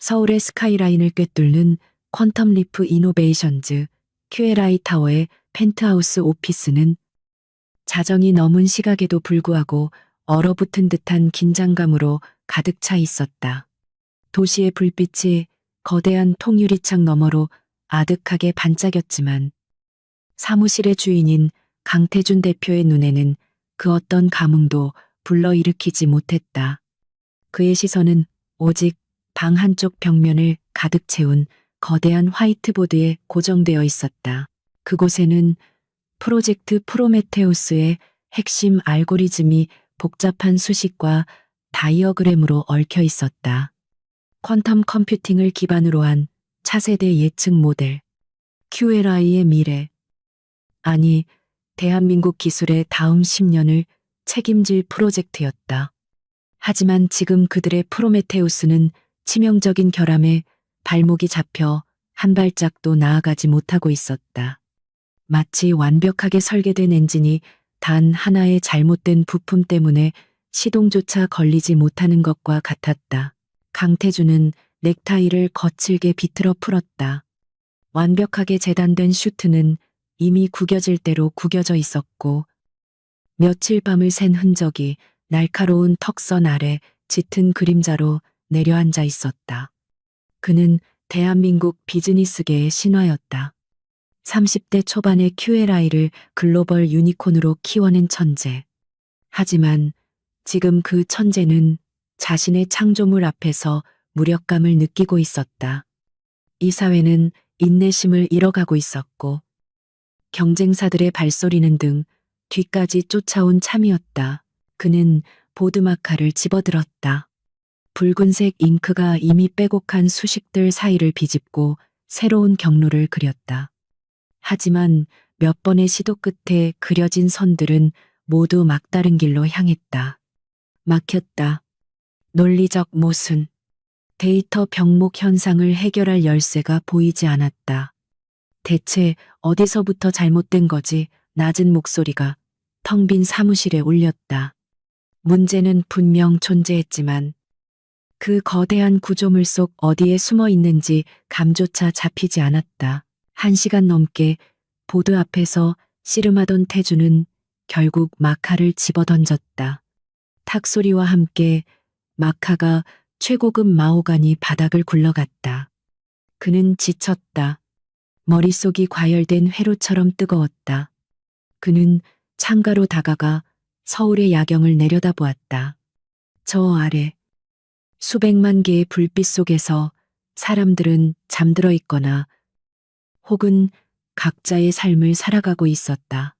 서울의 스카이라인을 꿰뚫는 퀀텀 리프 이노베이션즈 QLI 타워의 펜트하우스 오피스는 자정이 넘은 시각에도 불구하고 얼어붙은 듯한 긴장감으로 가득 차 있었다. 도시의 불빛이 거대한 통유리창 너머로 아득하게 반짝였지만 사무실의 주인인 강태준 대표의 눈에는 그 어떤 감흥도 불러일으키지 못했다. 그의 시선은 오직 방 한쪽 벽면을 가득 채운 거대한 화이트보드에 고정되어 있었다. 그곳에는 프로젝트 프로메테우스의 핵심 알고리즘이 복잡한 수식과 다이어그램으로 얽혀 있었다. 퀀텀 컴퓨팅을 기반으로 한 차세대 예측 모델, QLI의 미래, 아니, 대한민국 기술의 다음 10년을 책임질 프로젝트였다. 하지만 지금 그들의 프로메테우스는 치명적인 결함에 발목이 잡혀 한 발짝도 나아가지 못하고 있었다. 마치 완벽하게 설계된 엔진이 단 하나의 잘못된 부품 때문에 시동조차 걸리지 못하는 것과 같았다. 강태준은 넥타이를 거칠게 비틀어 풀었다. 완벽하게 재단된 슈트는 이미 구겨질 대로 구겨져 있었고 며칠 밤을 샌 흔적이 날카로운 턱선 아래 짙은 그림자로 내려앉아 있었다. 그는 대한민국 비즈니스계의 신화였다. 30대 초반의 QLI를 글로벌 유니콘으로 키워낸 천재. 하지만 지금 그 천재는 자신의 창조물 앞에서 무력감을 느끼고 있었다. 이 사회는 인내심을 잃어가고 있었고 경쟁사들의 발소리는 등 뒤까지 쫓아온 참이었다. 그는 보드마카를 집어들었다. 붉은색 잉크가 이미 빼곡한 수식들 사이를 비집고 새로운 경로를 그렸다. 하지만 몇 번의 시도 끝에 그려진 선들은 모두 막다른 길로 향했다. 막혔다. 논리적 모순. 데이터 병목 현상을 해결할 열쇠가 보이지 않았다. 대체 어디서부터 잘못된 거지? 낮은 목소리가 텅 빈 사무실에 울렸다. 문제는 분명 존재했지만 그 거대한 구조물 속 어디에 숨어 있는지 감조차 잡히지 않았다. 1시간 넘게 보드 앞에서 씨름하던 태주는 결국 마카를 집어던졌다. 탁 소리와 함께 마카가 최고급 마호가니 바닥을 굴러갔다. 그는 지쳤다. 머릿속이 과열된 회로처럼 뜨거웠다. 그는 창가로 다가가 서울의 야경을 내려다보았다. 저 아래 수백만 개의 불빛 속에서 사람들은 잠들어 있거나 혹은 각자의 삶을 살아가고 있었다.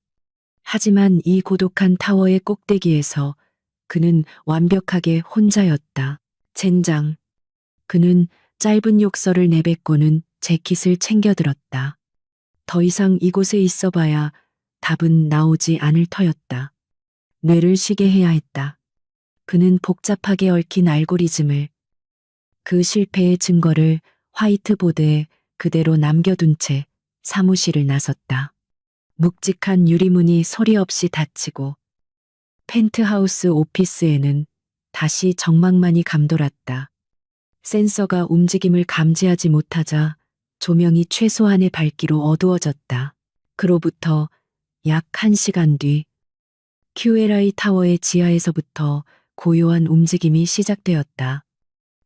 하지만 이 고독한 타워의 꼭대기에서 그는 완벽하게 혼자였다. 젠장. 그는 짧은 욕설을 내뱉고는 재킷을 챙겨들었다. 더 이상 이곳에 있어봐야 답은 나오지 않을 터였다. 뇌를 쉬게 해야 했다. 그는 복잡하게 얽힌 알고리즘을, 그 실패의 증거를 화이트보드에 그대로 남겨둔 채 사무실을 나섰다. 묵직한 유리문이 소리 없이 닫히고 펜트하우스 오피스에는 다시 적막만이 감돌았다. 센서가 움직임을 감지하지 못하자 조명이 최소한의 밝기로 어두워졌다. 그로부터 약 1시간 뒤 QLI 타워의 지하에서부터 고요한 움직임이 시작되었다.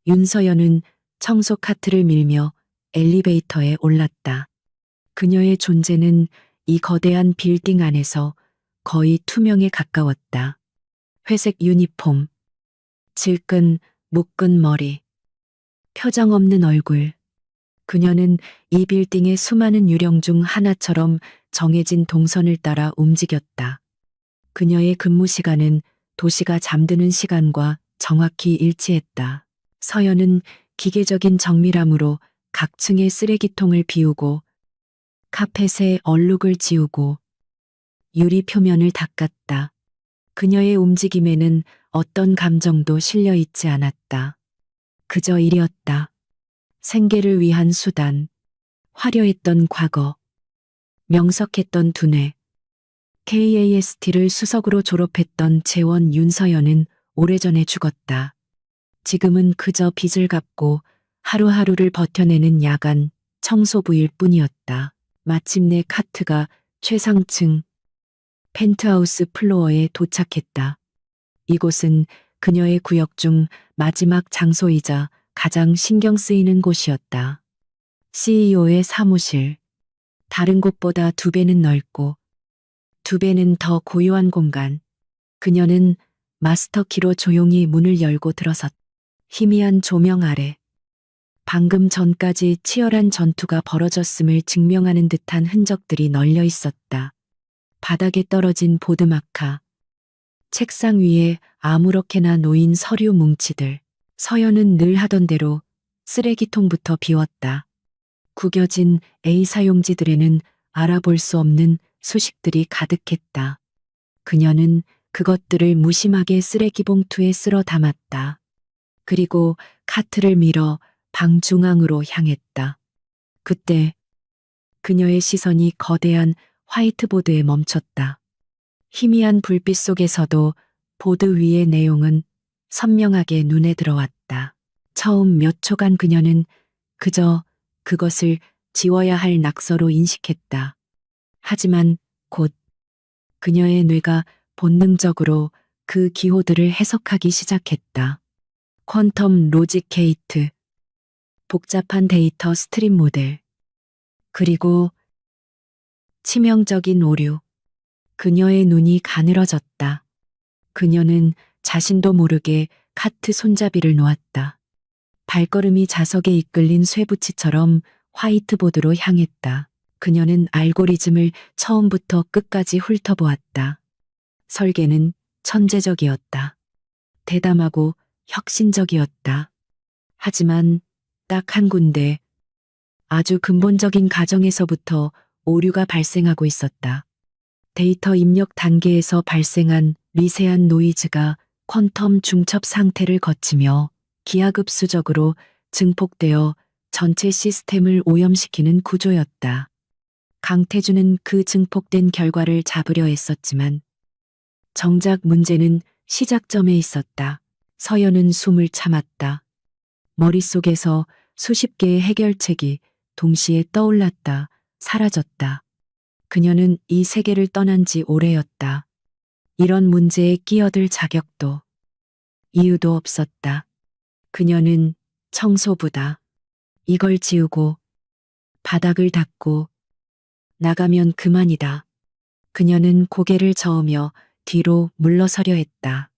윤서연은 청소 카트를 밀며 엘리베이터에 올랐다. 그녀의 존재는 이 거대한 빌딩 안에서 거의 투명에 가까웠다. 회색 유니폼, 질끈 묶은 머리, 표정 없는 얼굴. 그녀는 이 빌딩의 수많은 유령 중 하나처럼 정해진 동선을 따라 움직였다. 그녀의 근무 시간은 도시가 잠드는 시간과 정확히 일치했다. 서연은 기계적인 정밀함으로 각 층의 쓰레기통을 비우고 카펫에 얼룩을 지우고 유리 표면을 닦았다. 그녀의 움직임에는 어떤 감정도 실려 있지 않았다. 그저 일이었다. 생계를 위한 수단, 화려했던 과거, 명석했던 두뇌. KAST를 수석으로 졸업했던 재원 윤서연은 오래전에 죽었다. 지금은 그저 빚을 갚고 하루하루를 버텨내는 야간 청소부일 뿐이었다. 마침내 카트가 최상층 펜트하우스 플로어에 도착했다. 이곳은 그녀의 구역 중 마지막 장소이자 가장 신경 쓰이는 곳이었다. CEO의 사무실. 다른 곳보다 2배는 넓고 2배는 더 고요한 공간. 그녀는 마스터키로 조용히 문을 열고 들어섰다. 희미한 조명 아래 방금 전까지 치열한 전투가 벌어졌음을 증명하는 듯한 흔적들이 널려 있었다. 바닥에 떨어진 보드마카, 책상 위에 아무렇게나 놓인 서류 뭉치들. 서연은 늘 하던 대로 쓰레기통부터 비웠다. 구겨진 A 사용지들에는 알아볼 수 없는 수식들이 가득했다. 그녀는 그것들을 무심하게 쓰레기 봉투에 쓸어 담았다. 그리고 카트를 밀어 방 중앙으로 향했다. 그때 그녀의 시선이 거대한 화이트보드에 멈췄다. 희미한 불빛 속에서도 보드 위의 내용은 선명하게 눈에 들어왔다. 처음 몇 초간 그녀는 그저 그것을 지워야 할 낙서로 인식했다. 하지만 곧 그녀의 뇌가 본능적으로 그 기호들을 해석하기 시작했다. 퀀텀 로직 게이트, 복잡한 데이터 스트림 모델, 그리고 치명적인 오류. 그녀의 눈이 가늘어졌다. 그녀는 자신도 모르게 카트 손잡이를 놓았다. 발걸음이 자석에 이끌린 쇠붙이처럼 화이트보드로 향했다. 그녀는 알고리즘을 처음부터 끝까지 훑어보았다. 설계는 천재적이었다. 대담하고 혁신적이었다. 하지만 딱 한 군데, 아주 근본적인 가정에서부터 오류가 발생하고 있었다. 데이터 입력 단계에서 발생한 미세한 노이즈가 퀀텀 중첩 상태를 거치며 기하급수적으로 증폭되어 전체 시스템을 오염시키는 구조였다. 강태준은 그 증폭된 결과를 잡으려 애썼지만 정작 문제는 시작점에 있었다. 서연은 숨을 참았다. 머릿속에서 수십 개의 해결책이 동시에 떠올랐다, 사라졌다. 그녀는 이 세계를 떠난 지 오래였다. 이런 문제에 끼어들 자격도, 이유도 없었다. 그녀는 청소부다. 이걸 지우고, 바닥을 닦고, 나가면 그만이다. 그녀는 고개를 저으며 뒤로 물러서려 했다.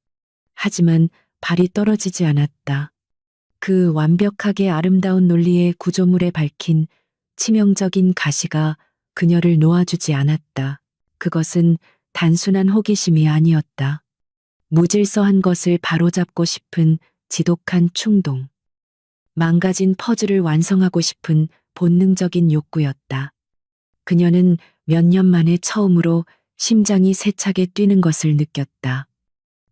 하지만 발이 떨어지지 않았다. 그 완벽하게 아름다운 논리의 구조물에 밝힌 치명적인 가시가 그녀를 놓아주지 않았다. 그것은 단순한 호기심이 아니었다. 무질서한 것을 바로잡고 싶은 지독한 충동. 망가진 퍼즐을 완성하고 싶은 본능적인 욕구였다. 그녀는 몇 년 만에 처음으로 심장이 세차게 뛰는 것을 느꼈다.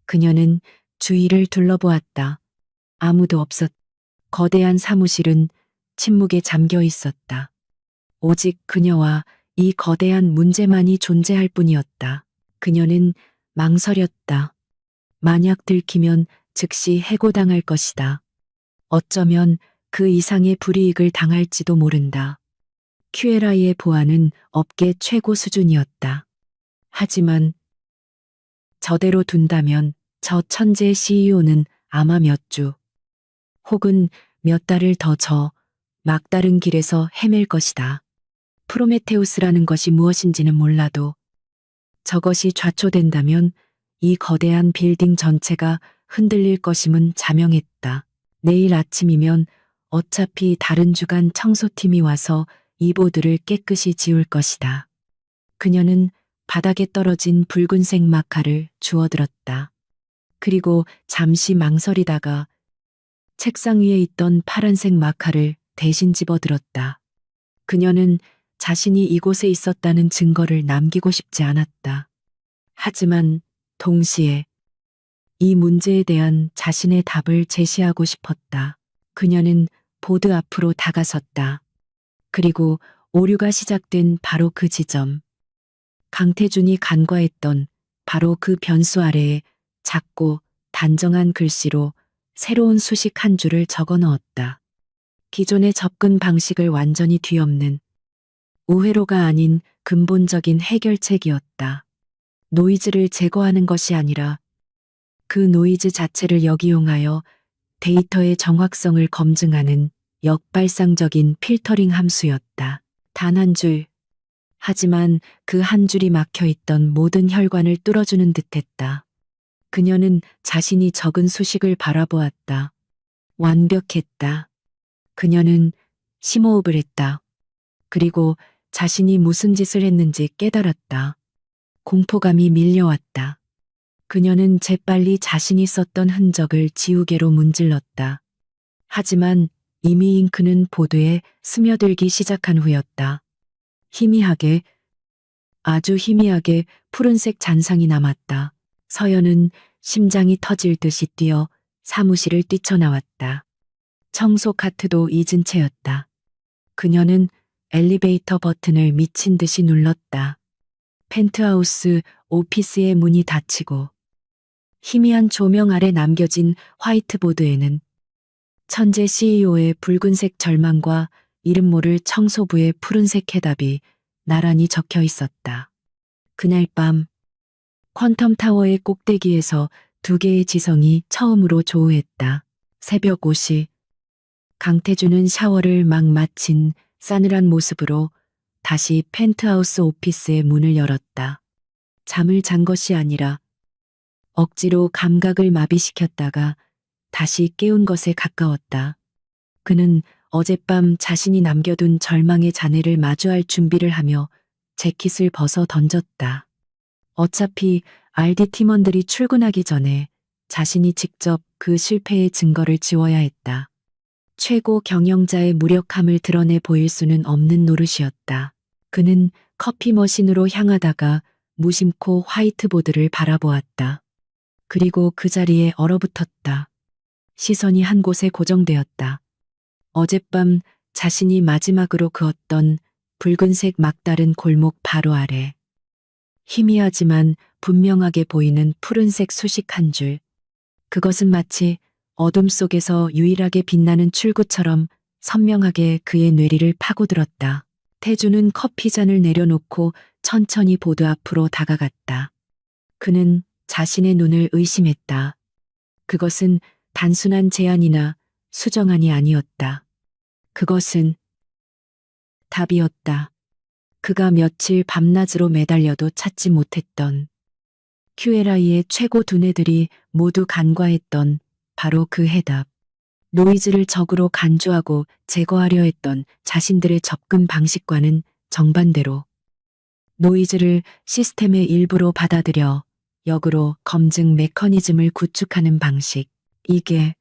그녀는 주위를 둘러보았다. 아무도 없었다. 거대한 사무실은 침묵에 잠겨 있었다. 오직 그녀와 이 거대한 문제만이 존재할 뿐이었다. 그녀는 망설였다. 만약 들키면 즉시 해고당할 것이다. 어쩌면 그 이상의 불이익을 당할지도 모른다. QLI의 보안은 업계 최고 수준이었다. 하지만 저대로 둔다면 저 천재 CEO는 아마 몇 주 혹은 몇 달을 더 저 막다른 길에서 헤맬 것이다. 프로메테우스라는 것이 무엇인지는 몰라도 저것이 좌초된다면 이 거대한 빌딩 전체가 흔들릴 것임은 자명했다. 내일 아침이면 어차피 다른 주간 청소팀이 와서 이 보드를 깨끗이 지울 것이다. 그녀는 바닥에 떨어진 붉은색 마카를 주워들었다. 그리고 잠시 망설이다가 책상 위에 있던 파란색 마카를 대신 집어들었다. 그녀는 자신이 이곳에 있었다는 증거를 남기고 싶지 않았다. 하지만 동시에 이 문제에 대한 자신의 답을 제시하고 싶었다. 그녀는 보드 앞으로 다가섰다. 그리고 오류가 시작된 바로 그 지점. 강태준이 간과했던 바로 그 변수 아래에 작고 단정한 글씨로 새로운 수식 한 줄을 적어 넣었다. 기존의 접근 방식을 완전히 뒤엎는 우회로가 아닌 근본적인 해결책이었다. 노이즈를 제거하는 것이 아니라 그 노이즈 자체를 역이용하여 데이터의 정확성을 검증하는 역발상적인 필터링 함수였다. 단 한 줄. 하지만 그 한 줄이 막혀 있던 모든 혈관을 뚫어주는 듯했다. 그녀는 자신이 적은 수식을 바라보았다. 완벽했다. 그녀는 심호흡을 했다. 그리고 자신이 무슨 짓을 했는지 깨달았다. 공포감이 밀려왔다. 그녀는 재빨리 자신이 썼던 흔적을 지우개로 문질렀다. 하지만 이미 잉크는 보드에 스며들기 시작한 후였다. 희미하게, 아주 희미하게 푸른색 잔상이 남았다. 서연은 심장이 터질 듯이 뛰어 사무실을 뛰쳐나왔다. 청소 카트도 잊은 채였다. 그녀는 엘리베이터 버튼을 미친 듯이 눌렀다. 펜트하우스 오피스의 문이 닫히고 희미한 조명 아래 남겨진 화이트보드에는 천재 CEO의 붉은색 절망과 이름 모를 청소부의 푸른색 해답이 나란히 적혀 있었다. 그날 밤 퀀텀 타워의 꼭대기에서 두 개의 지성이 처음으로 조우했다. 새벽 5시 강태준은 샤워를 막 마친 싸늘한 모습으로 다시 펜트하우스 오피스의 문을 열었다. 잠을 잔 것이 아니라 억지로 감각을 마비시켰다가 다시 깨운 것에 가까웠다. 그는 어젯밤 자신이 남겨둔 절망의 잔해를 마주할 준비를 하며 재킷을 벗어 던졌다. 어차피 RD 팀원들이 출근하기 전에 자신이 직접 그 실패의 증거를 지워야 했다. 최고 경영자의 무력함을 드러내 보일 수는 없는 노릇이었다. 그는 커피 머신으로 향하다가 무심코 화이트보드를 바라보았다. 그리고 그 자리에 얼어붙었다. 시선이 한 곳에 고정되었다. 어젯밤 자신이 마지막으로 그었던 붉은색 막다른 골목 바로 아래. 희미하지만 분명하게 보이는 푸른색 수식 한 줄. 그것은 마치 어둠 속에서 유일하게 빛나는 출구처럼 선명하게 그의 뇌리를 파고들었다. 태주는 커피잔을 내려놓고 천천히 보드 앞으로 다가갔다. 그는 자신의 눈을 의심했다. 그것은 단순한 제안이나 수정안이 아니었다. 그것은 답이었다. 그가 며칠 밤낮으로 매달려도 찾지 못했던 QLI의 최고 두뇌들이 모두 간과했던 바로 그 해답. 노이즈를 적으로 간주하고 제거하려 했던 자신들의 접근 방식과는 정반대로 노이즈를 시스템의 일부로 받아들여 역으로 검증 메커니즘을 구축하는 방식. 이게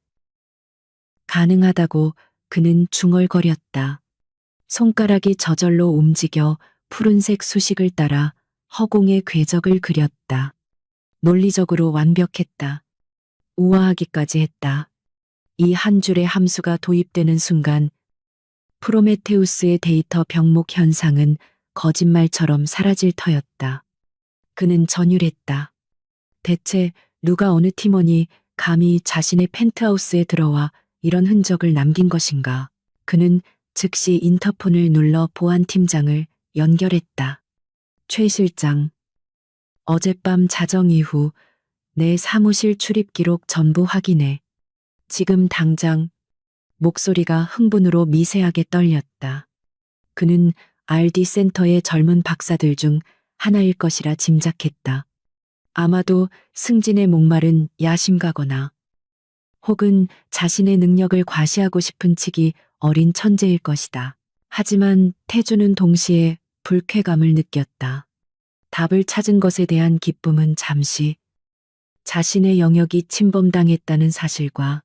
가능하다고 그는 중얼거렸다. 손가락이 저절로 움직여 푸른색 수식을 따라 허공의 궤적을 그렸다. 논리적으로 완벽했다. 우아하기까지 했다. 이 한 줄의 함수가 도입되는 순간 프로메테우스의 데이터 병목 현상은 거짓말처럼 사라질 터였다. 그는 전율했다. 대체 누가 어느 팀원이 감히 자신의 펜트하우스에 들어와 이런 흔적을 남긴 것인가. 그는 즉시 인터폰을 눌러 보안팀장을 연결했다. 최 실장. 어젯밤 자정 이후 내 사무실 출입 기록 전부 확인해. 지금 당장. 목소리가 흥분으로 미세하게 떨렸다. 그는 RD 센터의 젊은 박사들 중 하나일 것이라 짐작했다. 아마도 승진에 목마른 야심가거나 혹은 자신의 능력을 과시하고 싶은 치기 어린 천재일 것이다. 하지만 태주는 동시에 불쾌감을 느꼈다. 답을 찾은 것에 대한 기쁨은 잠시, 자신의 영역이 침범당했다는 사실과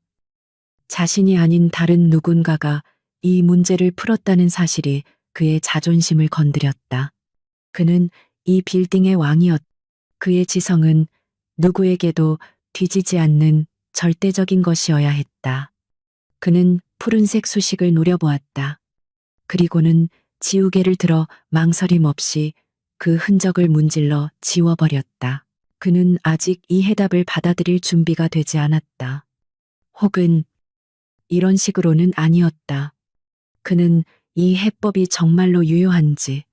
자신이 아닌 다른 누군가가 이 문제를 풀었다는 사실이 그의 자존심을 건드렸다. 그는 이 빌딩의 왕이었다. 그의 지성은 누구에게도 뒤지지 않는 절대적인 것이어야 했다. 그는 푸른색 수식을 노려보았다. 그리고는 지우개를 들어 망설임 없이 그 흔적을 문질러 지워버렸다. 그는 아직 이 해답을 받아들일 준비가 되지 않았다. 혹은 이런 식으로는 아니었다. 그는 이 해법이 정말로 유효한지,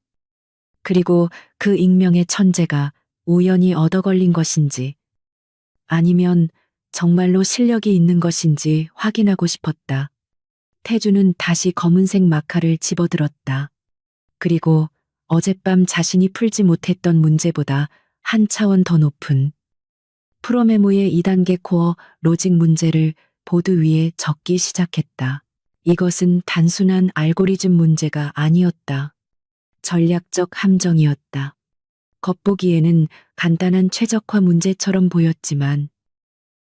그리고 그 익명의 천재가 우연히 얻어 걸린 것인지, 아니면 정말로 실력이 있는 것인지 확인하고 싶었다. 태주는 다시 검은색 마카를 집어들었다. 그리고 어젯밤 자신이 풀지 못했던 문제보다 한 차원 더 높은 프로메모의 2단계 코어 로직 문제를 보드 위에 적기 시작했다. 이것은 단순한 알고리즘 문제가 아니었다. 전략적 함정이었다. 겉보기에는 간단한 최적화 문제처럼 보였지만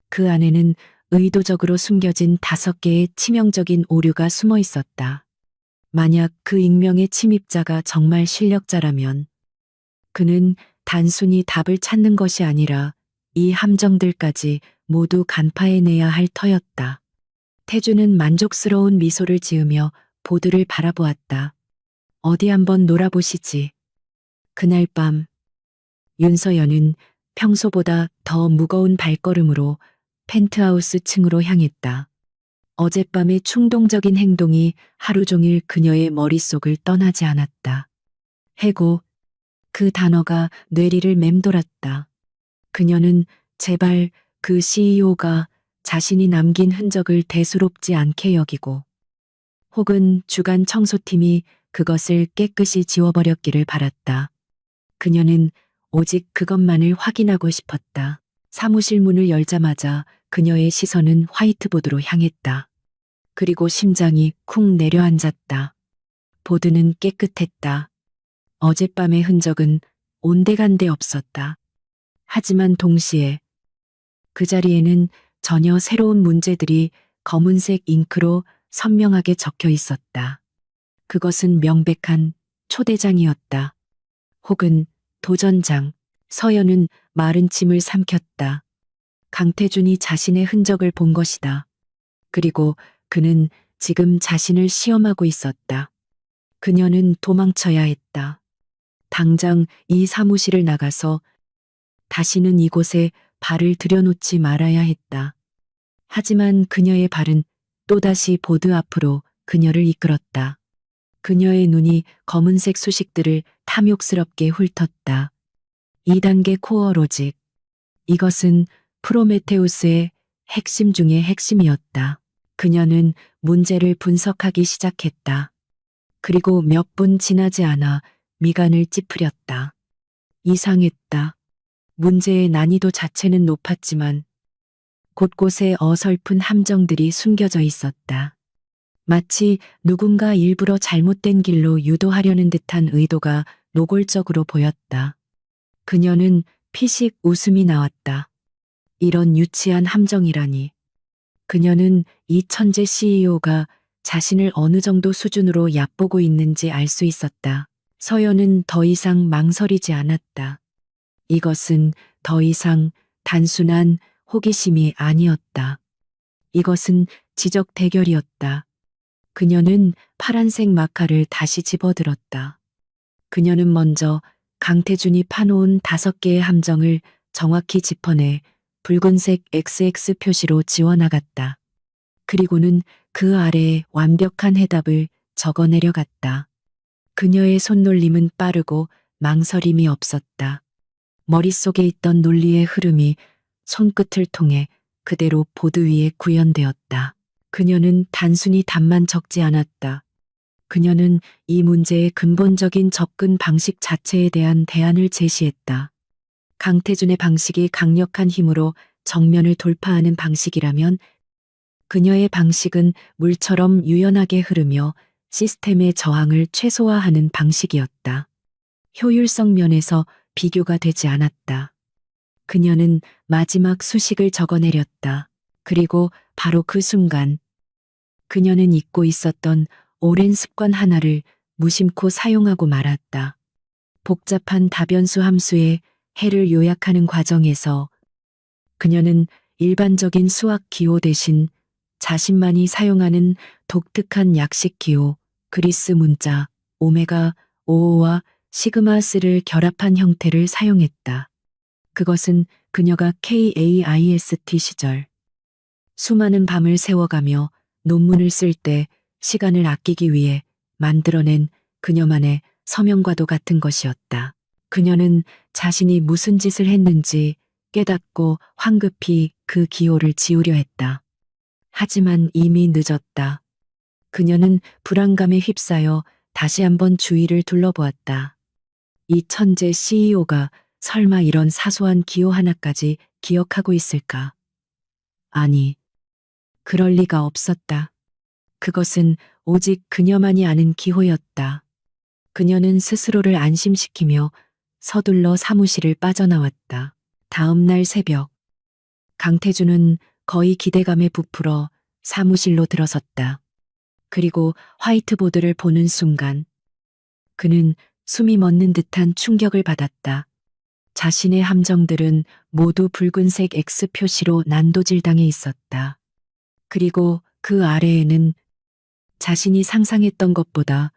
그 안에는 의도적으로 숨겨진 5개의 치명적인 오류가 숨어 있었다. 만약 그 익명의 침입자가 정말 실력자라면 그는 단순히 답을 찾는 것이 아니라 이 함정들까지 모두 간파해내야 할 터였다. 태주는 만족스러운 미소를 지으며 보드를 바라보았다. 어디 한번 놀아보시지. 그날 밤 윤서연은 평소보다 더 무거운 발걸음으로 펜트하우스 층으로 향했다. 어젯밤의 충동적인 행동이 하루 종일 그녀의 머릿속을 떠나지 않았다. 해고, 그 단어가 뇌리를 맴돌았다. 그녀는 제발 그 CEO가 자신이 남긴 흔적을 대수롭지 않게 여기고 혹은 주간 청소팀이 그것을 깨끗이 지워버렸기를 바랐다. 그녀는 오직 그것만을 확인하고 싶었다. 사무실 문을 열자마자 그녀의 시선은 화이트보드로 향했다. 그리고 심장이 쿵 내려앉았다. 보드는 깨끗했다. 어젯밤의 흔적은 온데간데 없었다. 하지만 동시에 그 자리에는 전혀 새로운 문제들이 검은색 잉크로 선명하게 적혀 있었다. 그것은 명백한 초대장이었다. 혹은 도전장. 서연은 마른 침을 삼켰다. 강태준이 자신의 흔적을 본 것이다. 그리고 그는 지금 자신을 시험하고 있었다. 그녀는 도망쳐야 했다. 당장 이 사무실을 나가서 다시는 이곳에 발을 들여놓지 말아야 했다. 하지만 그녀의 발은 또다시 보드 앞으로 그녀를 이끌었다. 그녀의 눈이 검은색 수식들을 탐욕스럽게 훑었다. 2단계 코어 로직. 이것은 프로메테우스의 핵심 중의 핵심이었다. 그녀는 문제를 분석하기 시작했다. 그리고 몇 분 지나지 않아 미간을 찌푸렸다. 이상했다. 문제의 난이도 자체는 높았지만 곳곳에 어설픈 함정들이 숨겨져 있었다. 마치 누군가 일부러 잘못된 길로 유도하려는 듯한 의도가 노골적으로 보였다. 그녀는 피식 웃음이 나왔다. 이런 유치한 함정이라니. 그녀는 이 천재 CEO가 자신을 어느 정도 수준으로 얕보고 있는지 알 수 있었다. 서연은 더 이상 망설이지 않았다. 이것은 더 이상 단순한 호기심이 아니었다. 이것은 지적 대결이었다. 그녀는 파란색 마카를 다시 집어들었다. 그녀는 먼저 강태준이 파놓은 5개의 함정을 정확히 짚어내 붉은색 XX 표시로 지워나갔다. 그리고는 그 아래에 완벽한 해답을 적어 내려갔다. 그녀의 손놀림은 빠르고 망설임이 없었다. 머릿속에 있던 논리의 흐름이 손끝을 통해 그대로 보드 위에 구현되었다. 그녀는 단순히 답만 적지 않았다. 그녀는 이 문제의 근본적인 접근 방식 자체에 대한 대안을 제시했다. 강태준의 방식이 강력한 힘으로 정면을 돌파하는 방식이라면 그녀의 방식은 물처럼 유연하게 흐르며 시스템의 저항을 최소화하는 방식이었다. 효율성 면에서 비교가 되지 않았다. 그녀는 마지막 수식을 적어내렸다. 그리고 바로 그 순간 그녀는 잊고 있었던 오랜 습관 하나를 무심코 사용하고 말았다. 복잡한 다변수 함수의 해를 요약하는 과정에서 그녀는 일반적인 수학 기호 대신 자신만이 사용하는 독특한 약식 기호, 그리스 문자, 오메가 5와 시그마 스를 결합한 형태를 사용했다. 그것은 그녀가 KAIST 시절 수많은 밤을 새워가며 논문을 쓸 때 시간을 아끼기 위해 만들어낸 그녀만의 서명과도 같은 것이었다. 그녀는 자신이 무슨 짓을 했는지 깨닫고 황급히 그 기호를 지우려 했다. 하지만 이미 늦었다. 그녀는 불안감에 휩싸여 다시 한번 주위를 둘러보았다. 이 천재 CEO가 설마 이런 사소한 기호 하나까지 기억하고 있을까? 아니, 그럴 리가 없었다. 그것은 오직 그녀만이 아는 기호였다. 그녀는 스스로를 안심시키며 서둘러 사무실을 빠져나왔다. 다음 날 새벽, 강태준은 거의 기대감에 부풀어 사무실로 들어섰다. 그리고 화이트보드를 보는 순간 그는 숨이 멎는 듯한 충격을 받았다. 자신의 함정들은 모두 붉은색 X 표시로 난도질당해 있었다. 그리고 그 아래에는 자신이 상상했던 것보다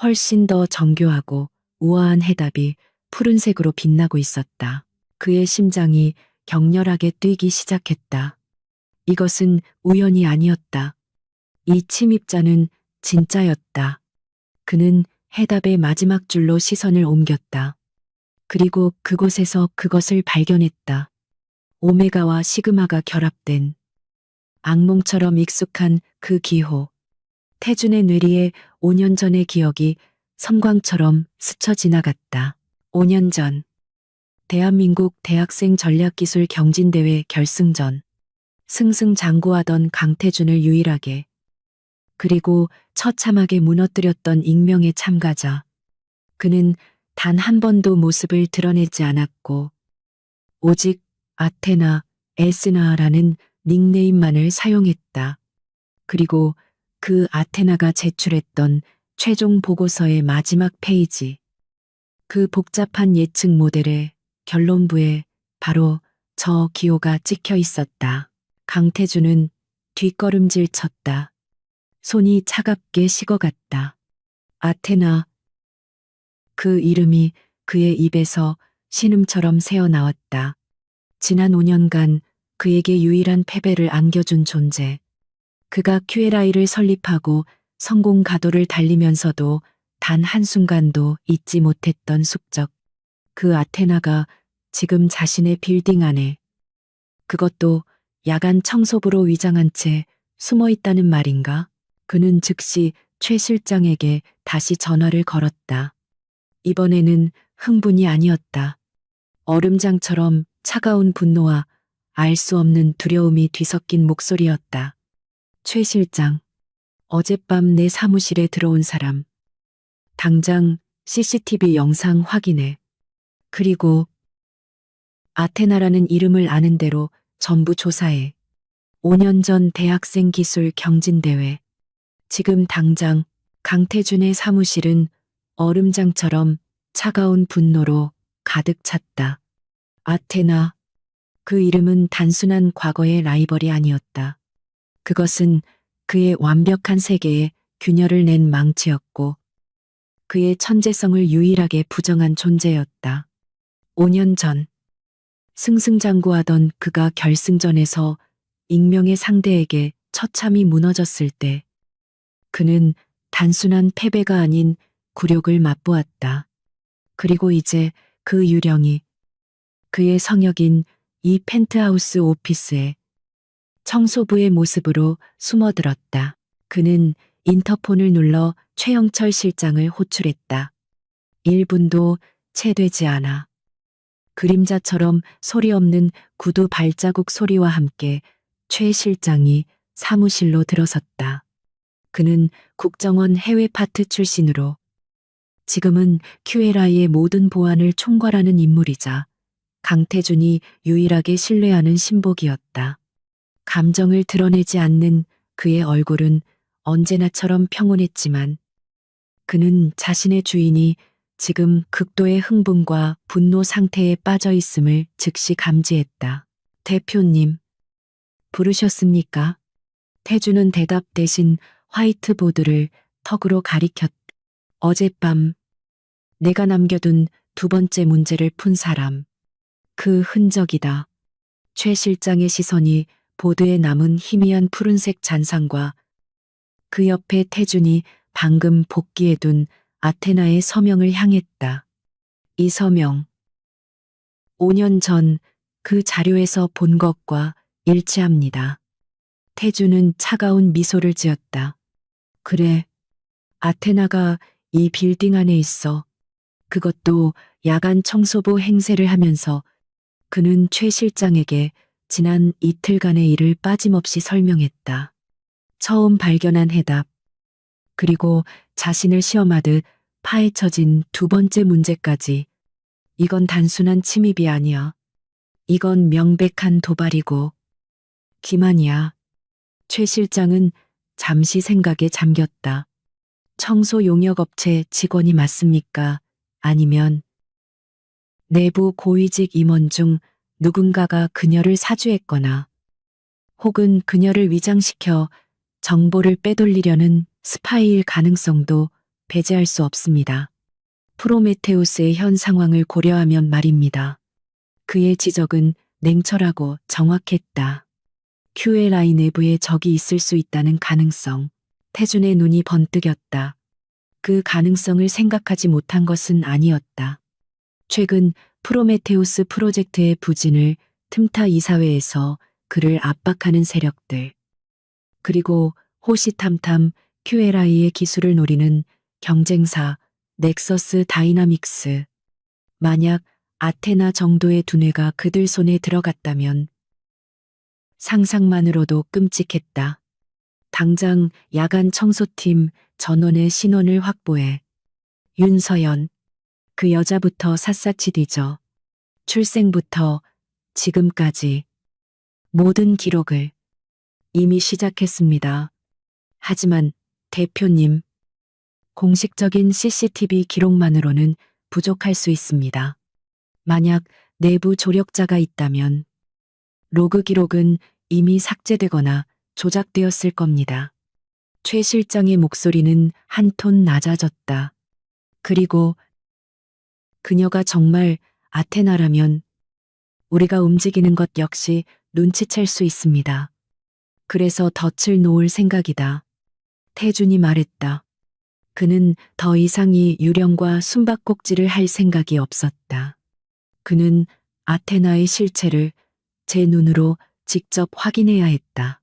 훨씬 더 정교하고 우아한 해답이 푸른색으로 빛나고 있었다. 그의 심장이 격렬하게 뛰기 시작했다. 이것은 우연이 아니었다. 이 침입자는 진짜였다. 그는 해답의 마지막 줄로 시선을 옮겼다. 그리고 그곳에서 그것을 발견했다. 오메가와 시그마가 결합된 악몽처럼 익숙한 그 기호. 태준의 뇌리에 5년 전의 기억이 섬광처럼 스쳐 지나갔다. 5년 전, 대한민국 대학생 전략기술 경진대회 결승전. 승승장구하던 강태준을 유일하게, 그리고 처참하게 무너뜨렸던 익명의 참가자. 그는 단 한 번도 모습을 드러내지 않았고, 오직 아테나, 에스나라는 닉네임만을 사용했다. 그리고 그 아테나가 제출했던 최종 보고서의 마지막 페이지. 그 복잡한 예측 모델의 결론부에 바로 저 기호가 찍혀 있었다. 강태준은 뒷걸음질 쳤다. 손이 차갑게 식어갔다. 아테나. 그 이름이 그의 입에서 신음처럼 새어나왔다. 지난 5년간 그에게 유일한 패배를 안겨준 존재. 그가 QLI를 설립하고 성공 가도를 달리면서도 단 한순간도 잊지 못했던 숙적. 그 아테나가 지금 자신의 빌딩 안에, 그것도 야간 청소부로 위장한 채 숨어 있다는 말인가? 그는 즉시 최 실장에게 다시 전화를 걸었다. 이번에는 흥분이 아니었다. 얼음장처럼 차가운 분노와 알 수 없는 두려움이 뒤섞인 목소리였다. 최 실장, 어젯밤 내 사무실에 들어온 사람. 당장 CCTV 영상 확인해. 그리고 아테나라는 이름을 아는 대로 전부 조사해. 5년 전 대학생 기술 경진대회. 지금 당장. 강태준의 사무실은 얼음장처럼 차가운 분노로 가득 찼다. 아테나. 그 이름은 단순한 과거의 라이벌이 아니었다. 그것은 그의 완벽한 세계에 균열을 낸 망치였고 그의 천재성을 유일하게 부정한 존재였다. 5년 전 승승장구하던 그가 결승전에서 익명의 상대에게 처참히 무너졌을 때 그는 단순한 패배가 아닌 굴욕을 맛보았다. 그리고 이제 그 유령이 그의 성역인 이 펜트하우스 오피스에 청소부의 모습으로 숨어들었다. 그는 인터폰을 눌러 최영철 실장을 호출했다. 1분도 채 되지 않아. 그림자처럼 소리 없는 구두 발자국 소리와 함께 최 실장이 사무실로 들어섰다. 그는 국정원 해외 파트 출신으로 지금은 QLI의 모든 보안을 총괄하는 인물이자 강태준이 유일하게 신뢰하는 신복이었다. 감정을 드러내지 않는 그의 얼굴은 언제나처럼 평온했지만 그는 자신의 주인이 지금 극도의 흥분과 분노 상태에 빠져 있음을 즉시 감지했다. 대표님, 부르셨습니까? 태준은 대답 대신 화이트보드를 턱으로 가리켰다. 어젯밤 내가 남겨둔 두 번째 문제를 푼 사람. 그 흔적이다. 최 실장의 시선이 보드에 남은 희미한 푸른색 잔상과 그 옆에 태준이 방금 복기해둔 아테나의 서명을 향했다. 이 서명. 5년 전 그 자료에서 본 것과 일치합니다. 태준은 차가운 미소를 지었다. 그래. 아테나가 이 빌딩 안에 있어. 그것도 야간 청소부 행세를 하면서 그는 최 실장에게 지난 이틀간의 일을 빠짐없이 설명했다. 처음 발견한 해답, 그리고 자신을 시험하듯 파헤쳐진 두 번째 문제까지. 이건 단순한 침입이 아니야. 이건 명백한 도발이고 기만이야. 최 실장은 잠시 생각에 잠겼다. 청소 용역 업체 직원이 맞습니까? 아니면 내부 고위직 임원 중 누군가가 그녀를 사주했거나 혹은 그녀를 위장시켜 정보를 빼돌리려는 스파이일 가능성도 배제할 수 없습니다. 프로메테우스의 현 상황을 고려하면 말입니다. 그의 지적은 냉철하고 정확했다. QLI 내부에 적이 있을 수 있다는 가능성. 태준의 눈이 번뜩였다. 그 가능성을 생각하지 못한 것은 아니었다. 최근 프로메테우스 프로젝트의 부진을 틈타 이사회에서 그를 압박하는 세력들. 그리고 호시탐탐 QLI의 기술을 노리는 경쟁사 넥서스 다이나믹스. 만약 아테나 정도의 두뇌가 그들 손에 들어갔다면 상상만으로도 끔찍했다. 당장 야간 청소팀 전원의 신원을 확보해. 윤서연. 그 여자부터 샅샅이 뒤져. 출생부터 지금까지 모든 기록을 이미 시작했습니다. 하지만 대표님, 공식적인 CCTV 기록만으로는 부족할 수 있습니다. 만약 내부 조력자가 있다면 로그 기록은 이미 삭제되거나 조작되었을 겁니다. 최 실장의 목소리는 한 톤 낮아졌다. 그리고 그녀가 정말 아테나라면 우리가 움직이는 것 역시 눈치챌 수 있습니다. 그래서 덫을 놓을 생각이다. 태준이 말했다. 그는 더 이상 이 유령과 숨바꼭질을 할 생각이 없었다. 그는 아테나의 실체를 제 눈으로 직접 확인해야 했다.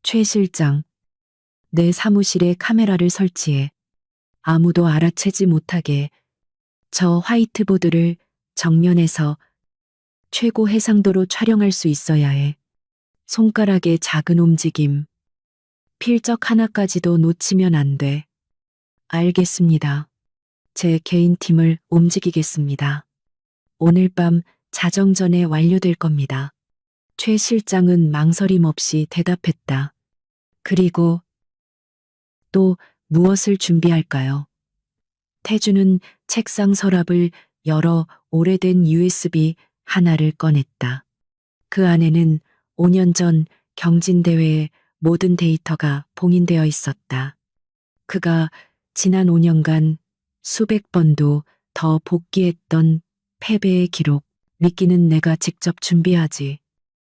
최 실장, 내 사무실에 카메라를 설치해 아무도 알아채지 못하게 저 화이트보드를 정면에서 최고 해상도로 촬영할 수 있어야 해. 손가락의 작은 움직임, 필적 하나까지도 놓치면 안 돼. 알겠습니다. 제 개인 팀을 움직이겠습니다. 오늘 밤 자정 전에 완료될 겁니다. 최 실장은 망설임 없이 대답했다. 그리고 또 무엇을 준비할까요? 태준은 책상 서랍을 열어 오래된 USB 하나를 꺼냈다. 그 안에는 5년 전 경진대회의 모든 데이터가 봉인되어 있었다. 그가 지난 5년간 수백 번도 더 복귀했던 패배의 기록. 믿기는 내가 직접 준비하지.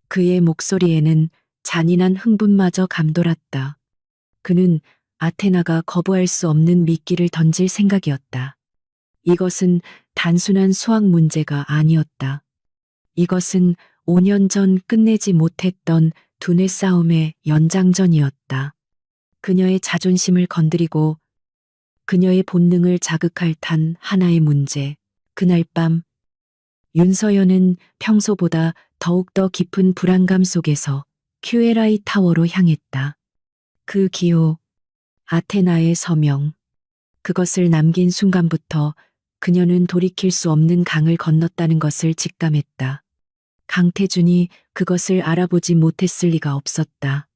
그의 목소리에는 잔인한 흥분마저 감돌았다. 그는 아테나가 거부할 수 없는 미끼를 던질 생각이었다. 이것은 단순한 수학 문제가 아니었다. 이것은 5년 전 끝내지 못했던 두뇌 싸움의 연장전이었다. 그녀의 자존심을 건드리고 그녀의 본능을 자극할 단 하나의 문제. 그날 밤 윤서연은 평소보다 더욱더 깊은 불안감 속에서 QLI 타워로 향했다. 그 기호, 아테나의 서명. 그것을 남긴 순간부터 그녀는 돌이킬 수 없는 강을 건넜다는 것을 직감했다. 강태준이 그것을 알아보지 못했을 리가 없었다.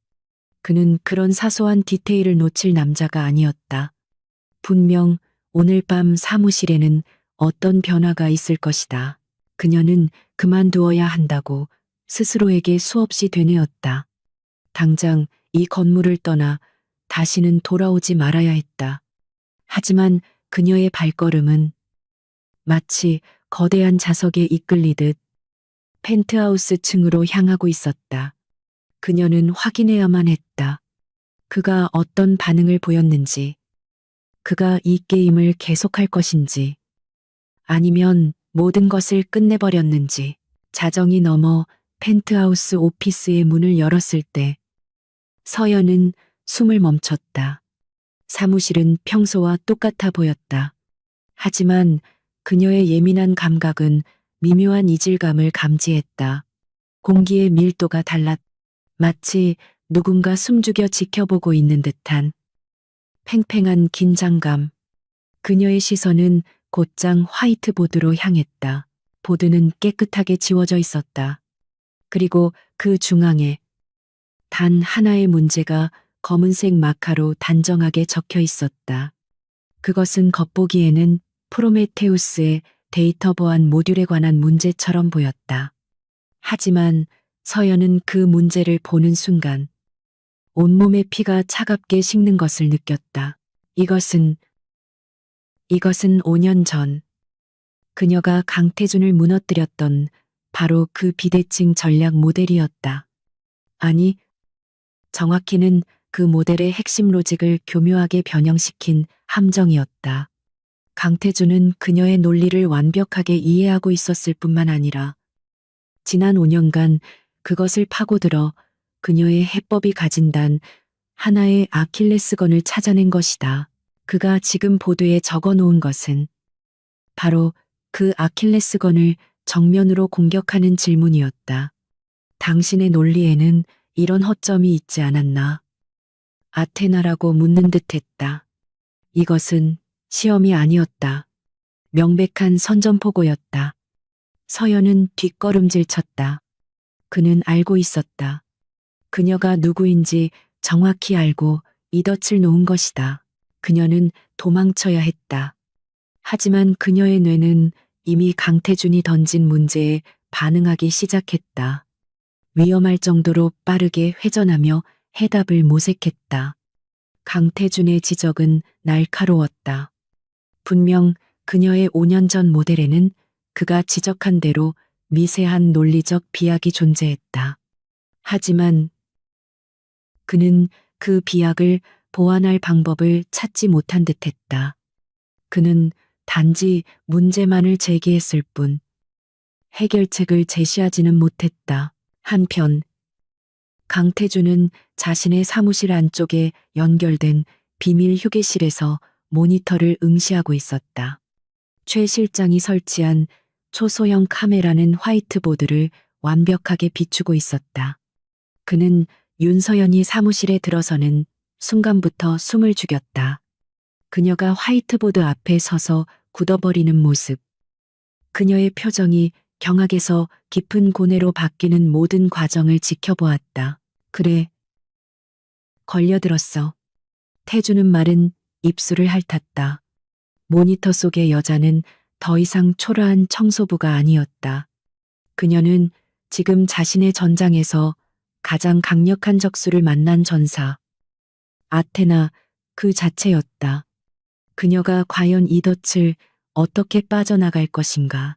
그는 그런 사소한 디테일을 놓칠 남자가 아니었다. 분명 오늘 밤 사무실에는 어떤 변화가 있을 것이다. 그녀는 그만두어야 한다고 스스로에게 수없이 되뇌었다. 당장 이 건물을 떠나 다시는 돌아오지 말아야 했다. 하지만 그녀의 발걸음은 마치 거대한 자석에 이끌리듯 펜트하우스 층으로 향하고 있었다. 그녀는 확인해야만 했다. 그가 어떤 반응을 보였는지, 그가 이 게임을 계속할 것인지, 아니면 모든 것을 끝내버렸는지. 자정이 넘어 펜트하우스 오피스의 문을 열었을 때 서연은 숨을 멈췄다. 사무실은 평소와 똑같아 보였다. 하지만 그녀의 예민한 감각은 미묘한 이질감을 감지했다. 공기의 밀도가 달랐. 마치 누군가 숨죽여 지켜보고 있는 듯한 팽팽한 긴장감. 그녀의 시선은 곧장 화이트보드로 향했다. 보드는 깨끗하게 지워져 있었다. 그리고 그 중앙에 단 하나의 문제가 검은색 마카로 단정하게 적혀 있었다. 그것은 겉보기에는 프로메테우스의 데이터 보안 모듈에 관한 문제처럼 보였다. 하지만 서연은 그 문제를 보는 순간 온몸의 피가 차갑게 식는 것을 느꼈다. 이것은 5년 전 그녀가 강태준을 무너뜨렸던 바로 그 비대칭 전략 모델이었다. 아니, 정확히는 그 모델의 핵심 로직을 교묘하게 변형시킨 함정이었다. 강태준은 그녀의 논리를 완벽하게 이해하고 있었을 뿐만 아니라 지난 5년간 그것을 파고들어 그녀의 해법이 가진 단 하나의 아킬레스건을 찾아낸 것이다. 그가 지금 보드에 적어 놓은 것은 바로 그 아킬레스건을 정면으로 공격하는 질문이었다. 당신의 논리에는 이런 허점이 있지 않았나? 아테나라고 묻는 듯 했다. 이것은 시험이 아니었다. 명백한 선전포고였다. 서연은 뒷걸음질 쳤다. 그는 알고 있었다. 그녀가 누구인지 정확히 알고 이 덫을 놓은 것이다. 그녀는 도망쳐야 했다. 하지만 그녀의 뇌는 이미 강태준이 던진 문제에 반응하기 시작했다. 위험할 정도로 빠르게 회전하며 해답을 모색했다. 강태준의 지적은 날카로웠다. 분명 그녀의 5년 전 모델에는 그가 지적한 대로 미세한 논리적 비약이 존재했다. 하지만 그는 그 비약을 보완할 방법을 찾지 못한 듯했다. 그는 단지 문제만을 제기했을 뿐 해결책을 제시하지는 못했다. 한편 강태준은 자신의 사무실 안쪽에 연결된 비밀 휴게실에서 모니터를 응시하고 있었다. 최 실장이 설치한 초소형 카메라는 화이트보드를 완벽하게 비추고 있었다. 그는 윤서연이 사무실에 들어서는 순간부터 숨을 죽였다. 그녀가 화이트보드 앞에 서서 굳어버리는 모습. 그녀의 표정이 경악에서 깊은 고뇌로 바뀌는 모든 과정을 지켜보았다. 그래. 걸려들었어. 태주는 말은 입술을 핥았다. 모니터 속의 여자는 더 이상 초라한 청소부가 아니었다. 그녀는 지금 자신의 전장에서 가장 강력한 적수를 만난 전사. 아테나 그 자체였다. 그녀가 과연 이 덫을 어떻게 빠져나갈 것인가?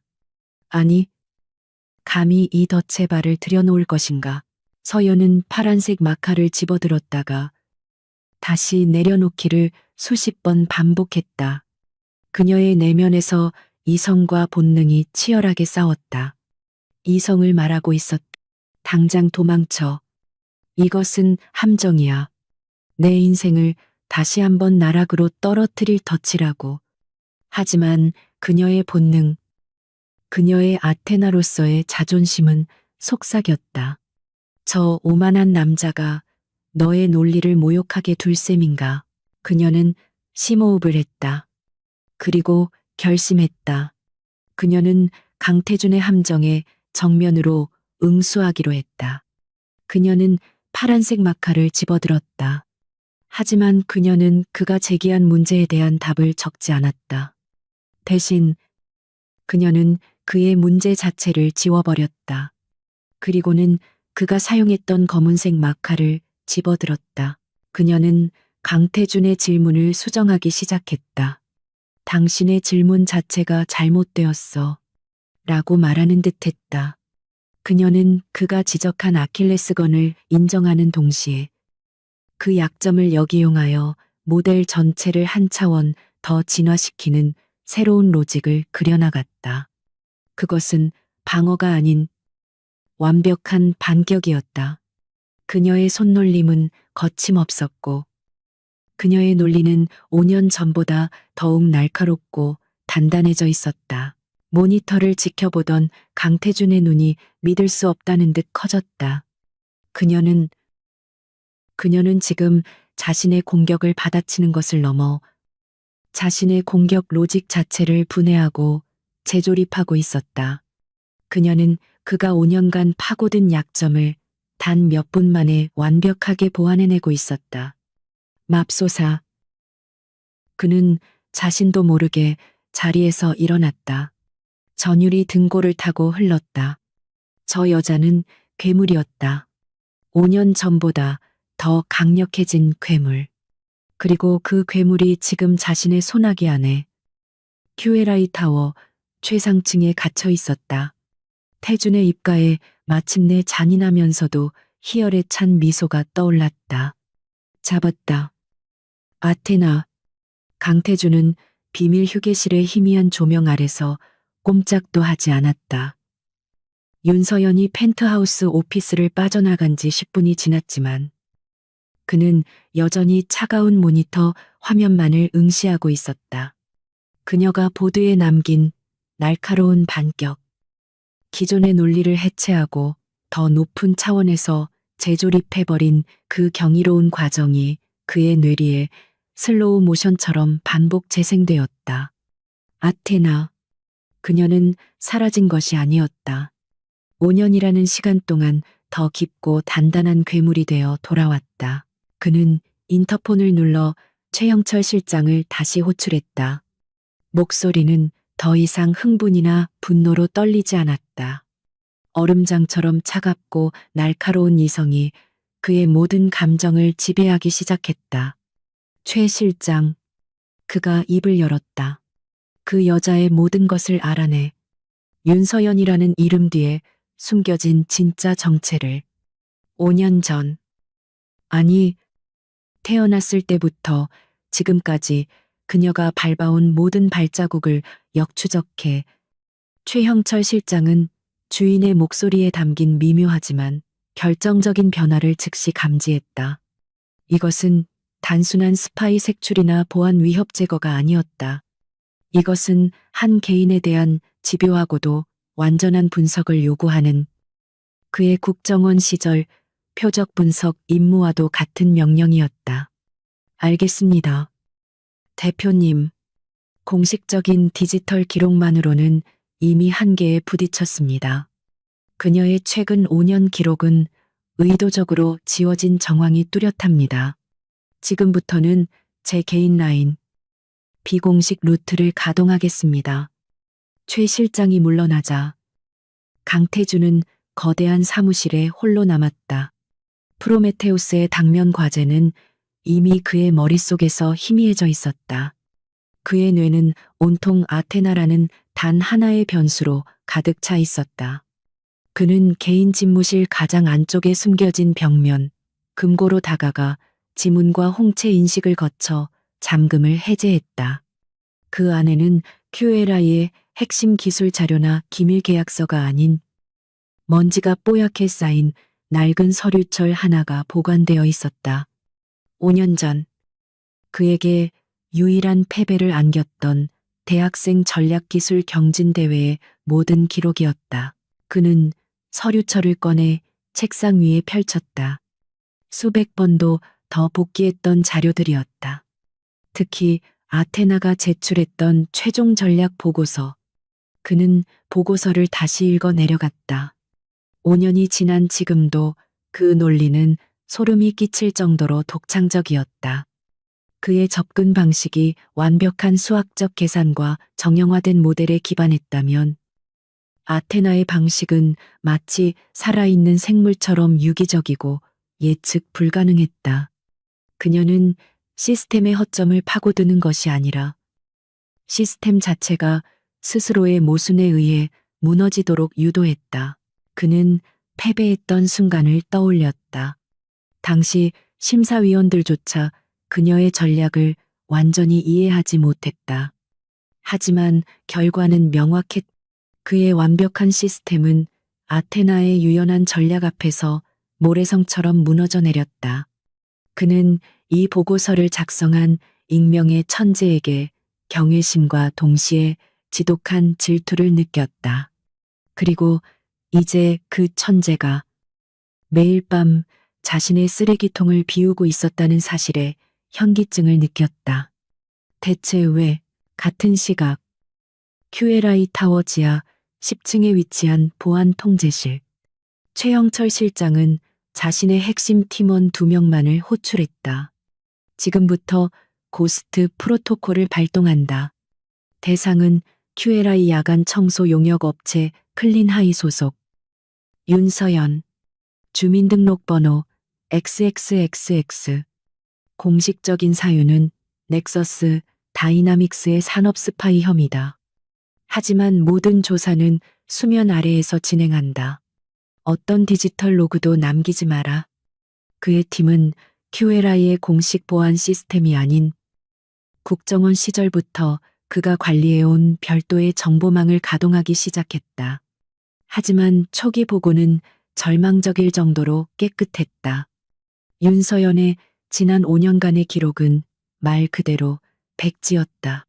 아니, 감히 이 덫에 발을 들여놓을 것인가? 서연은 파란색 마카를 집어들었다가 다시 내려놓기를 수십 번 반복했다. 그녀의 내면에서 이성과 본능이 치열하게 싸웠다. 이성을 말하고 있었다. 당장 도망쳐. 이것은 함정이야. 내 인생을 다시 한번 나락으로 떨어뜨릴 덫이라고. 하지만 그녀의 본능, 그녀의 아테나로서의 자존심은 속삭였다. 저 오만한 남자가 너의 논리를 모욕하게 둘 셈인가. 그녀는 심호흡을 했다. 그리고 결심했다. 그녀는 강태준의 함정에 정면으로 응수하기로 했다. 그녀는 파란색 마카를 집어들었다. 하지만 그녀는 그가 제기한 문제에 대한 답을 적지 않았다. 대신 그녀는 그의 문제 자체를 지워버렸다. 그리고는 그가 사용했던 검은색 마카를 집어들었다. 그녀는 강태준의 질문을 수정하기 시작했다. 당신의 질문 자체가 잘못되었어. 라고 말하는 듯 했다. 그녀는 그가 지적한 아킬레스건을 인정하는 동시에 그 약점을 역이용하여 모델 전체를 한 차원 더 진화시키는 새로운 로직을 그려나갔다. 그것은 방어가 아닌 완벽한 반격이었다. 그녀의 손놀림은 거침없었고 그녀의 논리는 5년 전보다 더욱 날카롭고 단단해져 있었다. 모니터를 지켜보던 강태준의 눈이 믿을 수 없다는 듯 커졌다. 그녀는 지금 자신의 공격을 받아치는 것을 넘어 자신의 공격 로직 자체를 분해하고 재조립하고 있었다. 그녀는 그가 5년간 파고든 약점을 단 몇 분 만에 완벽하게 보완해내고 있었다. 맙소사. 그는 자신도 모르게 자리에서 일어났다. 전율이 등골을 타고 흘렀다. 저 여자는 괴물이었다. 5년 전보다 더 강력해진 괴물. 그리고 그 괴물이 지금 자신의 소나기 안에 QLI 타워 최상층에 갇혀 있었다. 태준의 입가에 마침내 잔인하면서도 희열에 찬 미소가 떠올랐다. 잡았다. 아테나. 강태준은 비밀 휴게실의 희미한 조명 아래서 꼼짝도 하지 않았다. 윤서연이 펜트하우스 오피스를 빠져나간 지 10분이 지났지만 그는 여전히 차가운 모니터 화면만을 응시하고 있었다. 그녀가 보드에 남긴 날카로운 반격. 기존의 논리를 해체하고 더 높은 차원에서 재조립해버린 그 경이로운 과정이 그의 뇌리에 슬로우 모션처럼 반복 재생되었다. 아테나. 그녀는 사라진 것이 아니었다. 5년이라는 시간 동안 더 깊고 단단한 괴물이 되어 돌아왔다. 그는 인터폰을 눌러 최영철 실장을 다시 호출했다. 목소리는 더 이상 흥분이나 분노로 떨리지 않았다. 얼음장처럼 차갑고 날카로운 이성이 그의 모든 감정을 지배하기 시작했다. 최 실장. 그가 입을 열었다. 그 여자의 모든 것을 알아내. 윤서연이라는 이름 뒤에 숨겨진 진짜 정체를. 5년 전. 아니, 태어났을 때부터 지금까지 그녀가 밟아온 모든 발자국을 역추적해 최형철 실장은 주인의 목소리에 담긴 미묘하지만 결정적인 변화를 즉시 감지했다. 이것은 단순한 스파이 색출이나 보안 위협 제거가 아니었다. 이것은 한 개인에 대한 집요하고도 완전한 분석을 요구하는 그의 국정원 시절 표적 분석 임무와도 같은 명령이었다. 알겠습니다. 대표님. 공식적인 디지털 기록만으로는 이미 한계에 부딪혔습니다. 그녀의 최근 5년 기록은 의도적으로 지워진 정황이 뚜렷합니다. 지금부터는 제 개인 라인, 비공식 루트를 가동하겠습니다. 최 실장이 물러나자 강태준은 거대한 사무실에 홀로 남았다. 프로메테우스의 당면 과제는 이미 그의 머릿속에서 희미해져 있었다. 그의 뇌는 온통 아테나라는 단 하나의 변수로 가득 차 있었다. 그는 개인 집무실 가장 안쪽에 숨겨진 벽면, 금고로 다가가 지문과 홍채 인식을 거쳐 잠금을 해제했다. 그 안에는 QLI의 핵심 기술 자료나 기밀 계약서가 아닌 먼지가 뽀얗게 쌓인 낡은 서류철 하나가 보관되어 있었다. 5년 전 그에게 유일한 패배를 안겼던 대학생 전략기술 경진대회의 모든 기록이었다. 그는 서류철을 꺼내 책상 위에 펼쳤다. 수백 번도 더 복귀했던 자료들이었다. 특히 아테나가 제출했던 최종 전략 보고서. 그는 보고서를 다시 읽어 내려갔다. 5년이 지난 지금도 그 논리는 소름이 끼칠 정도로 독창적이었다. 그의 접근 방식이 완벽한 수학적 계산과 정형화된 모델에 기반했다면 아테나의 방식은 마치 살아있는 생물처럼 유기적이고 예측 불가능했다. 그녀는 시스템의 허점을 파고드는 것이 아니라 시스템 자체가 스스로의 모순에 의해 무너지도록 유도했다. 그는 패배했던 순간을 떠올렸다. 당시 심사위원들조차 그녀의 전략을 완전히 이해하지 못했다. 하지만 결과는 명확했다. 그의 완벽한 시스템은 아테나의 유연한 전략 앞에서 모래성처럼 무너져 내렸다. 그는 이 보고서를 작성한 익명의 천재에게 경외심과 동시에 지독한 질투를 느꼈다. 그리고 이제 그 천재가 매일 밤 자신의 쓰레기통을 비우고 있었다는 사실에 현기증을 느꼈다. 대체 왜 같은 시각 QLI 타워 지하 10층에 위치한 보안 통제실 최영철 실장은 자신의 핵심 팀원 2명만을 호출했다. 지금부터 고스트 프로토콜을 발동한다. 대상은 QLI 야간 청소 용역 업체 클린하이 소속 윤서연 주민등록번호 XXXX 공식적인 사유는 넥서스 다이나믹스의 산업 스파이 혐의다. 하지만 모든 조사는 수면 아래에서 진행한다. 어떤 디지털 로그도 남기지 마라. 그의 팀은 QLI의 공식 보안 시스템이 아닌 국정원 시절부터 그가 관리해온 별도의 정보망을 가동하기 시작했다. 하지만 초기 보고는 절망적일 정도로 깨끗했다. 윤서연의 지난 5년간의 기록은 말 그대로 백지였다.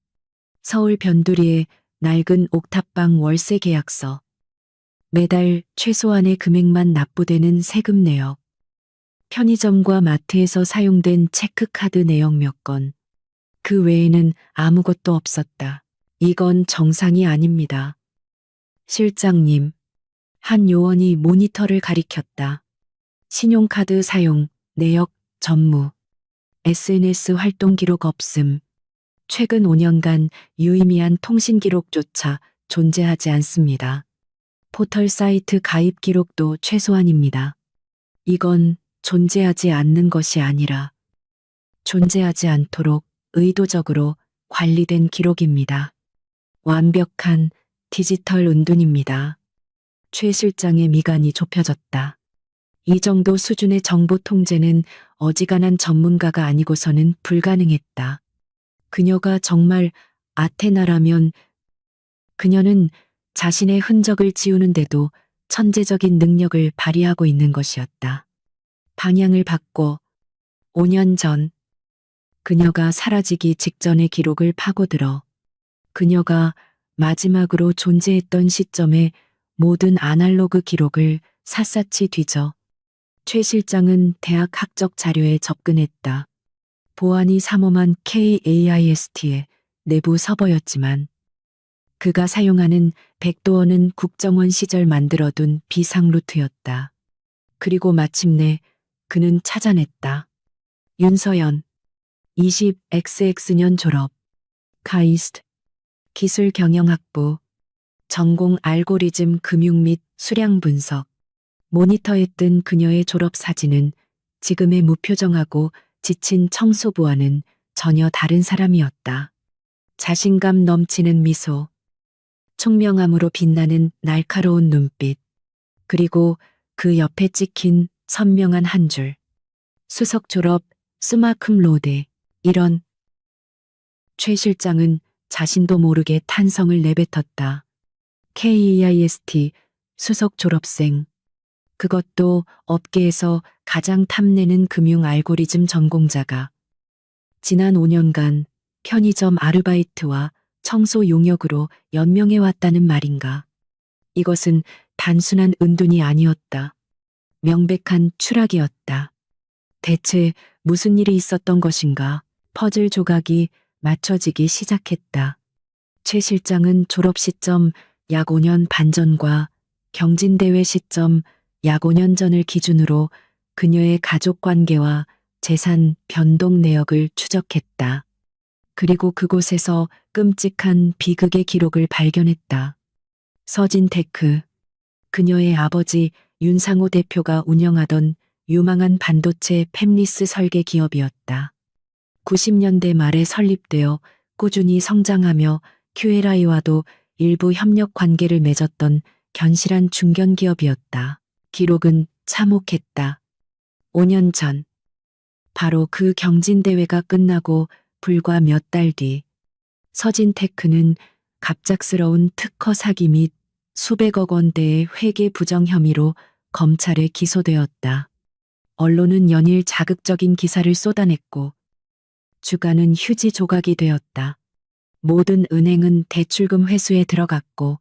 서울 변두리의 낡은 옥탑방 월세 계약서. 매달 최소한의 금액만 납부되는 세금 내역. 편의점과 마트에서 사용된 체크카드 내역 몇 건. 그 외에는 아무것도 없었다. 이건 정상이 아닙니다. 실장님. 한 요원이 모니터를 가리켰다. 신용카드 사용, 내역, 전무. SNS 활동 기록 없음. 최근 5년간 유의미한 통신 기록조차 존재하지 않습니다. 포털 사이트 가입 기록도 최소한입니다. 이건 존재하지 않는 것이 아니라 존재하지 않도록 의도적으로 관리된 기록입니다. 완벽한 디지털 은둔입니다. 최 실장의 미간이 좁혀졌다. 이 정도 수준의 정보 통제는 어지간한 전문가가 아니고서는 불가능했다. 그녀가 정말 아테나라면 그녀는 자신의 흔적을 지우는데도 천재적인 능력을 발휘하고 있는 것이었다. 방향을 바꿔 5년 전 그녀가 사라지기 직전의 기록을 파고들어 그녀가 마지막으로 존재했던 시점의 모든 아날로그 기록을 샅샅이 뒤져 최 실장은 대학 학적 자료에 접근했다. 보안이 삼엄한 KAIST의 내부 서버였지만 그가 사용하는 백도어는 국정원 시절 만들어둔 비상 루트였다. 그리고 마침내 그는 찾아냈다. 윤서연 20XX년 졸업 카이스트 기술경영학부 전공 알고리즘 금융 및 수량 분석 모니터에 뜬 그녀의 졸업 사진은 지금의 무표정하고 지친 청소부와는 전혀 다른 사람이었다. 자신감 넘치는 미소, 총명함으로 빛나는 날카로운 눈빛, 그리고 그 옆에 찍힌 선명한 한 줄. 수석 졸업, 스마큼 로데, 이런. 최 실장은 자신도 모르게 탄성을 내뱉었다. KEIST, 수석 졸업생. 그것도 업계에서 가장 탐내는 금융 알고리즘 전공자가 지난 5년간 편의점 아르바이트와 청소 용역으로 연명해왔다는 말인가. 이것은 단순한 은둔이 아니었다. 명백한 추락이었다. 대체 무슨 일이 있었던 것인가. 퍼즐 조각이 맞춰지기 시작했다. 최 실장은 졸업 시점 약 5년 반 전과 경진대회 시점 약 5년 전을 기준으로 그녀의 가족 관계와 재산 변동 내역을 추적했다. 그리고 그곳에서 끔찍한 비극의 기록을 발견했다. 서진테크, 그녀의 아버지 윤상호 대표가 운영하던 유망한 반도체 팹리스 설계 기업이었다. 90년대 말에 설립되어 꾸준히 성장하며 QLI와도 일부 협력 관계를 맺었던 견실한 중견기업이었다. 기록은 참혹했다. 5년 전 바로 그 경진대회가 끝나고 불과 몇 달 뒤 서진테크는 갑작스러운 특허 사기 및 수백억 원대의 회계 부정 혐의로 검찰에 기소되었다. 언론은 연일 자극적인 기사를 쏟아냈고 주가는 휴지 조각이 되었다. 모든 은행은 대출금 회수에 들어갔고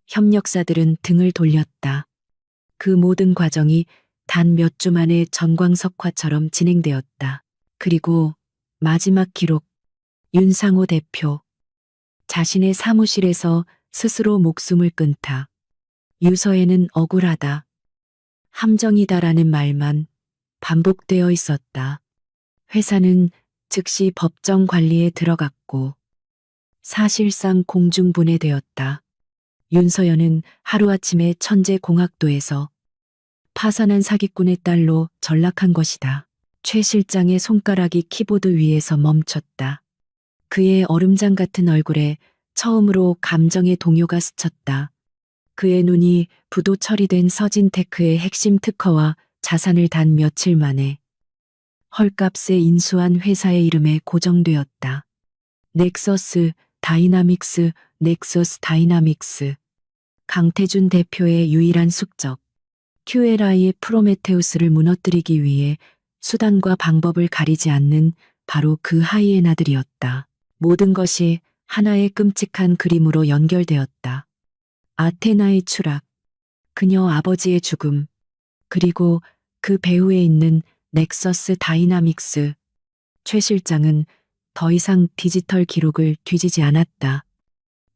협력사들은 등을 돌렸다. 그 모든 과정이 단 몇 주 만에 전광석화처럼 진행되었다. 그리고 마지막 기록, 윤상호 대표. 자신의 사무실에서 스스로 목숨을 끊다. 유서에는 억울하다, 함정이다라는 말만 반복되어 있었다. 회사는 즉시 법정 관리에 들어갔고 사실상 공중분해되었다. 윤서연은 하루아침에 천재공학도에서 파산한 사기꾼의 딸로 전락한 것이다. 최 실장의 손가락이 키보드 위에서 멈췄다. 그의 얼음장 같은 얼굴에 처음으로 감정의 동요가 스쳤다. 그의 눈이 부도 처리된 서진테크의 핵심 특허와 자산을 단 며칠 만에 헐값에 인수한 회사의 이름에 고정되었다. 넥서스 다이나믹스, 넥서스 다이나믹스. 강태준 대표의 유일한 숙적. QLI의 프로메테우스를 무너뜨리기 위해 수단과 방법을 가리지 않는 바로 그 하이에나들이었다. 모든 것이 하나의 끔찍한 그림으로 연결되었다. 아테나의 추락, 그녀 아버지의 죽음, 그리고 그 배후에 있는 넥서스 다이나믹스. 최 실장은 더 이상 디지털 기록을 뒤지지 않았다.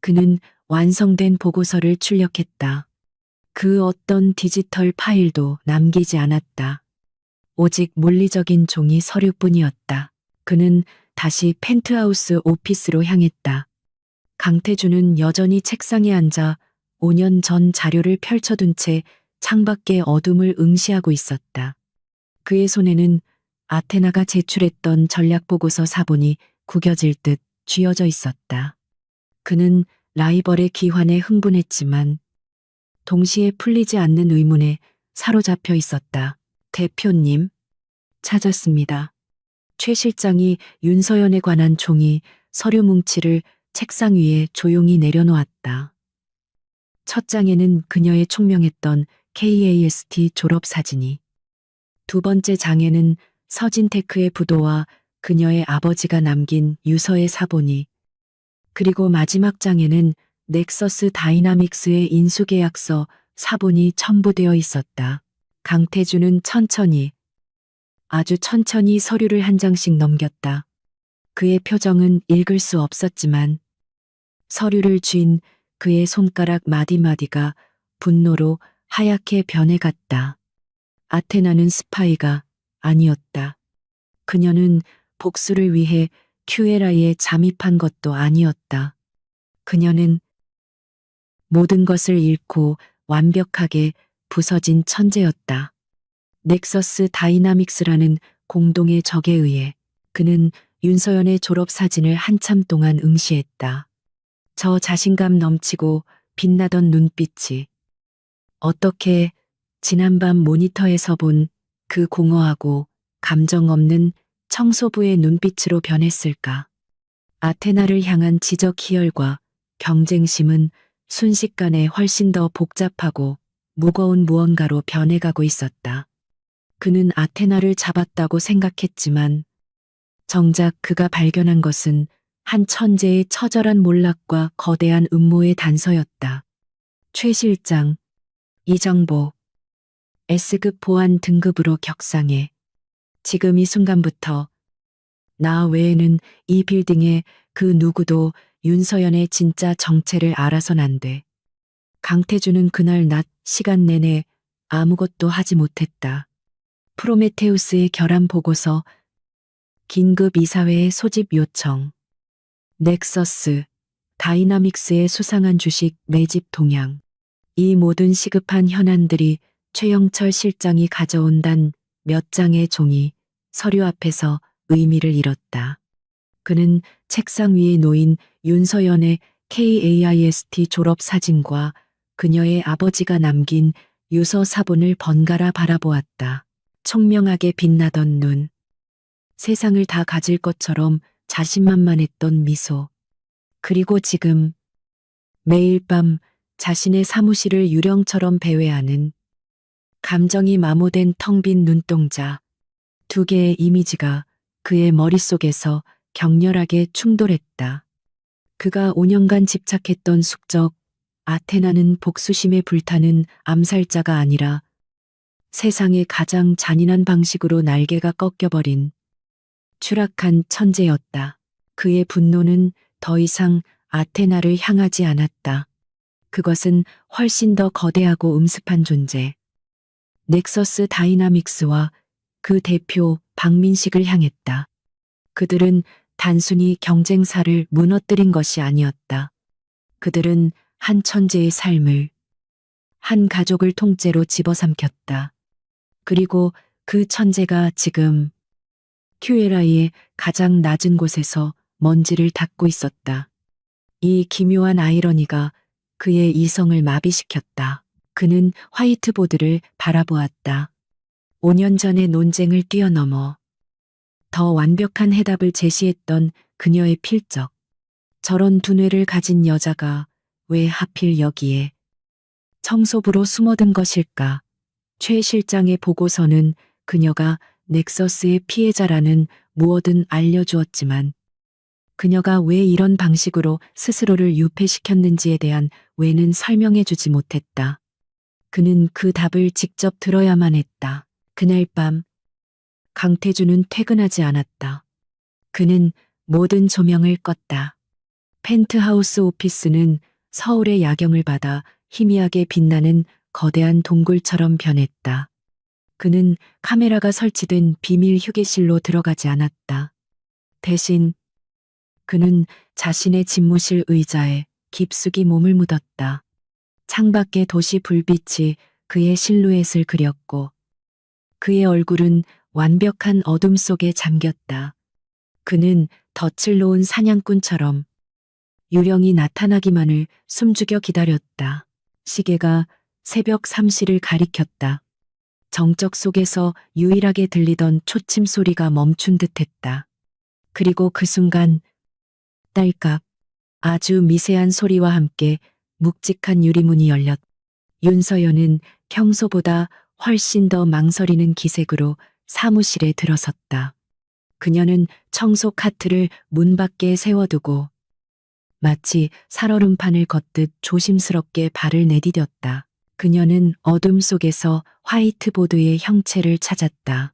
그는 완성된 보고서를 출력했다. 그 어떤 디지털 파일도 남기지 않았다. 오직 물리적인 종이 서류뿐이었다. 그는 다시 펜트하우스 오피스로 향했다. 강태준은 여전히 책상에 앉아 5년 전 자료를 펼쳐둔 채 창밖의 어둠을 응시하고 있었다. 그의 손에는 아테나가 제출했던 전략보고서 사본이 구겨질 듯 쥐어져 있었다. 그는 라이벌의 기환에 흥분했지만 동시에 풀리지 않는 의문에 사로잡혀 있었다. 대표님, 찾았습니다. 최 실장이 윤서연에 관한 종이 서류 뭉치를 책상 위에 조용히 내려놓았다. 첫 장에는 그녀의 총명했던 KAST 졸업 사진이, 두 번째 장에는 서진테크의 부도와 그녀의 아버지가 남긴 유서의 사본이, 그리고 마지막 장에는 넥서스 다이나믹스의 인수계약서 사본이 첨부되어 있었다. 강태준은 천천히, 아주 천천히 서류를 한 장씩 넘겼다. 그의 표정은 읽을 수 없었지만 서류를 쥔 그의 손가락 마디마디가 분노로 하얗게 변해갔다. 아테나는 스파이가 아니었다. 그녀는 복수를 위해 QLI에 잠입한 것도 아니었다. 그녀는 모든 것을 잃고 완벽하게 부서진 천재였다. 넥서스 다이나믹스라는 공동의 적에 의해 그는 윤서연의 졸업 사진을 한참 동안 응시했다. 저 자신감 넘치고 빛나던 눈빛이 어떻게 지난밤 모니터에서 본 그 공허하고 감정 없는 청소부의 눈빛으로 변했을까? 아테나를 향한 지적 희열과 경쟁심은 순식간에 훨씬 더 복잡하고 무거운 무언가로 변해가고 있었다. 그는 아테나를 잡았다고 생각했지만 정작 그가 발견한 것은 한 천재의 처절한 몰락과 거대한 음모의 단서였다. 최 실장, 이정보, S급 보안 등급으로 격상해. 지금 이 순간부터 나 외에는 이 빌딩에 그 누구도 윤서연의 진짜 정체를 알아선 안 돼. 강태준은 그날 낮 시간 내내 아무것도 하지 못했다. 프로메테우스의 결함 보고서, 긴급 이사회의 소집 요청, 넥서스, 다이나믹스의 수상한 주식 매집 동향. 이 모든 시급한 현안들이 최영철 실장이 가져온 단 몇 장의 종이 서류 앞에서 의미를 잃었다. 그는 책상 위에 놓인 윤서연의 KAIST 졸업 사진과 그녀의 아버지가 남긴 유서 사본을 번갈아 바라보았다. 총명하게 빛나던 눈, 세상을 다 가질 것처럼 자신만만했던 미소. 그리고 지금 매일 밤 자신의 사무실을 유령처럼 배회하는 감정이 마모된 텅 빈 눈동자. 두 개의 이미지가 그의 머릿속에서 격렬하게 충돌했다. 그가 5년간 집착했던 숙적, 아테나는 복수심에 불타는 암살자가 아니라 세상의 가장 잔인한 방식으로 날개가 꺾여버린 추락한 천재였다. 그의 분노는 더 이상 아테나를 향하지 않았다. 그것은 훨씬 더 거대하고 음습한 존재, 넥서스 다이나믹스와 그 대표 박민식을 향했다. 그들은 단순히 경쟁사를 무너뜨린 것이 아니었다. 그들은 한 천재의 삶을, 한 가족을 통째로 집어삼켰다. 그리고 그 천재가 지금 QLI의 가장 낮은 곳에서 먼지를 닦고 있었다. 이 기묘한 아이러니가 그의 이성을 마비시켰다. 그는 화이트보드를 바라보았다. 5년 전의 논쟁을 뛰어넘어 더 완벽한 해답을 제시했던 그녀의 필적. 저런 두뇌를 가진 여자가 왜 하필 여기에 청소부로 숨어든 것일까? 최 실장의 보고서는 그녀가 넥서스의 피해자라는 무엇든 알려주었지만 그녀가 왜 이런 방식으로 스스로를 유폐시켰는지에 대한 왜는 설명해주지 못했다. 그는 그 답을 직접 들어야만 했다. 그날 밤 강태준은 퇴근하지 않았다. 그는 모든 조명을 껐다. 펜트하우스 오피스는 서울의 야경을 받아 희미하게 빛나는 거대한 동굴처럼 변했다. 그는 카메라가 설치된 비밀 휴게실로 들어가지 않았다. 대신 그는 자신의 집무실 의자에 깊숙이 몸을 묻었다. 창밖의 도시 불빛이 그의 실루엣을 그렸고 그의 얼굴은 완벽한 어둠 속에 잠겼다. 그는 덫을 놓은 사냥꾼처럼 유령이 나타나기만을 숨죽여 기다렸다. 시계가 새벽 3시를 가리켰다. 정적 속에서 유일하게 들리던 초침 소리가 멈춘 듯했다. 그리고 그 순간 딸깍 아주 미세한 소리와 함께 묵직한 유리문이 열렸다. 윤서연은 평소보다 훨씬 더 망설이는 기색으로 사무실에 들어섰다. 그녀는 청소 카트를 문 밖에 세워두고 마치 살얼음판을 걷듯 조심스럽게 발을 내디뎠다. 그녀는 어둠 속에서 화이트보드의 형체를 찾았다.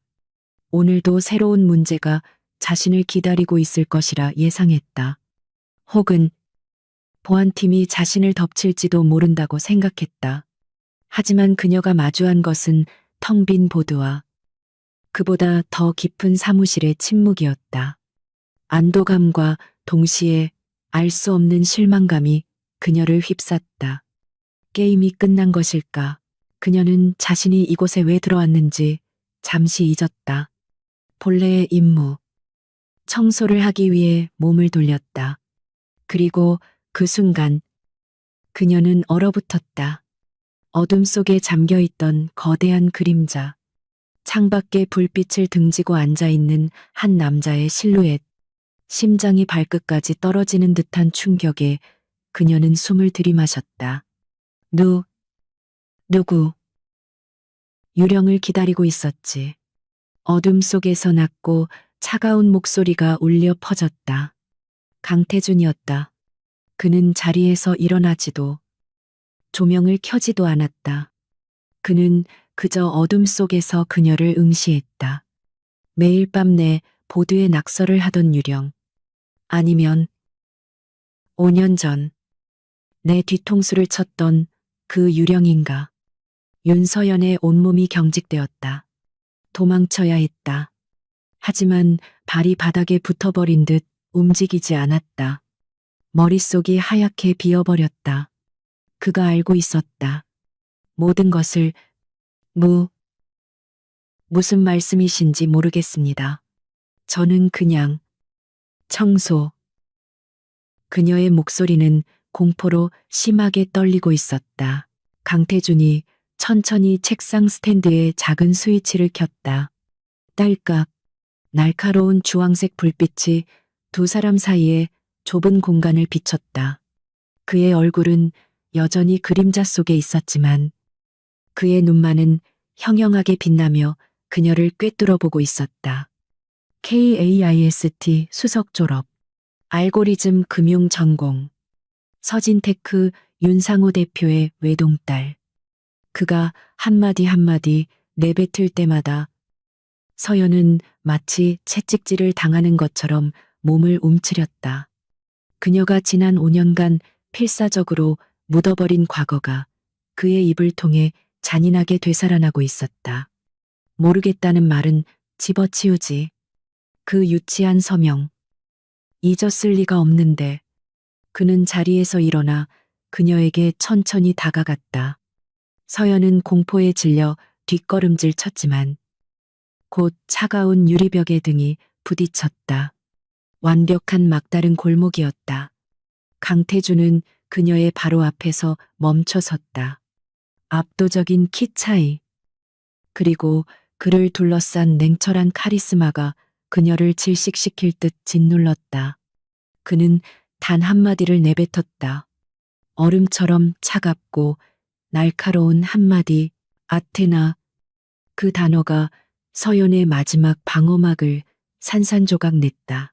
오늘도 새로운 문제가 자신을 기다리고 있을 것이라 예상했다. 혹은 보안팀이 자신을 덮칠지도 모른다고 생각했다. 하지만 그녀가 마주한 것은 텅 빈 보드와 그보다 더 깊은 사무실의 침묵이었다. 안도감과 동시에 알 수 없는 실망감이 그녀를 휩쌌다. 게임이 끝난 것일까? 그녀는 자신이 이곳에 왜 들어왔는지 잠시 잊었다. 본래의 임무, 청소를 하기 위해 몸을 돌렸다. 그리고 그 순간 그녀는 얼어붙었다. 어둠 속에 잠겨있던 거대한 그림자, 창밖에 불빛을 등지고 앉아있는 한 남자의 실루엣, 심장이 발끝까지 떨어지는 듯한 충격에 그녀는 숨을 들이마셨다. 누구? 유령을 기다리고 있었지. 어둠 속에서 낮고 차가운 목소리가 울려 퍼졌다. 강태준이었다. 그는 자리에서 일어나지도 조명을 켜지도 않았다. 그는 그저 어둠 속에서 그녀를 응시했다. 매일 밤 내 보드에 낙서를 하던 유령. 아니면 5년 전 내 뒤통수를 쳤던 그 유령인가. 윤서연의 온몸이 경직되었다. 도망쳐야 했다. 하지만 발이 바닥에 붙어버린 듯 움직이지 않았다. 머릿속이 하얗게 비어버렸다. 그가 알고 있었다. 모든 것을 무슨 말씀이신지 모르겠습니다. 저는 그냥 청소. 그녀의 목소리는 공포로 심하게 떨리고 있었다. 강태준이 천천히 책상 스탠드에 작은 스위치를 켰다. 딸깍. 날카로운 주황색 불빛이 두 사람 사이에 좁은 공간을 비췄다. 그의 얼굴은 여전히 그림자 속에 있었지만 그의 눈만은 형형하게 빛나며 그녀를 꿰뚫어보고 있었다. KAIST 수석 졸업, 알고리즘 금융 전공, 서진테크 윤상호 대표의 외동딸. 그가 한마디 한마디 내뱉을 때마다 서연은 마치 채찍질을 당하는 것처럼 몸을 움츠렸다. 그녀가 지난 5년간 필사적으로 묻어버린 과거가 그의 입을 통해 잔인하게 되살아나고 있었다. 모르겠다는 말은 집어치우지. 그 유치한 서명. 잊었을 리가 없는데. 그는 자리에서 일어나 그녀에게 천천히 다가갔다. 서연은 공포에 질려 뒷걸음질 쳤지만 곧 차가운 유리벽에 등이 부딪혔다. 완벽한 막다른 골목이었다. 강태주는 그녀의 바로 앞에서 멈춰 섰다. 압도적인 키 차이. 그리고 그를 둘러싼 냉철한 카리스마가 그녀를 질식시킬 듯 짓눌렀다. 그는 단 한마디를 내뱉었다. 얼음처럼 차갑고 날카로운 한마디, 아테나. 그 단어가 서연의 마지막 방어막을 산산조각 냈다.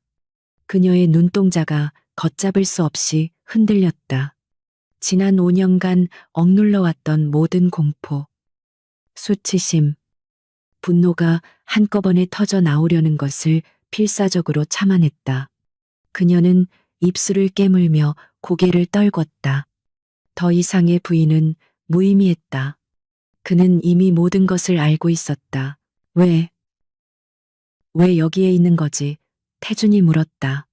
그녀의 눈동자가 걷잡을 수 없이 흔들렸다. 지난 5년간 억눌러왔던 모든 공포, 수치심, 분노가 한꺼번에 터져 나오려는 것을 필사적으로 참아냈다. 그녀는 입술을 깨물며 고개를 떨궜다. 더 이상의 부인은 무의미했다. 그는 이미 모든 것을 알고 있었다. 왜 여기에 있는 거지? 태준이 물었다.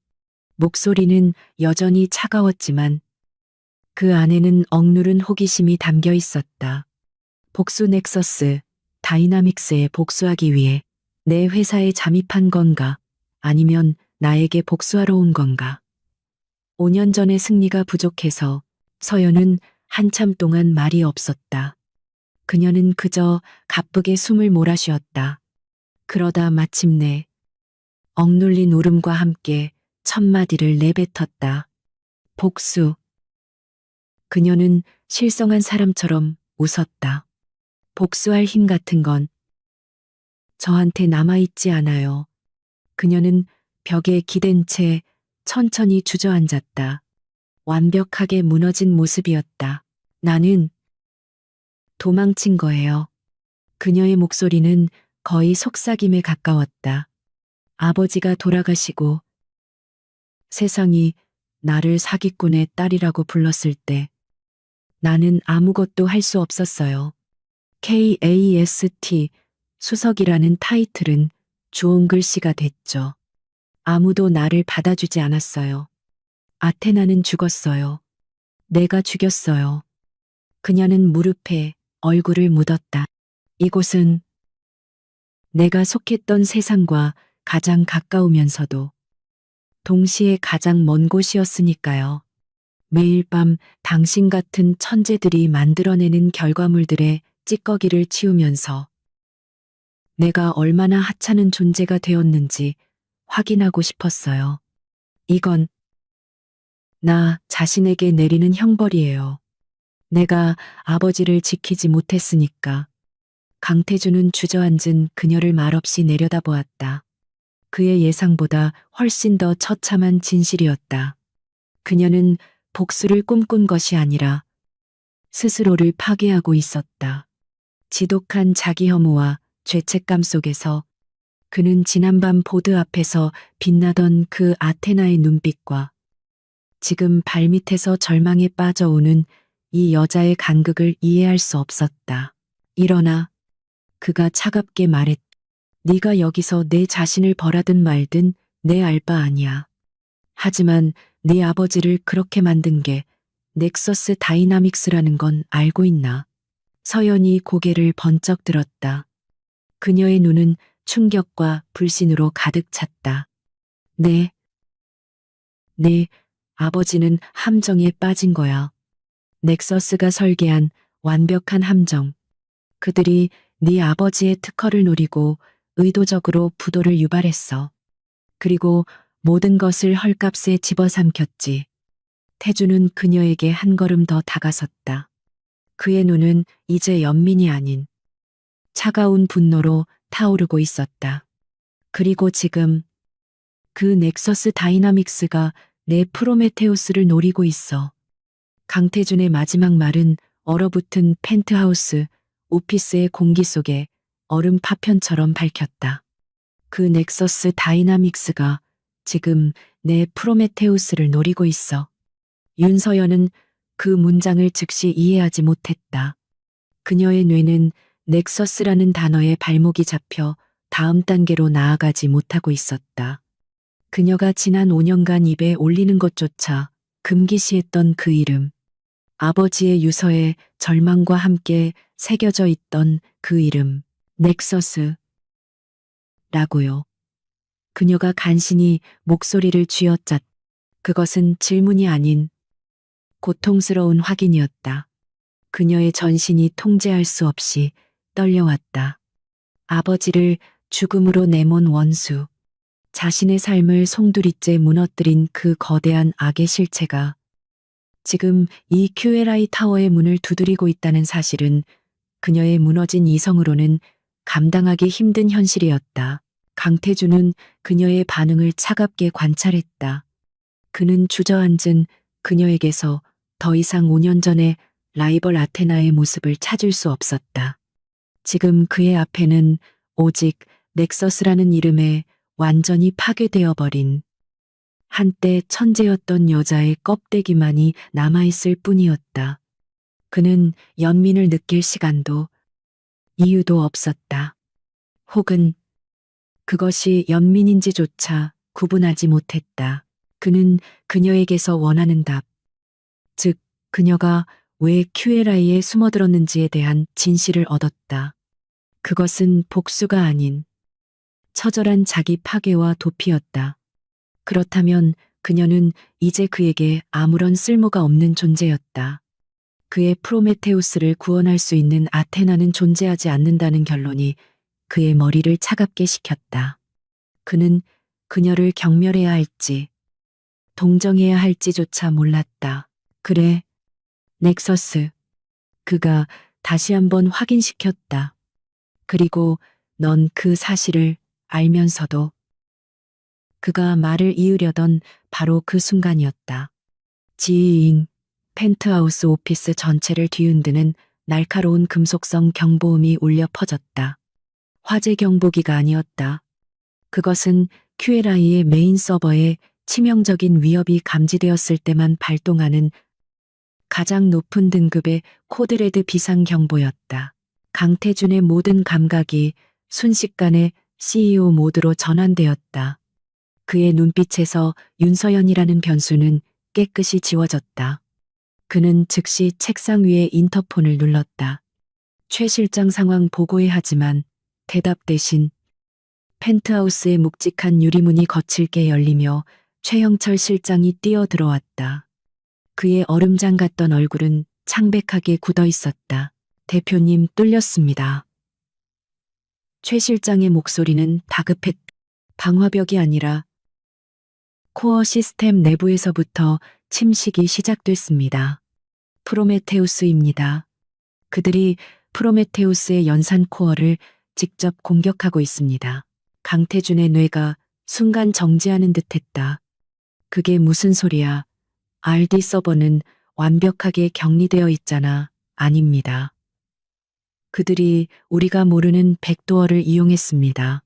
목소리는 여전히 차가웠지만 그 안에는 억누른 호기심이 담겨 있었다. 복수 넥서스, 다이나믹스에 복수하기 위해 내 회사에 잠입한 건가? 아니면 나에게 복수하러 온 건가? 5년 전의 승리가 부족해서 서연은 한참 동안 말이 없었다. 그녀는 그저 가쁘게 숨을 몰아쉬었다. 그러다 마침내 억눌린 울음과 함께 첫 마디를 내뱉었다. 복수. 그녀는 실성한 사람처럼 웃었다. 복수할 힘 같은 건 저한테 남아있지 않아요. 그녀는 벽에 기댄 채 천천히 주저앉았다. 완벽하게 무너진 모습이었다. 나는 도망친 거예요. 그녀의 목소리는 거의 속삭임에 가까웠다. 아버지가 돌아가시고 세상이 나를 사기꾼의 딸이라고 불렀을 때 나는 아무것도 할 수 없었어요. KAST 수석이라는 타이틀은 좋은 글씨가 됐죠. 아무도 나를 받아주지 않았어요. 아테나는 죽었어요. 내가 죽였어요. 그녀는 무릎에 얼굴을 묻었다. 이곳은 내가 속했던 세상과 가장 가까우면서도 동시에 가장 먼 곳이었으니까요. 매일 밤 당신 같은 천재들이 만들어내는 결과물들의 찌꺼기를 치우면서 내가 얼마나 하찮은 존재가 되었는지 확인하고 싶었어요. 이건 나 자신에게 내리는 형벌이에요. 내가 아버지를 지키지 못했으니까. 강태주는 주저앉은 그녀를 말없이 내려다보았다. 그의 예상보다 훨씬 더 처참한 진실이었다. 그녀는 복수를 꿈꾼 것이 아니라 스스로를 파괴하고 있었다. 지독한 자기 혐오와 죄책감 속에서 그는 지난밤 보드 앞에서 빛나던 그 아테나의 눈빛과 지금 발밑에서 절망에 빠져오는 이 여자의 간극을 이해할 수 없었다. 일어나. 그가 차갑게 말했다. 네가 여기서 내 자신을 벌하든 말든 내 알 바 아니야. 하지만 네 아버지를 그렇게 만든 게 넥서스 다이나믹스라는 건 알고 있나? 서연이 고개를 번쩍 들었다. 그녀의 눈은 충격과 불신으로 가득 찼다. 네, 아버지는 함정에 빠진 거야. 넥서스가 설계한 완벽한 함정. 그들이 네 아버지의 특허를 노리고 의도적으로 부도를 유발했어. 그리고 모든 것을 헐값에 집어삼켰지. 태주는 그녀에게 한 걸음 더 다가섰다. 그의 눈은 이제 연민이 아닌 차가운 분노로 타오르고 있었다. 그리고 지금 그 넥서스 다이나믹스가 내 프로메테우스를 노리고 있어. 강태준의 마지막 말은 얼어붙은 펜트하우스, 오피스의 공기 속에 얼음 파편처럼 밝혔다. 그 넥서스 다이나믹스가 지금 내 프로메테우스를 노리고 있어. 윤서연은 그 문장을 즉시 이해하지 못했다. 그녀의 뇌는 넥서스라는 단어에 발목이 잡혀 다음 단계로 나아가지 못하고 있었다. 그녀가 지난 5년간 입에 올리는 것조차 금기시했던 그 이름. 아버지의 유서에 절망과 함께 새겨져 있던 그 이름. 넥서스. 라고요. 그녀가 간신히 목소리를 쥐어짰. 그것은 질문이 아닌 고통스러운 확인이었다. 그녀의 전신이 통제할 수 없이 떨려왔다. 아버지를 죽음으로 내몬 원수. 자신의 삶을 송두리째 무너뜨린 그 거대한 악의 실체가 지금 이 QLI 타워의 문을 두드리고 있다는 사실은 그녀의 무너진 이성으로는 감당하기 힘든 현실이었다. 강태주는 그녀의 반응을 차갑게 관찰했다. 그는 주저앉은 그녀에게서 더 이상 5년 전의 라이벌 아테나의 모습을 찾을 수 없었다. 지금 그의 앞에는 오직 넥서스라는 이름에 완전히 파괴되어 버린 한때 천재였던 여자의 껍데기만이 남아있을 뿐이었다. 그는 연민을 느낄 시간도 이유도 없었다. 혹은 그것이 연민인지조차 구분하지 못했다. 그는 그녀에게서 원하는 답, 즉 그녀가 왜 QLI에 숨어들었는지에 대한 진실을 얻었다. 그것은 복수가 아닌 처절한 자기 파괴와 도피였다. 그렇다면 그녀는 이제 그에게 아무런 쓸모가 없는 존재였다. 그의 프로메테우스를 구원할 수 있는 아테나는 존재하지 않는다는 결론이 그의 머리를 차갑게 식혔다. 그는 그녀를 경멸해야 할지, 동정해야 할지조차 몰랐다. 그래, 넥서스. 그가 다시 한번 확인시켰다. 그리고 넌 그 사실을 알면서도 그가 말을 이으려던 바로 그 순간이었다. 지잉, 펜트하우스 오피스 전체를 뒤흔드는 날카로운 금속성 경보음이 울려 퍼졌다. 화재 경보기가 아니었다. 그것은 QLI의 메인 서버에 치명적인 위협이 감지되었을 때만 발동하는 가장 높은 등급의 코드레드 비상 경보였다. 강태준의 모든 감각이 순식간에 CEO 모드로 전환되었다. 그의 눈빛에서 윤서연이라는 변수는 깨끗이 지워졌다. 그는 즉시 책상 위에 인터폰을 눌렀다. 최 실장 상황 보고해 하지만 대답 대신 펜트하우스의 묵직한 유리문이 거칠게 열리며 최영철 실장이 뛰어들어왔다. 그의 얼음장 같던 얼굴은 창백하게 굳어 있었다. 대표님 뚫렸습니다. 최 실장의 목소리는 다급했다. 방화벽이 아니라 코어 시스템 내부에서부터 침식이 시작됐습니다. 프로메테우스입니다. 그들이 프로메테우스의 연산 코어를 직접 공격하고 있습니다. 강태준의 뇌가 순간 정지하는 듯했다. 그게 무슨 소리야? RD 서버는 완벽하게 격리되어 있잖아. 아닙니다. 그들이 우리가 모르는 백도어를 이용했습니다.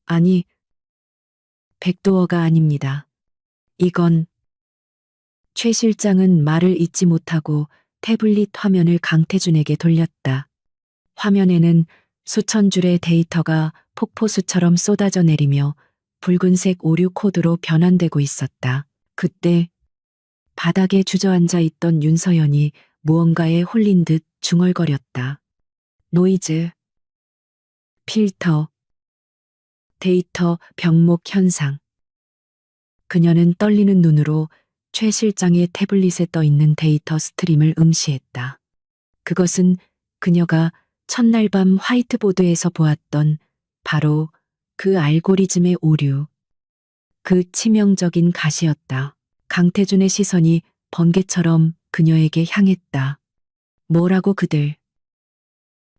아니, 백도어가 아닙니다. 이건 최 실장은 말을 잇지 못하고 태블릿 화면을 강태준에게 돌렸다. 화면에는 수천 줄의 데이터가 폭포수처럼 쏟아져 내리며 붉은색 오류 코드로 변환되고 있었다. 그때 바닥에 주저앉아 있던 윤서연이 무언가에 홀린 듯 중얼거렸다. 노이즈, 필터, 데이터 병목 현상. 그녀는 떨리는 눈으로 최 실장의 태블릿에 떠 있는 데이터 스트림을 음시했다. 그것은 그녀가 첫날 밤 화이트보드에서 보았던 바로 그 알고리즘의 오류. 그 치명적인 가시였다. 강태준의 시선이 번개처럼 그녀에게 향했다. 뭐라고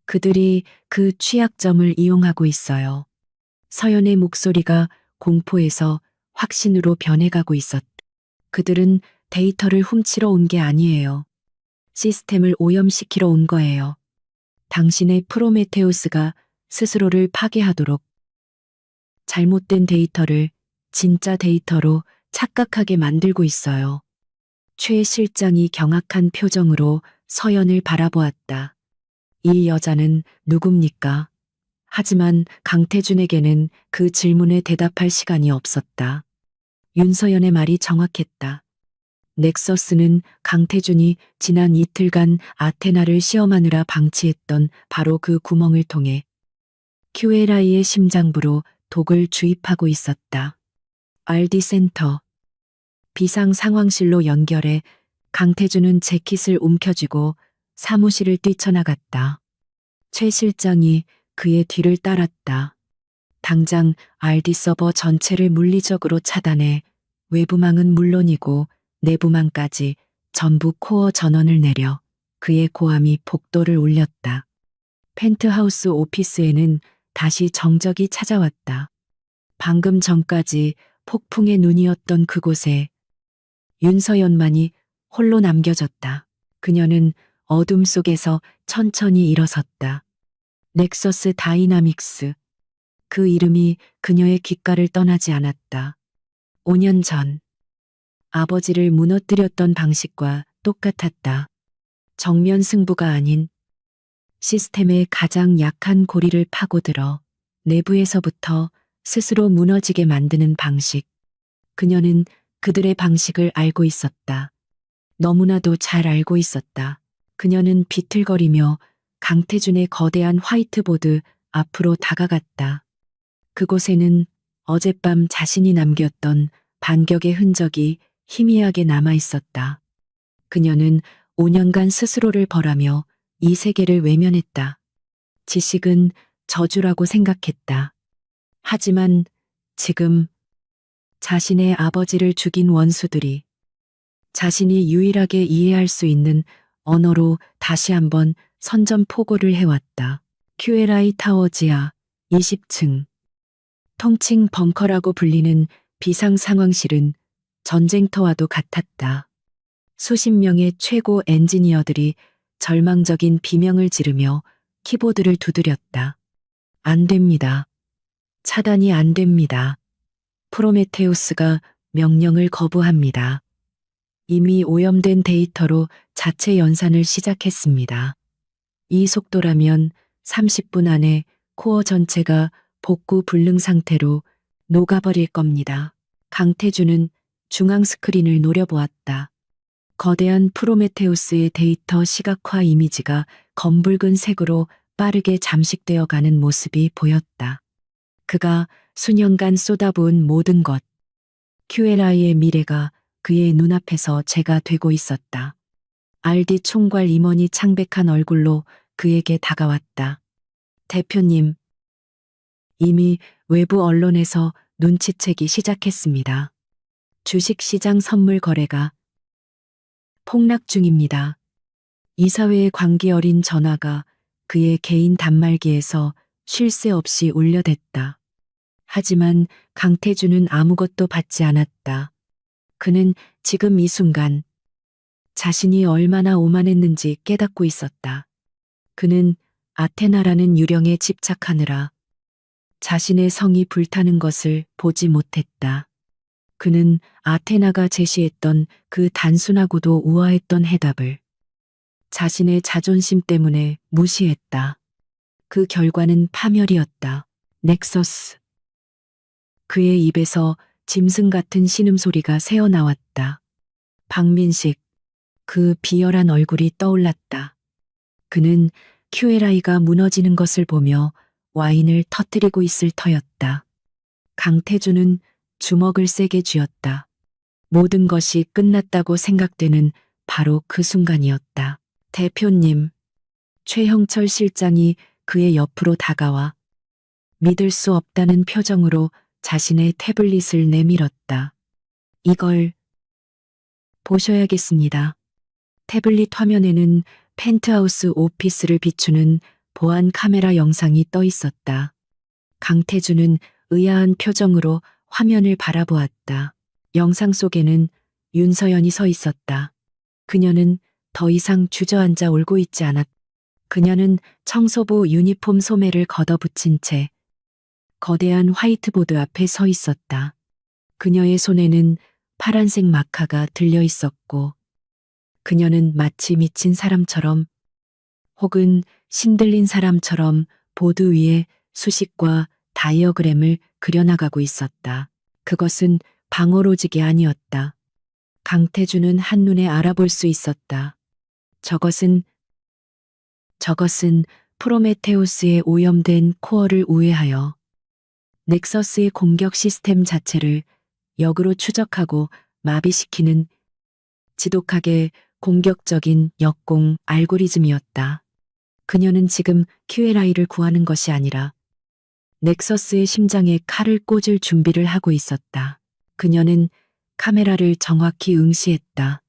그들이 그 취약점을 이용하고 있어요. 서연의 목소리가 공포에서 확신으로 변해가고 있었다. 그들은 데이터를 훔치러 온 게 아니에요. 시스템을 오염시키러 온 거예요. 당신의 프로메테우스가 스스로를 파괴하도록 잘못된 데이터를 진짜 데이터로 착각하게 만들고 있어요. 최 실장이 경악한 표정으로 서연을 바라보았다. 이 여자는 누굽니까? 하지만 강태준에게는 그 질문에 대답할 시간이 없었다. 윤서연의 말이 정확했다. 넥서스는 강태준이 지난 이틀간 아테나를 시험하느라 방치했던 바로 그 구멍을 통해 QLI의 심장부로 독을 주입하고 있었다. RD 센터. 비상 상황실로 연결해 강태준은 재킷을 움켜쥐고 사무실을 뛰쳐나갔다. 최 실장이 그의 뒤를 따랐다. 당장 RD 서버 전체를 물리적으로 차단해 외부망은 물론이고 내부망까지 전부 코어 전원을 내려 그의 고함이 복도를 울렸다. 펜트하우스 오피스에는 다시 정적이 찾아왔다. 방금 전까지 폭풍의 눈이었던 그곳에 윤서연만이 홀로 남겨졌다. 그녀는 어둠 속에서 천천히 일어섰다. 넥서스 다이나믹스. 그 이름이 그녀의 귓가를 떠나지 않았다. 5년 전 아버지를 무너뜨렸던 방식과 똑같았다. 정면 승부가 아닌 시스템의 가장 약한 고리를 파고들어 내부에서부터 스스로 무너지게 만드는 방식. 그녀는 그들의 방식을 알고 있었다. 너무나도 잘 알고 있었다. 그녀는 비틀거리며 강태준의 거대한 화이트보드 앞으로 다가갔다. 그곳에는 어젯밤 자신이 남겼던 반격의 흔적이 희미하게 남아 있었다. 그녀는 5년간 스스로를 벌하며 이 세계를 외면했다. 지식은 저주라고 생각했다. 하지만 지금 자신의 아버지를 죽인 원수들이 자신이 유일하게 이해할 수 있는 언어로 다시 한번 선전포고를 해왔다. QLI 타워 지하 20층. 통칭 벙커라고 불리는 비상상황실은 전쟁터와도 같았다. 수십 명의 최고 엔지니어들이 절망적인 비명을 지르며 키보드를 두드렸다. 안 됩니다. 차단이 안 됩니다. 프로메테우스가 명령을 거부합니다. 이미 오염된 데이터로 자체 연산을 시작했습니다. 이 속도라면 30분 안에 코어 전체가 복구 불능 상태로 녹아버릴 겁니다. 강태준은 중앙 스크린을 노려보았다. 거대한 프로메테우스의 데이터 시각화 이미지가 검붉은 색으로 빠르게 잠식되어 가는 모습이 보였다. 그가 수년간 쏟아부은 모든 것, QLI의 미래가 그의 눈앞에서 재가 되고 있었다. RD 총괄 임원이 창백한 얼굴로 그에게 다가왔다. 대표님, 이미 외부 언론에서 눈치채기 시작했습니다. 주식시장 선물 거래가 폭락 중입니다. 이사회의 광기 어린 전화가 그의 개인 단말기에서 쉴 새 없이 울려댔다. 하지만 강태준은 아무것도 받지 않았다. 그는 지금 이 순간 자신이 얼마나 오만했는지 깨닫고 있었다. 그는 아테나라는 유령에 집착하느라 자신의 성이 불타는 것을 보지 못했다. 그는 아테나가 제시했던 그 단순하고도 우아했던 해답을 자신의 자존심 때문에 무시했다. 그 결과는 파멸이었다. 넥서스. 그의 입에서 짐승 같은 신음소리가 새어나왔다. 박민식. 그 비열한 얼굴이 떠올랐다. 그는 QLI가 무너지는 것을 보며 와인을 터뜨리고 있을 터였다. 강태준은 주먹을 세게 쥐었다. 모든 것이 끝났다고 생각되는 바로 그 순간이었다. 대표님. 최형철 실장이 그의 옆으로 다가와 믿을 수 없다는 표정으로 자신의 태블릿을 내밀었다. 이걸 보셔야겠습니다. 태블릿 화면에는 펜트하우스 오피스를 비추는 보안 카메라 영상이 떠 있었다. 강태준은 의아한 표정으로 화면을 바라보았다. 영상 속에는 윤서연이 서 있었다. 그녀는 더 이상 주저앉아 울고 있지 않았다. 그녀는 청소부 유니폼 소매를 걷어붙인 채 거대한 화이트보드 앞에 서 있었다. 그녀의 손에는 파란색 마카가 들려 있었고 그녀는 마치 미친 사람처럼 혹은 신들린 사람처럼 보드 위에 수식과 다이어그램을 그려나가고 있었다. 그것은 방어로직이 아니었다. 강태준은 한눈에 알아볼 수 있었다. 저것은 프로메테우스의 오염된 코어를 우회하여 넥서스의 공격 시스템 자체를 역으로 추적하고 마비시키는 지독하게 공격적인 역공 알고리즘이었다. 그녀는 지금 QLI를 구하는 것이 아니라 넥서스의 심장에 칼을 꽂을 준비를 하고 있었다. 그녀는 카메라를 정확히 응시했다.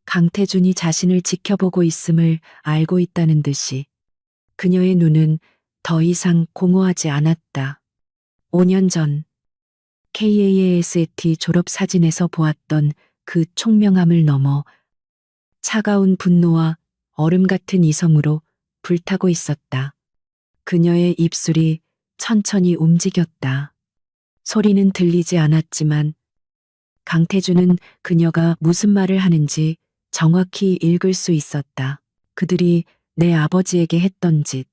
강태준이 자신을 지켜보고 있음을 알고 있다는 듯이 그녀의 눈은 더 이상 공허하지 않았다. 5년 전 KAASAT 졸업 사진에서 보았던 그 총명함을 넘어 차가운 분노와 얼음 같은 이성으로 불타고 있었다. 그녀의 입술이 천천히 움직였다. 소리는 들리지 않았지만 강태준은 그녀가 무슨 말을 하는지 정확히 읽을 수 있었다. 그들이 내 아버지에게 했던 짓.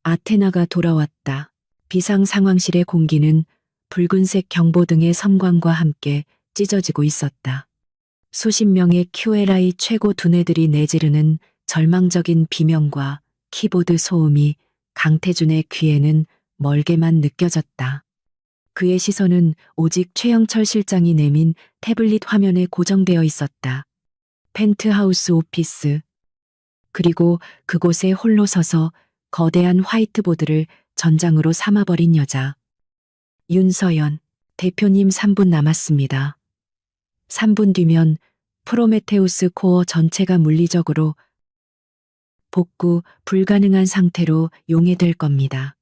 아테나가 돌아왔다. 비상 상황실의 공기는 붉은색 경보등의 섬광과 함께 찢어지고 있었다. 수십 명의 QLI 최고 두뇌들이 내지르는 절망적인 비명과 키보드 소음이 강태준의 귀에는 멀게만 느껴졌다. 그의 시선은 오직 최영철 실장이 내민 태블릿 화면에 고정되어 있었다. 펜트하우스 오피스. 그리고 그곳에 홀로 서서 거대한 화이트보드를 전장으로 삼아버린 여자. 윤서연, 대표님 3분 남았습니다. 3분 뒤면 프로메테우스 코어 전체가 물리적으로 복구 불가능한 상태로 용해될 겁니다.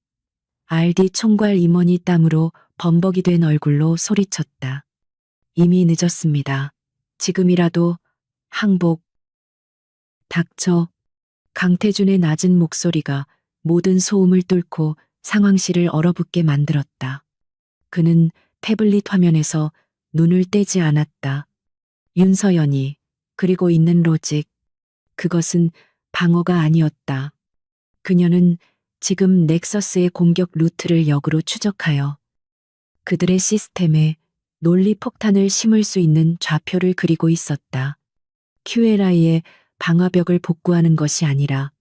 RD 총괄 임원이 땀으로 범벅이 된 얼굴로 소리쳤다. 이미 늦었습니다. 지금이라도 항복. 닥쳐. 강태준의 낮은 목소리가 모든 소음을 뚫고 상황실을 얼어붙게 만들었다. 그는 태블릿 화면에서 눈을 떼지 않았다. 윤서연이 그리고 있는 로직. 그것은 방어가 아니었다. 그녀는 지금 넥서스의 공격 루트를 역으로 추적하여 그들의 시스템에 논리 폭탄을 심을 수 있는 좌표를 그리고 있었다. QLI의 방화벽을 복구하는 것이 아니라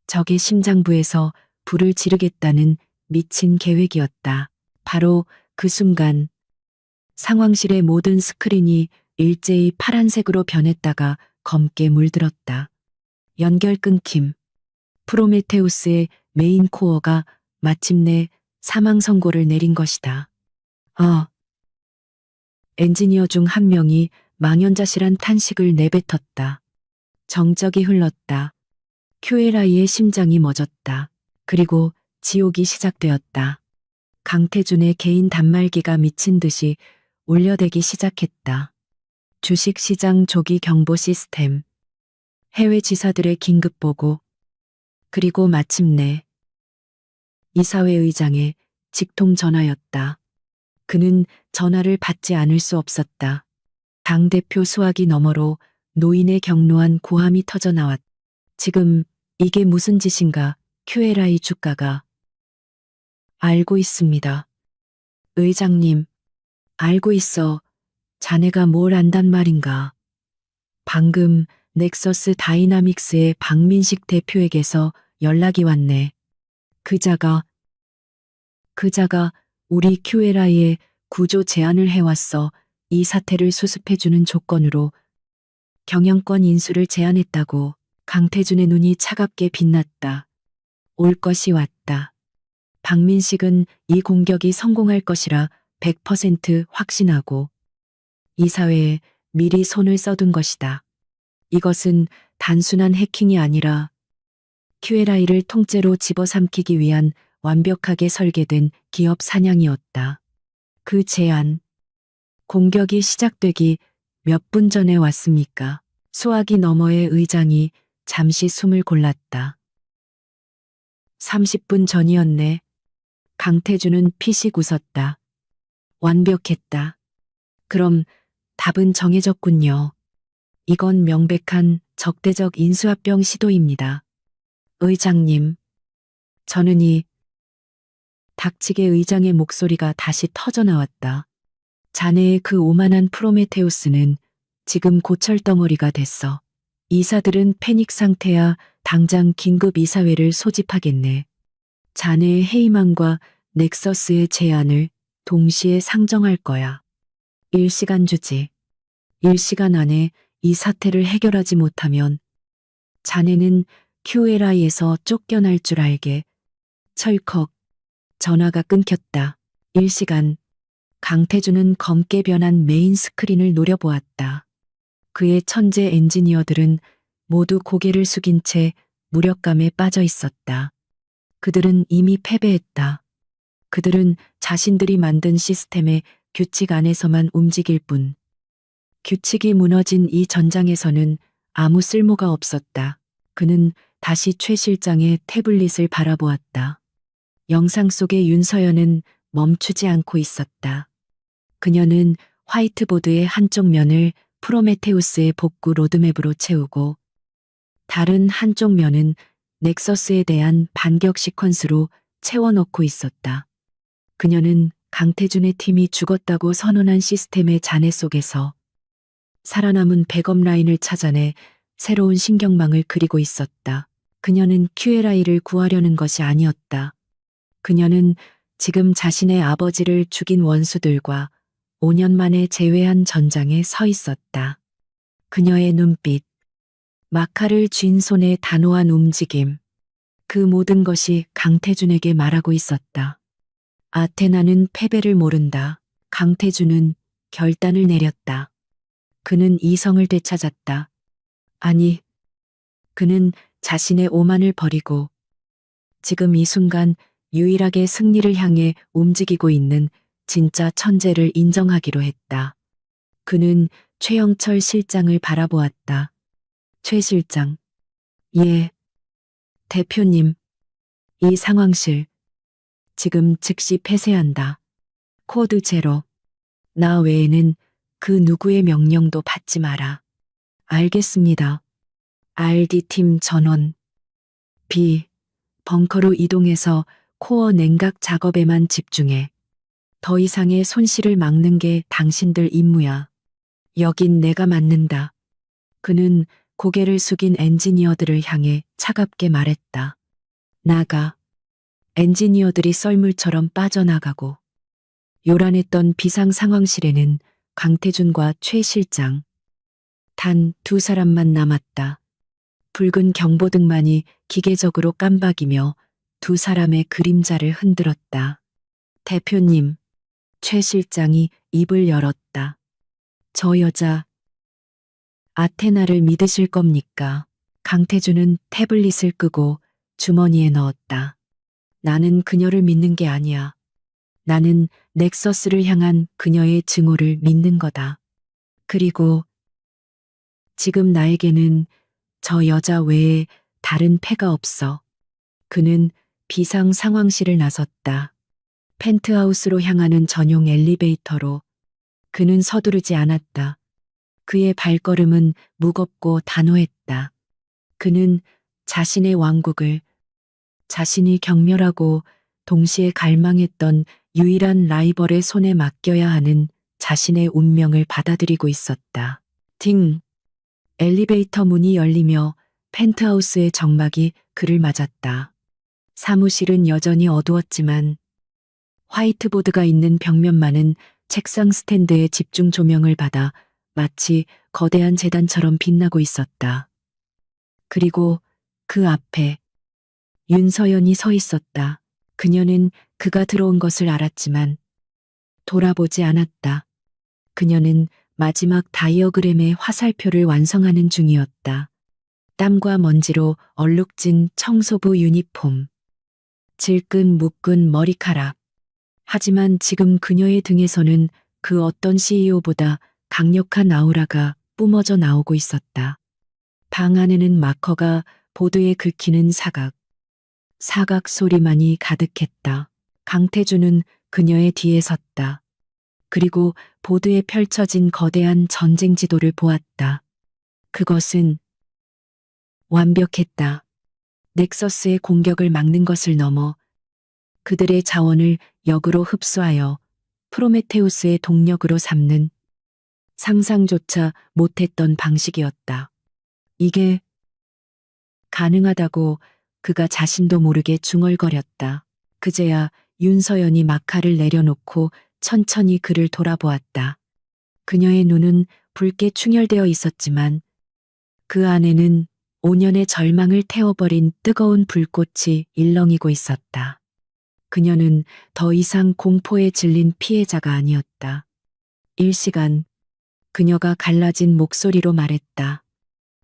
적의 심장부에서 불을 지르겠다는 미친 계획이었다. 바로 그 순간 상황실의 모든 스크린이 일제히 파란색으로 변했다가 검게 물들었다. 연결 끊김. 프로메테우스의 메인 코어가 마침내 사망 선고를 내린 것이다. 엔지니어 중 한 명이 망연자실한 탄식을 내뱉었다. 정적이 흘렀다. QLI의 심장이 멎었다. 그리고 지옥이 시작되었다. 강태준의 개인 단말기가 미친 듯이 울려대기 시작했다. 주식시장 조기 경보 시스템, 해외 지사들의 긴급 보고, 그리고 마침내 이사회 의장의 직통 전화였다. 그는 전화를 받지 않을 수 없었다. 당대표 수화기 너머로 노인의 격노한 고함이 터져 나왔다. 지금 이게 무슨 짓인가? QLI 주가가. 알고 있습니다. 의장님, 알고 있어. 자네가 뭘 안단 말인가? 방금 넥서스 다이나믹스의 박민식 대표에게서 연락이 왔네. 그자가 우리 QLI에 구조 제안을 해왔어. 이 사태를 수습해주는 조건으로 경영권 인수를 제안했다고. 강태준의 눈이 차갑게 빛났다. 올 것이 왔다. 박민식은 이 공격이 성공할 것이라 100% 확신하고 이 사회에 미리 손을 써둔 것이다. 이것은 단순한 해킹이 아니라 QLI를 통째로 집어삼키기 위한 완벽하게 설계된 기업 사냥이었다. 그 제안, 공격이 시작되기 몇 분 전에 왔습니까? 수화기 너머의 의장이 잠시 숨을 골랐다. 30분 전이었네. 강태준은 피식 웃었다. 완벽했다. 그럼 답은 정해졌군요. 이건 명백한 적대적 인수합병 시도입니다. 의장님, 저는 닥치게 의장의 목소리가 다시 터져나왔다. 자네의 그 오만한 프로메테우스는 지금 고철덩어리가 됐어. 이사들은 패닉 상태야. 당장 긴급 이사회를 소집하겠네. 자네의 해임안과 넥서스의 제안을 동시에 상정할 거야. 1시간 주지. 1시간 안에 이 사태를 해결하지 못하면 자네는 QLI에서 쫓겨날 줄 알게. 철컥. 전화가 끊겼다. 1시간. 강태준은 검게 변한 메인 스크린을 노려보았다. 그의 천재 엔지니어들은 모두 고개를 숙인 채 무력감에 빠져 있었다. 그들은 이미 패배했다. 그들은 자신들이 만든 시스템의 규칙 안에서만 움직일 뿐. 규칙이 무너진 이 전장에서는 아무 쓸모가 없었다. 그는 다시 최 실장의 태블릿을 바라보았다. 영상 속의 윤서연은 멈추지 않고 있었다. 그녀는 화이트보드의 한쪽 면을 프로메테우스의 복구 로드맵으로 채우고 다른 한쪽 면은 넥서스에 대한 반격 시퀀스로 채워넣고 있었다. 그녀는 강태준의 팀이 죽었다고 선언한 시스템의 잔해 속에서 살아남은 백업 라인을 찾아내 새로운 신경망을 그리고 있었다. 그녀는 QLI를 구하려는 것이 아니었다. 그녀는 지금 자신의 아버지를 죽인 원수들과 5년 만에 재회한 전장에 서 있었다. 그녀의 눈빛, 마카를 쥔 손의 단호한 움직임, 그 모든 것이 강태준에게 말하고 있었다. 아테나는 패배를 모른다. 강태준은 결단을 내렸다. 그는 이성을 되찾았다. 아니, 그는 자신의 오만을 버리고 지금 이 순간 유일하게 승리를 향해 움직이고 있는 진짜 천재를 인정하기로 했다. 그는 최영철 실장을 바라보았다. 최 실장. 예. 대표님. 이 상황실. 지금 즉시 폐쇄한다. 코드 제로. 나 외에는 그 누구의 명령도 받지 마라. 알겠습니다. RD팀 전원. B. 벙커로 이동해서 코어 냉각 작업에만 집중해. 더 이상의 손실을 막는 게 당신들 임무야. 여긴 내가 맡는다. 그는 고개를 숙인 엔지니어들을 향해 차갑게 말했다. 나가. 엔지니어들이 썰물처럼 빠져나가고 요란했던 비상 상황실에는 강태준과 최 실장, 단 두 사람만 남았다. 붉은 경보등만이 기계적으로 깜박이며 두 사람의 그림자를 흔들었다. 대표님, 최 실장이 입을 열었다. 저 여자, 아테나를 믿으실 겁니까? 강태준은 태블릿을 끄고 주머니에 넣었다. 나는 그녀를 믿는 게 아니야. 나는 넥서스를 향한 그녀의 증오를 믿는 거다. 그리고 지금 나에게는 저 여자 외에 다른 패가 없어. 그는 비상 상황실을 나섰다. 펜트하우스로 향하는 전용 엘리베이터로. 그는 서두르지 않았다. 그의 발걸음은 무겁고 단호했다. 그는 자신의 왕국을, 자신이 경멸하고 동시에 갈망했던 유일한 라이벌의 손에 맡겨야 하는 자신의 운명을 받아들이고 있었다. 딩! 엘리베이터 문이 열리며 펜트하우스의 정막이 그를 맞았다. 사무실은 여전히 어두웠지만 화이트보드가 있는 벽면만은 책상 스탠드의 집중 조명을 받아 마치 거대한 재단처럼 빛나고 있었다. 그리고 그 앞에 윤서연이 서 있었다. 그녀는 그가 들어온 것을 알았지만 돌아보지 않았다. 그녀는 마지막 다이어그램의 화살표를 완성하는 중이었다. 땀과 먼지로 얼룩진 청소부 유니폼. 질끈 묶은 머리카락. 하지만 지금 그녀의 등에서는 그 어떤 CEO보다 강력한 아우라가 뿜어져 나오고 있었다. 방 안에는 마커가 보드에 긁히는 사각 소리만이 가득했다. 강태주는 그녀의 뒤에 섰다. 그리고 보드에 펼쳐진 거대한 전쟁 지도를 보았다. 그것은 완벽했다. 넥서스의 공격을 막는 것을 넘어 그들의 자원을 역으로 흡수하여 프로메테우스의 동력으로 삼는 상상조차 못했던 방식이었다. 이게 가능하다고 그가 자신도 모르게 중얼거렸다. 그제야 윤서연이 마카를 내려놓고 천천히 그를 돌아보았다. 그녀의 눈은 붉게 충혈되어 있었지만 그 안에는 5년의 절망을 태워버린 뜨거운 불꽃이 일렁이고 있었다. 그녀는 더 이상 공포에 질린 피해자가 아니었다. 일시간 그녀가 갈라진 목소리로 말했다.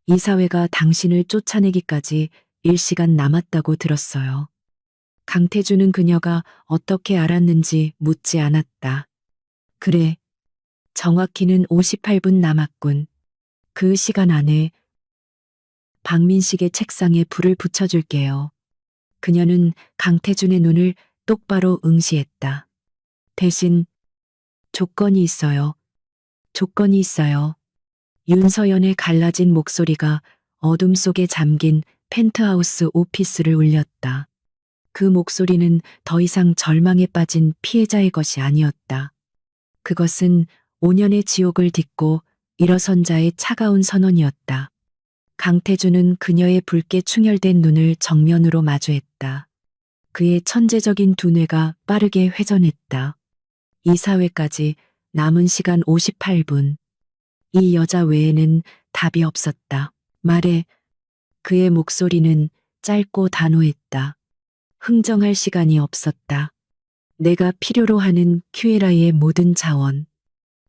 이 사회가 당신을 쫓아내기까지 일시간 남았다고 들었어요. 강태주는 그녀가 어떻게 알았는지 묻지 않았다. 그래, 정확히는 58분 남았군. 그 시간 안에 박민식의 책상에 불을 붙여줄게요. 그녀는 강태준의 눈을 똑바로 응시했다. 대신 조건이 있어요. 조건이 있어요. 윤서연의 갈라진 목소리가 어둠 속에 잠긴 펜트하우스 오피스를 울렸다. 그 목소리는 더 이상 절망에 빠진 피해자의 것이 아니었다. 그것은 5년의 지옥을 딛고 일어선 자의 차가운 선언이었다. 강태주는 그녀의 붉게 충혈된 눈을 정면으로 마주했다. 그의 천재적인 두뇌가 빠르게 회전했다. 이 사회까지 남은 시간 58분. 이 여자 외에는 답이 없었다. 말해. 그의 목소리는 짧고 단호했다. 흥정할 시간이 없었다. 내가 필요로 하는 큐에라의 모든 자원.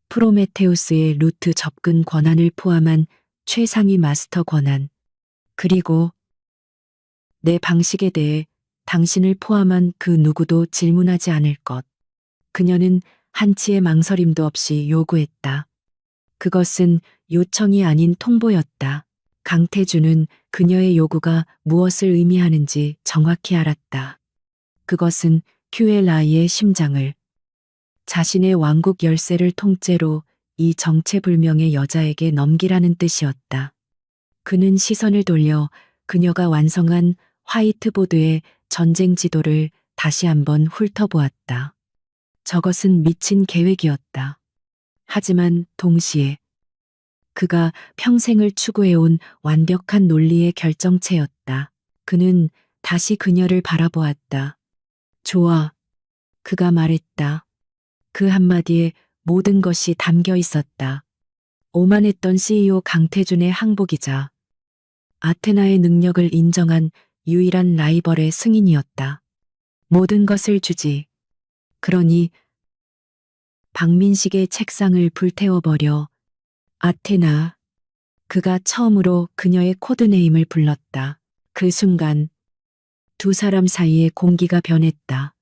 프로메테우스의 루트 접근 권한을 포함한 최상위 마스터 권한. 그리고 내 방식에 대해 당신을 포함한 그 누구도 질문하지 않을 것. 그녀는 한치의 망설임도 없이 요구했다. 그것은 요청이 아닌 통보였다. 강태주는 그녀의 요구가 무엇을 의미하는지 정확히 알았다. 그것은 큐엘아이의 심장을, 자신의 왕국 열쇠를 통째로 이 정체불명의 여자에게 넘기라는 뜻이었다. 그는 시선을 돌려 그녀가 완성한 화이트보드의 전쟁 지도를 다시 한번 훑어보았다. 저것은 미친 계획이었다. 하지만 동시에 그가 평생을 추구해온 완벽한 논리의 결정체였다. 그는 다시 그녀를 바라보았다. 좋아. 그가 말했다. 그 한마디에 모든 것이 담겨 있었다. 오만했던 CEO 강태준의 항복이자 아테나의 능력을 인정한 유일한 라이벌의 승인이었다. 모든 것을 주지. 그러니 박민식의 책상을 불태워버려. 아테나. 그가 처음으로 그녀의 코드네임을 불렀다. 그 순간 두 사람 사이의 공기가 변했다.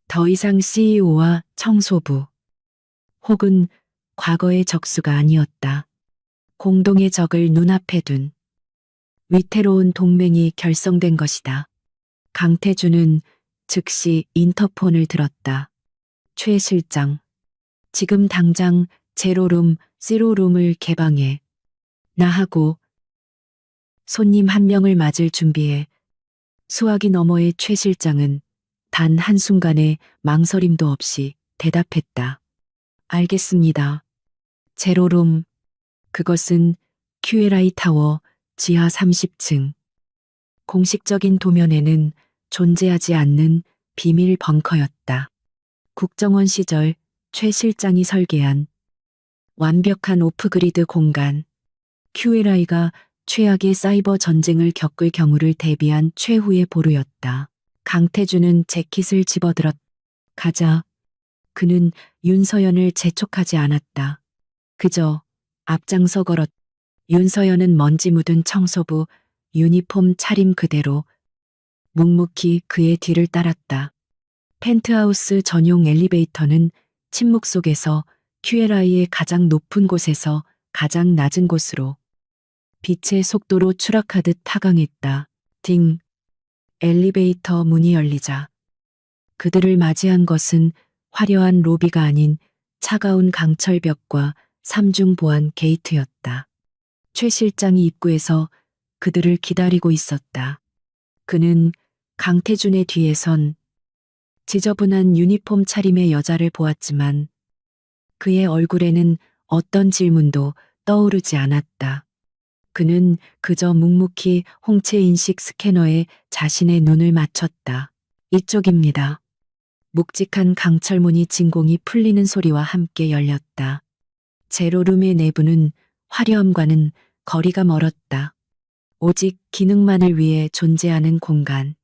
더 이상 CEO와 청소부 혹은 과거의 적수가 아니었다. 공동의 적을 눈앞에 둔 위태로운 동맹이 결성된 것이다. 강태주는 즉시 인터폰을 들었다. 최 실장. 지금 당장 제로룸, 시로룸을 개방해. 나하고 손님 한 명을 맞을 준비해. 수화기 너머의 최 실장은 단 한순간의 망설임도 없이 대답했다. 알겠습니다. 제로룸. 그것은 큐에라이 타워 지하 30층. 공식적인 도면에는 존재하지 않는 비밀 벙커였다. 국정원 시절 최 실장이 설계한 완벽한 오프그리드 공간. 큐에라이가 최악의 사이버 전쟁을 겪을 경우를 대비한 최후의 보루였다. 강태준은 재킷을 집어들었. 가자. 그는 윤서연을 재촉하지 않았다. 그저 앞장서 걸었. 윤서연은 먼지 묻은 청소부 유니폼 차림 그대로 묵묵히 그의 뒤를 따랐다. 펜트하우스 전용 엘리베이터는 침묵 속에서 QLI의 가장 높은 곳에서 가장 낮은 곳으로 빛의 속도로 추락하듯 타강했다. 딩. 엘리베이터 문이 열리자 그들을 맞이한 것은 화려한 로비가 아닌 차가운 강철벽과 삼중 보안 게이트였다. 최 실장이 입구에서 그들을 기다리고 있었다. 그는 강태준의 뒤에 선 지저분한 유니폼 차림의 여자를 보았지만 그의 얼굴에는 어떤 질문도 떠오르지 않았다. 그는 그저 묵묵히 홍채 인식 스캐너에 자신의 눈을 맞췄다. 이쪽입니다. 묵직한 강철문이 진공이 풀리는 소리와 함께 열렸다. 제로룸의 내부는 화려함과는 거리가 멀었다. 오직 기능만을 위해 존재하는 공간.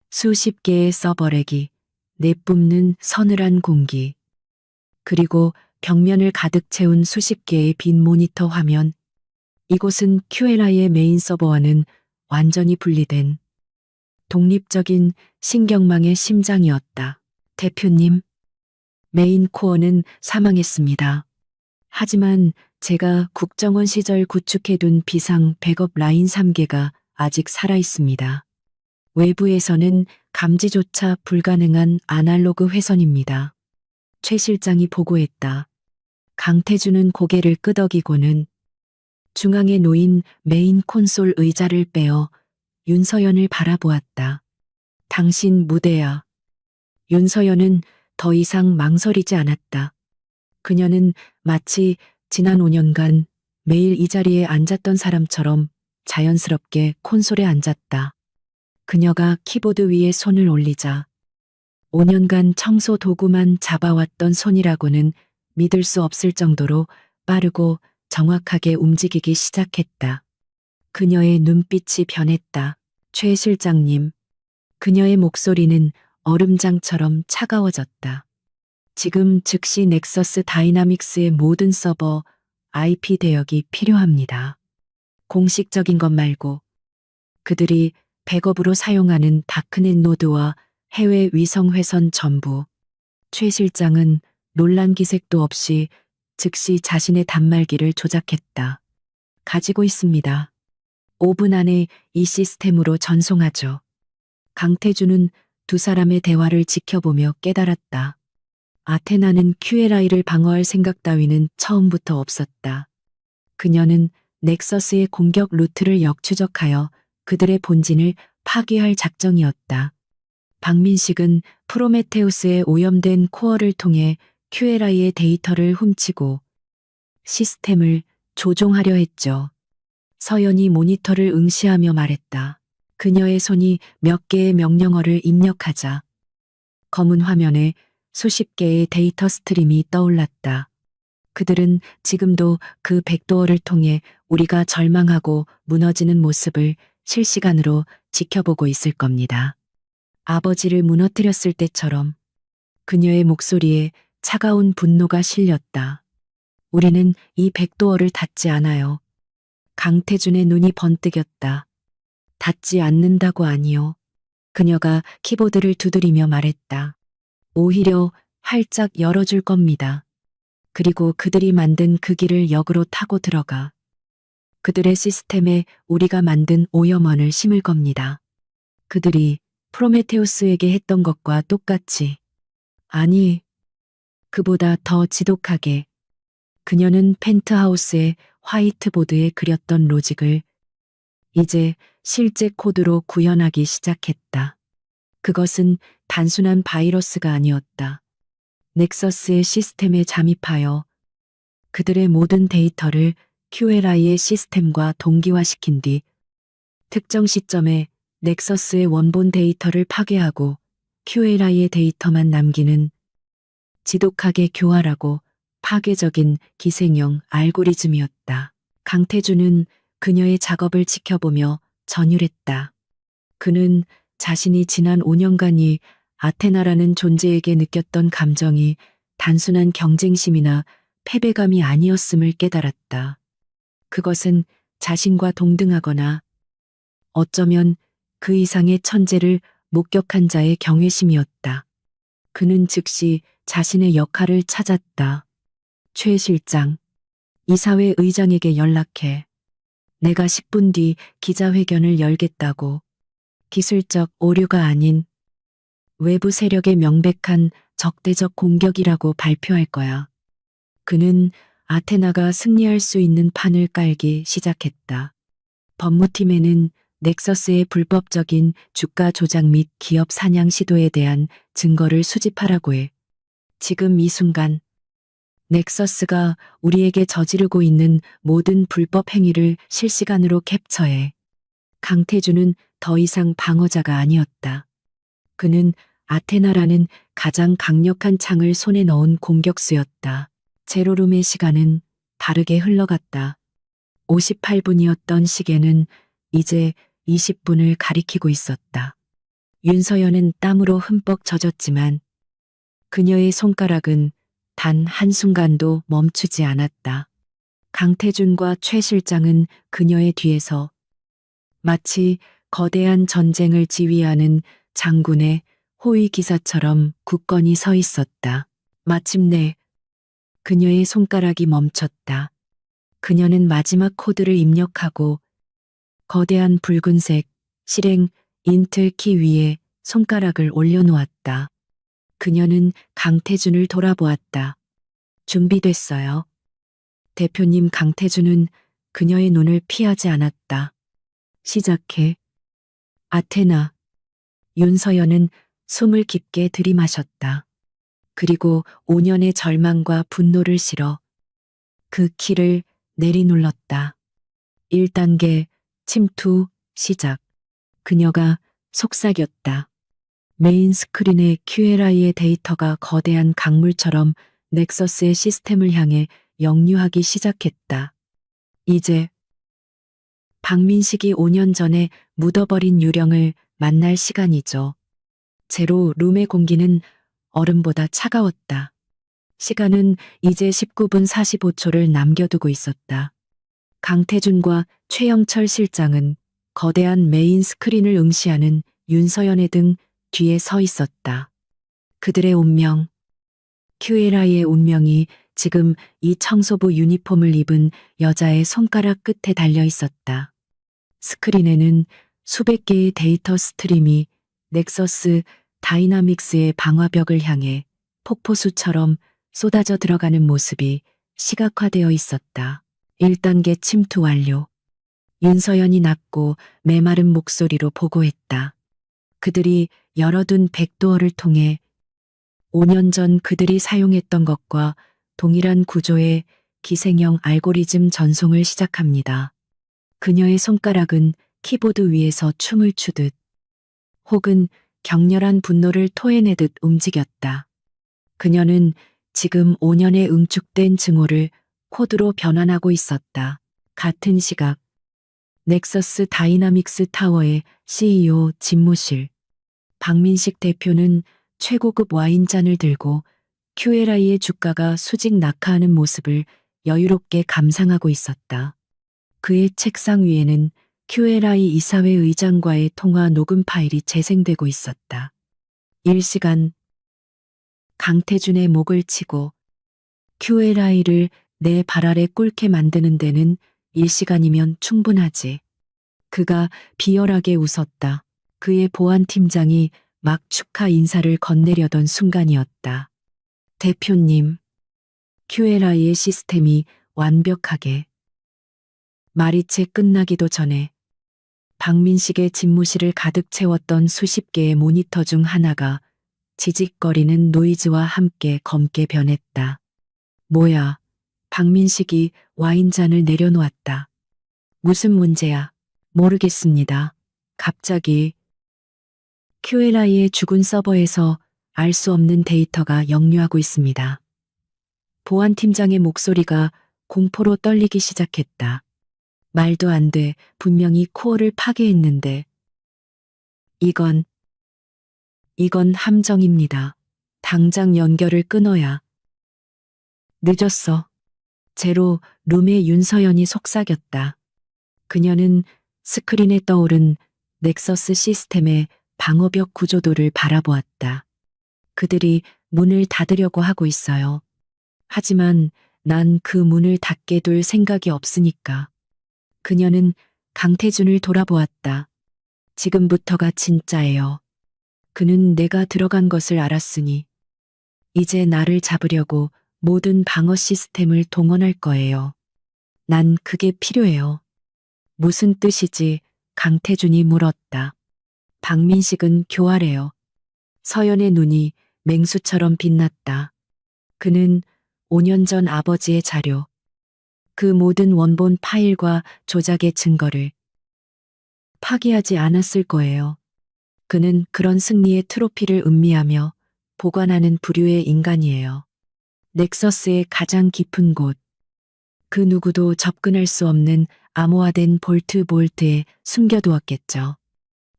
수십 개의 서버렉이 내뿜는 서늘한 공기. 그리고 벽면을 가득 채운 수십 개의 빈 모니터 화면. 이곳은 QLI의 메인 서버와는 완전히 분리된 독립적인 신경망의 심장이었다. 대표님, 메인 코어는 사망했습니다. 하지만 제가 국정원 시절 구축해둔 비상 백업 라인 3개가 아직 살아있습니다. 외부에서는 감지조차 불가능한 아날로그 회선입니다. 최 실장이 보고했다. 강태준은 고개를 끄덕이고는 중앙에 놓인 메인 콘솔 의자를 빼어 윤서연을 바라보았다. 당신 무대야. 윤서연은 더 이상 망설이지 않았다. 그녀는 마치 지난 5년간 매일 이 자리에 앉았던 사람처럼 자연스럽게 콘솔에 앉았다. 그녀가 키보드 위에 손을 올리자 5년간 청소 도구만 잡아왔던 손이라고는 믿을 수 없을 정도로 빠르고 정확하게 움직이기 시작했다. 그녀의 눈빛이 변했다. 최 실장님. 그녀의 목소리는 얼음장처럼 차가워졌다. 지금 즉시 넥서스 다이나믹스의 모든 서버 IP 대역이 필요합니다. 공식적인 것 말고 그들이 백업으로 사용하는 다크넷 노드와 해외 위성 회선 전부. 최 실장은 놀란 기색도 없이 즉시 자신의 단말기를 조작했다. 가지고 있습니다. 5분 안에 이 시스템으로 전송하죠. 강태준은 두 사람의 대화를 지켜보며 깨달았다. 아테나는 QLI를 방어할 생각 따위는 처음부터 없었다. 그녀는 넥서스의 공격 루트를 역추적하여 그들의 본진을 파괴할 작정이었다. 박민식은 프로메테우스의 오염된 코어를 통해 QLI의 데이터를 훔치고 시스템을 조종하려 했죠. 서연이 모니터를 응시하며 말했다. 그녀의 손이 몇 개의 명령어를 입력하자 검은 화면에 수십 개의 데이터 스트림이 떠올랐다. 그들은 지금도 그 백도어를 통해 우리가 절망하고 무너지는 모습을 실시간으로 지켜보고 있을 겁니다. 아버지를 무너뜨렸을 때처럼. 그녀의 목소리에 차가운 분노가 실렸다. 우리는 이 백도어를 닫지 않아요. 강태준의 눈이 번뜩였다. 닫지 않는다고 아니요. 그녀가 키보드를 두드리며 말했다. 오히려 활짝 열어줄 겁니다. 그리고 그들이 만든 그 길을 역으로 타고 들어가 그들의 시스템에 우리가 만든 오염원을 심을 겁니다. 그들이 프로메테우스에게 했던 것과 똑같이. 아니, 그보다 더 지독하게. 그녀는 펜트하우스의 화이트보드에 그렸던 로직을 이제 실제 코드로 구현하기 시작했다. 그것은 단순한 바이러스가 아니었다. 넥서스의 시스템에 잠입하여 그들의 모든 데이터를 QLI의 시스템과 동기화시킨 뒤 특정 시점에 넥서스의 원본 데이터를 파괴하고 QLI의 데이터만 남기는 지독하게 교활하고 파괴적인 기생형 알고리즘이었다. 강태준은 그녀의 작업을 지켜보며 전율했다. 그는 자신이 지난 5년간이 아테나라는 존재에게 느꼈던 감정이 단순한 경쟁심이나 패배감이 아니었음을 깨달았다. 그것은 자신과 동등하거나 어쩌면 그 이상의 천재를 목격한 자의 경외심이었다. 그는 즉시 자신의 역할을 찾았다. 최 실장, 이사회 의장에게 연락해. 내가 10분 뒤 기자회견을 열겠다고. 기술적 오류가 아닌 외부 세력의 명백한 적대적 공격이라고 발표할 거야. 그는 아테나가 승리할 수 있는 판을 깔기 시작했다. 법무팀에는 넥서스의 불법적인 주가 조작 및 기업 사냥 시도에 대한 증거를 수집하라고 해. 지금 이 순간 넥서스가 우리에게 저지르고 있는 모든 불법 행위를 실시간으로 캡처해. 강태준은 더 이상 방어자가 아니었다. 그는 아테나라는 가장 강력한 창을 손에 넣은 공격수였다. 제로룸의 시간은 다르게 흘러갔다. 58분이었던 시계는 이제 20분을 가리키고 있었다. 윤서연은 땀으로 흠뻑 젖었지만 그녀의 손가락은 단 한순간도 멈추지 않았다. 강태준과 최 실장은 그녀의 뒤에서 마치 거대한 전쟁을 지휘하는 장군의 호위 기사처럼 굳건히 서 있었다. 마침내 그녀의 손가락이 멈췄다. 그녀는 마지막 코드를 입력하고 거대한 붉은색 실행 인틀 키 위에 손가락을 올려놓았다. 그녀는 강태준을 돌아보았다. 준비됐어요. 대표님. 강태준은 그녀의 눈을 피하지 않았다. 시작해. 아테나. 윤서연은 숨을 깊게 들이마셨다. 그리고 5년의 절망과 분노를 실어 그 키를 내리눌렀다. 1단계 침투 시작. 그녀가 속삭였다. 메인 스크린의 QLI의 데이터가 거대한 강물처럼 넥서스의 시스템을 향해 역류하기 시작했다. 이제 박민식이 5년 전에 묻어버린 유령을 만날 시간이죠. 제로 룸의 공기는 얼음보다 차가웠다. 시간은 이제 19분 45초를 남겨두고 있었다. 강태준과 최영철 실장은 거대한 메인 스크린을 응시하는 윤서연의 등 뒤에 서 있었다. 그들의 운명, QLI의 운명이 지금 이 청소부 유니폼을 입은 여자의 손가락 끝에 달려 있었다. 스크린에는 수백 개의 데이터 스트림이 넥서스 다이나믹스의 방화벽을 향해 폭포수처럼 쏟아져 들어가는 모습이 시각화되어 있었다. 1단계 침투 완료. 윤서연이 낮고 메마른 목소리로 보고했다. 그들이 열어둔 백도어를 통해 5년 전 그들이 사용했던 것과 동일한 구조의 기생형 알고리즘 전송을 시작합니다. 그녀의 손가락은 키보드 위에서 춤을 추듯 혹은 격렬한 분노를 토해내듯 움직였다. 그녀는 지금 5년의 응축된 증오를 코드로 변환하고 있었다. 같은 시각 넥서스 다이나믹스 타워의 CEO 집무실. 박민식 대표는 최고급 와인잔을 들고 QLI의 주가가 수직 낙하하는 모습을 여유롭게 감상하고 있었다. 그의 책상 위에는 QLI 이사회 의장과의 통화 녹음 파일이 재생되고 있었다. 일시간 강태준의 목을 치고 QLI를 내 발 아래 꿇게 만드는 데는 1시간이면 충분하지. 그가 비열하게 웃었다. 그의 보안팀장이 막 축하 인사를 건네려던 순간이었다. 대표님, QLI의 시스템이 완벽하게. 말이 채 끝나기도 전에 박민식의 집무실을 가득 채웠던 수십 개의 모니터 중 하나가 지직거리는 노이즈와 함께 검게 변했다. 뭐야? 박민식이 와인잔을 내려놓았다. 무슨 문제야? 모르겠습니다. 갑자기 QLI의 죽은 서버에서 알 수 없는 데이터가 역류하고 있습니다. 보안팀장의 목소리가 공포로 떨리기 시작했다. 말도 안 돼. 분명히 코어를 파괴했는데. 이건 이건 함정입니다. 당장 연결을 끊어야. 늦었어. 제로 룸의 윤서연이 속삭였다. 그녀는 스크린에 떠오른 넥서스 시스템의 방어벽 구조도를 바라보았다. 그들이 문을 닫으려고 하고 있어요. 하지만 난 그 문을 닫게 둘 생각이 없으니까. 그녀는 강태준을 돌아보았다. 지금부터가 진짜예요. 그는 내가 들어간 것을 알았으니 이제 나를 잡으려고 모든 방어 시스템을 동원할 거예요. 난 그게 필요해요. 무슨 뜻이지? 강태준이 물었다. 박민식은 교활해요. 서연의 눈이 맹수처럼 빛났다. 그는 5년 전 아버지의 자료, 그 모든 원본 파일과 조작의 증거를 파기하지 않았을 거예요. 그는 그런 승리의 트로피를 음미하며 보관하는 부류의 인간이에요. 넥서스의 가장 깊은 곳, 그 누구도 접근할 수 없는 암호화된 볼트에 숨겨두었겠죠.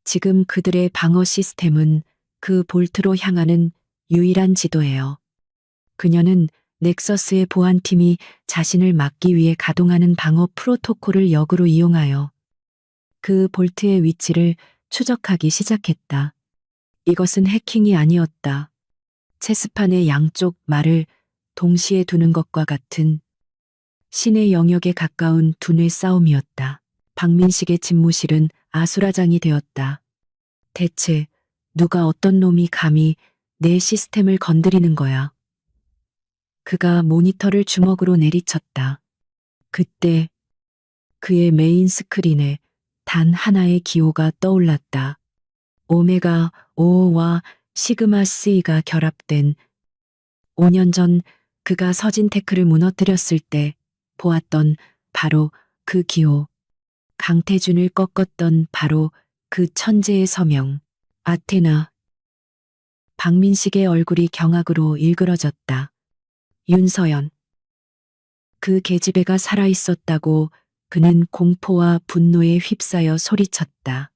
지금 그들의 방어 시스템은 그 볼트로 향하는 유일한 지도예요. 그녀는 넥서스의 보안팀이 자신을 막기 위해 가동하는 방어 프로토콜을 역으로 이용하여 그 볼트의 위치를 추적하기 시작했다. 이것은 해킹이 아니었다. 체스판의 양쪽 말을 동시에 두는 것과 같은 신의 영역에 가까운 두뇌 싸움이었다. 박민식의 집무실은 아수라장이 되었다. 대체 누가 어떤 놈이 감히 내 시스템을 건드리는 거야. 그가 모니터를 주먹으로 내리쳤다. 그때 그의 메인 스크린에 단 하나의 기호가 떠올랐다. 오메가 5와 시그마 C가 결합된 5년 전 그가 서진테크를 무너뜨렸을 때 보았던 바로 그 기호. 강태준을 꺾었던 바로 그 천재의 서명. 아테나. 박민식의 얼굴이 경악으로 일그러졌다. 윤서연. 그 계집애가 살아있었다고 그는 공포와 분노에 휩싸여 소리쳤다.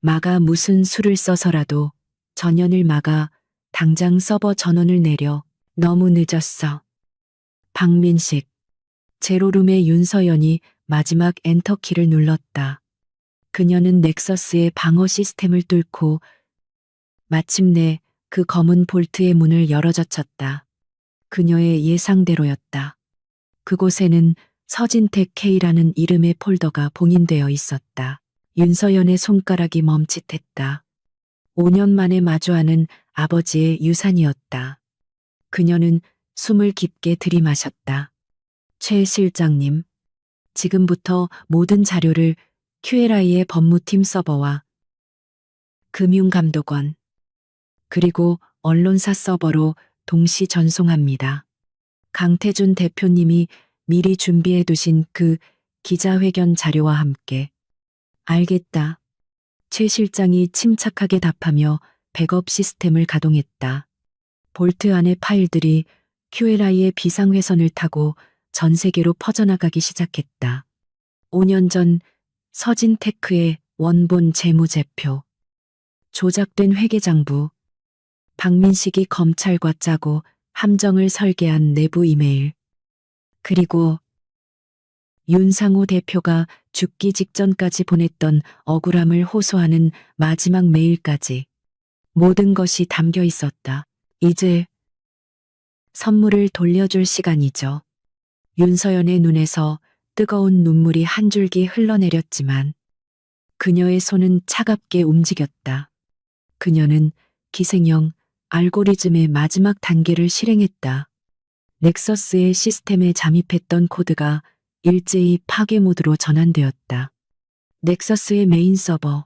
마가 무슨 수를 써서라도 전연을 막아 당장 서버 전원을 내려. 너무 늦었어. 박민식. 제로룸의 윤서연이 마지막 엔터키를 눌렀다. 그녀는 넥서스의 방어 시스템을 뚫고 마침내 그 검은 볼트의 문을 열어젖혔다. 그녀의 예상대로였다. 그곳에는 서진택 K라는 이름의 폴더가 봉인되어 있었다. 윤서연의 손가락이 멈칫했다. 5년 만에 마주하는 아버지의 유산이었다. 그녀는 숨을 깊게 들이마셨다. 최 실장님, 지금부터 모든 자료를 QLI의 법무팀 서버와 금융감독원, 그리고 언론사 서버로 동시 전송합니다. 강태준 대표님이 미리 준비해 두신 그 기자회견 자료와 함께. 알겠다. 최 실장이 침착하게 답하며 백업 시스템을 가동했다. 볼트 안의 파일들이 QLI의 비상회선을 타고 전 세계로 퍼져나가기 시작했다. 5년 전 서진테크의 원본 재무제표, 조작된 회계장부, 박민식이 검찰과 짜고 함정을 설계한 내부 이메일, 그리고 윤상호 대표가 죽기 직전까지 보냈던 억울함을 호소하는 마지막 메일까지 모든 것이 담겨 있었다. 이제 선물을 돌려줄 시간이죠. 윤서연의 눈에서 뜨거운 눈물이 한 줄기 흘러내렸지만 그녀의 손은 차갑게 움직였다. 그녀는 기생형 알고리즘의 마지막 단계를 실행했다. 넥서스의 시스템에 잠입했던 코드가 일제히 파괴 모드로 전환되었다. 넥서스의 메인 서버,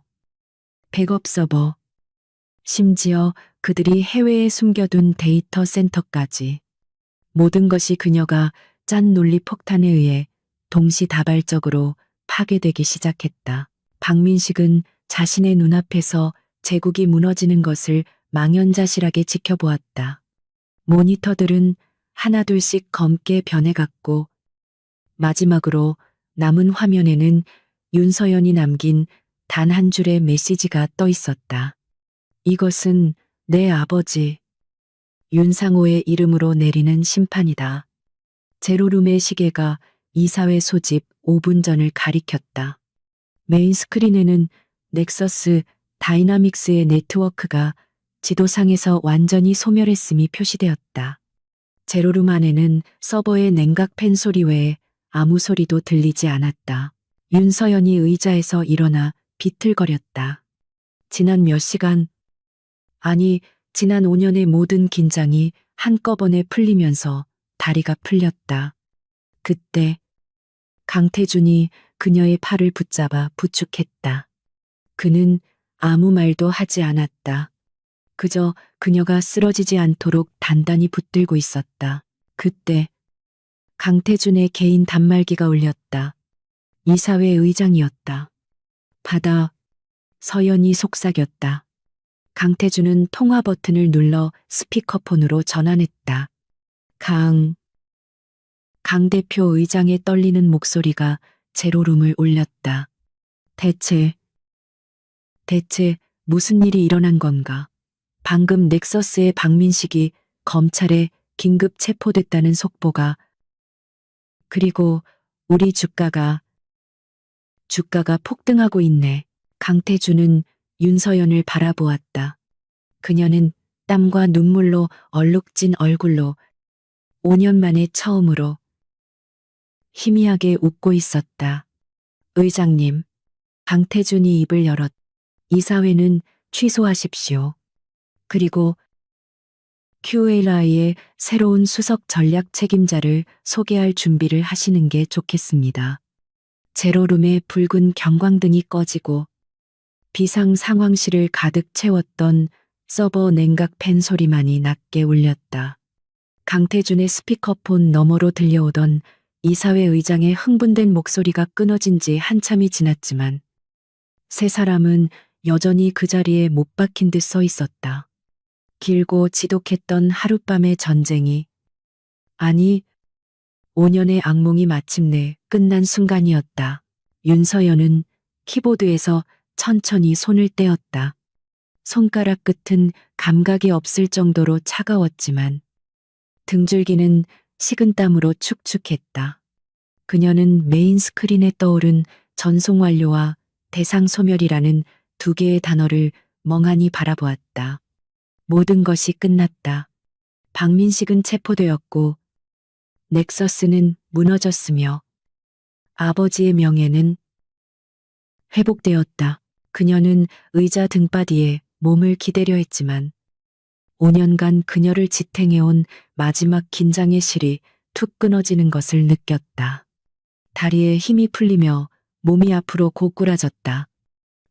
백업 서버, 심지어 그들이 해외에 숨겨둔 데이터 센터까지. 모든 것이 그녀가 짠 논리 폭탄에 의해 동시다발적으로 파괴되기 시작했다. 박민식은 자신의 눈앞에서 제국이 무너지는 것을 망연자실하게 지켜보았다. 모니터들은 하나둘씩 검게 변해갔고 마지막으로 남은 화면에는 윤서연이 남긴 단 한 줄의 메시지가 떠 있었다. 이것은 내 아버지. 윤상호의 이름으로 내리는 심판이다. 제로룸의 시계가 이사회 소집 5분 전을 가리켰다. 메인 스크린에는 넥서스 다이나믹스의 네트워크가 지도상에서 완전히 소멸했음이 표시되었다. 제로룸 안에는 서버의 냉각 팬 소리 외에 아무 소리도 들리지 않았다. 윤서연이 의자에서 일어나 비틀거렸다. 지난 몇 시간, 아니, 지난 5년의 모든 긴장이 한꺼번에 풀리면서 다리가 풀렸다. 그때 강태준이 그녀의 팔을 붙잡아 부축했다. 그는 아무 말도 하지 않았다. 그저 그녀가 쓰러지지 않도록 단단히 붙들고 있었다. 그때 강태준의 개인 단말기가 울렸다. 이사회 의장이었다. 받아. 서연이 속삭였다. 강태준은 통화 버튼을 눌러 스피커폰으로 전환했다. 강 대표 의장의 떨리는 목소리가 제로룸을 울렸다. 대체 무슨 일이 일어난 건가? 방금 넥서스의 박민식이 검찰에 긴급 체포됐다는 속보가, 그리고 우리 주가가 폭등하고 있네. 강태준은 윤서연을 바라보았다. 그녀는 땀과 눈물로 얼룩진 얼굴로 5년 만에 처음으로 희미하게 웃고 있었다. 의장님, 강태준이 입을 열었. 이사회는 취소하십시오. 그리고 QA라의 새로운 수석 전략 책임자를 소개할 준비를 하시는 게 좋겠습니다. 제로룸의 붉은 경광등이 꺼지고 비상 상황실을 가득 채웠던 서버 냉각 팬 소리만이 낮게 울렸다. 강태준의 스피커폰 너머로 들려오던 이사회 의장의 흥분된 목소리가 끊어진 지 한참이 지났지만 세 사람은 여전히 그 자리에 못 박힌 듯 서 있었다. 길고 지독했던 하룻밤의 전쟁이, 아니, 5년의 악몽이 마침내 끝난 순간이었다. 윤서연은 키보드에서 천천히 손을 떼었다. 손가락 끝은 감각이 없을 정도로 차가웠지만 등줄기는 식은땀으로 축축했다. 그녀는 메인 스크린에 떠오른 전송 완료와 대상 소멸이라는 두 개의 단어를 멍하니 바라보았다. 모든 것이 끝났다. 박민식은 체포되었고 넥서스는 무너졌으며 아버지의 명예는 회복되었다. 그녀는 의자 등바디에 몸을 기대려 했지만 5년간 그녀를 지탱해온 마지막 긴장의 실이 툭 끊어지는 것을 느꼈다. 다리에 힘이 풀리며 몸이 앞으로 고꾸라졌다.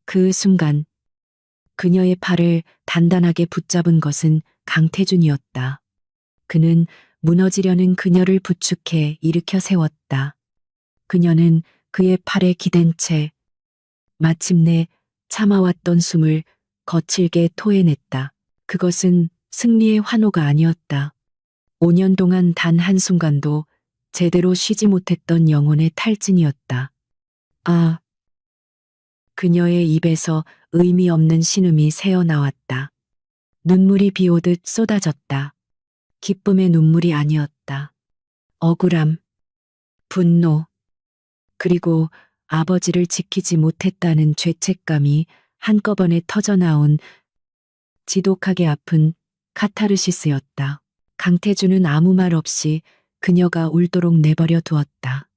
그 순간 그녀의 팔을 단단하게 붙잡은 것은 강태준이었다. 그는 무너지려는 그녀를 부축해 일으켜 세웠다. 그녀는 그의 팔에 기댄 채 마침내 참아왔던 숨을 거칠게 토해냈다. 그것은 승리의 환호가 아니었다. 5년 동안 단 한순간도 제대로 쉬지 못했던 영혼의 탈진이었다. 아. 그녀의 입에서 의미 없는 신음이 새어나왔다. 눈물이 비오듯 쏟아졌다. 기쁨의 눈물이 아니었다. 억울함, 분노, 그리고 아버지를 지키지 못했다는 죄책감이 한꺼번에 터져나온 지독하게 아픈 카타르시스였다. 강태준은 아무 말 없이 그녀가 울도록 내버려 두었다.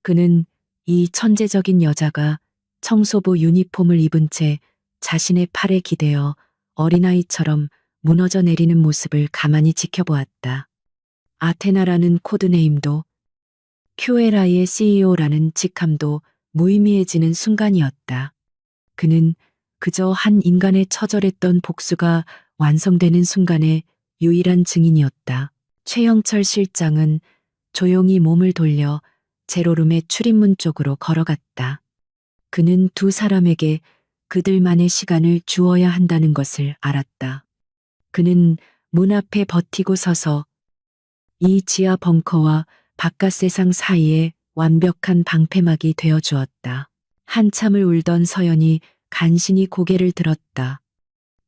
그는 이 천재적인 여자가 청소부 유니폼을 입은 채 자신의 팔에 기대어 어린아이처럼 무너져 내리는 모습을 가만히 지켜보았다. 아테나라는 코드네임도 QLI의 CEO라는 직함도 무의미해지는 순간이었다. 그는 그저 한 인간의 처절했던 복수가 완성되는 순간의 유일한 증인이었다. 최영철 실장은 조용히 몸을 돌려 제로룸의 출입문 쪽으로 걸어갔다. 그는 두 사람에게 그들만의 시간을 주어야 한다는 것을 알았다. 그는 문 앞에 버티고 서서 이 지하 벙커와 바깥 세상 사이에 완벽한 방패막이 되어 주었다. 한참을 울던 서연이 간신히 고개를 들었다.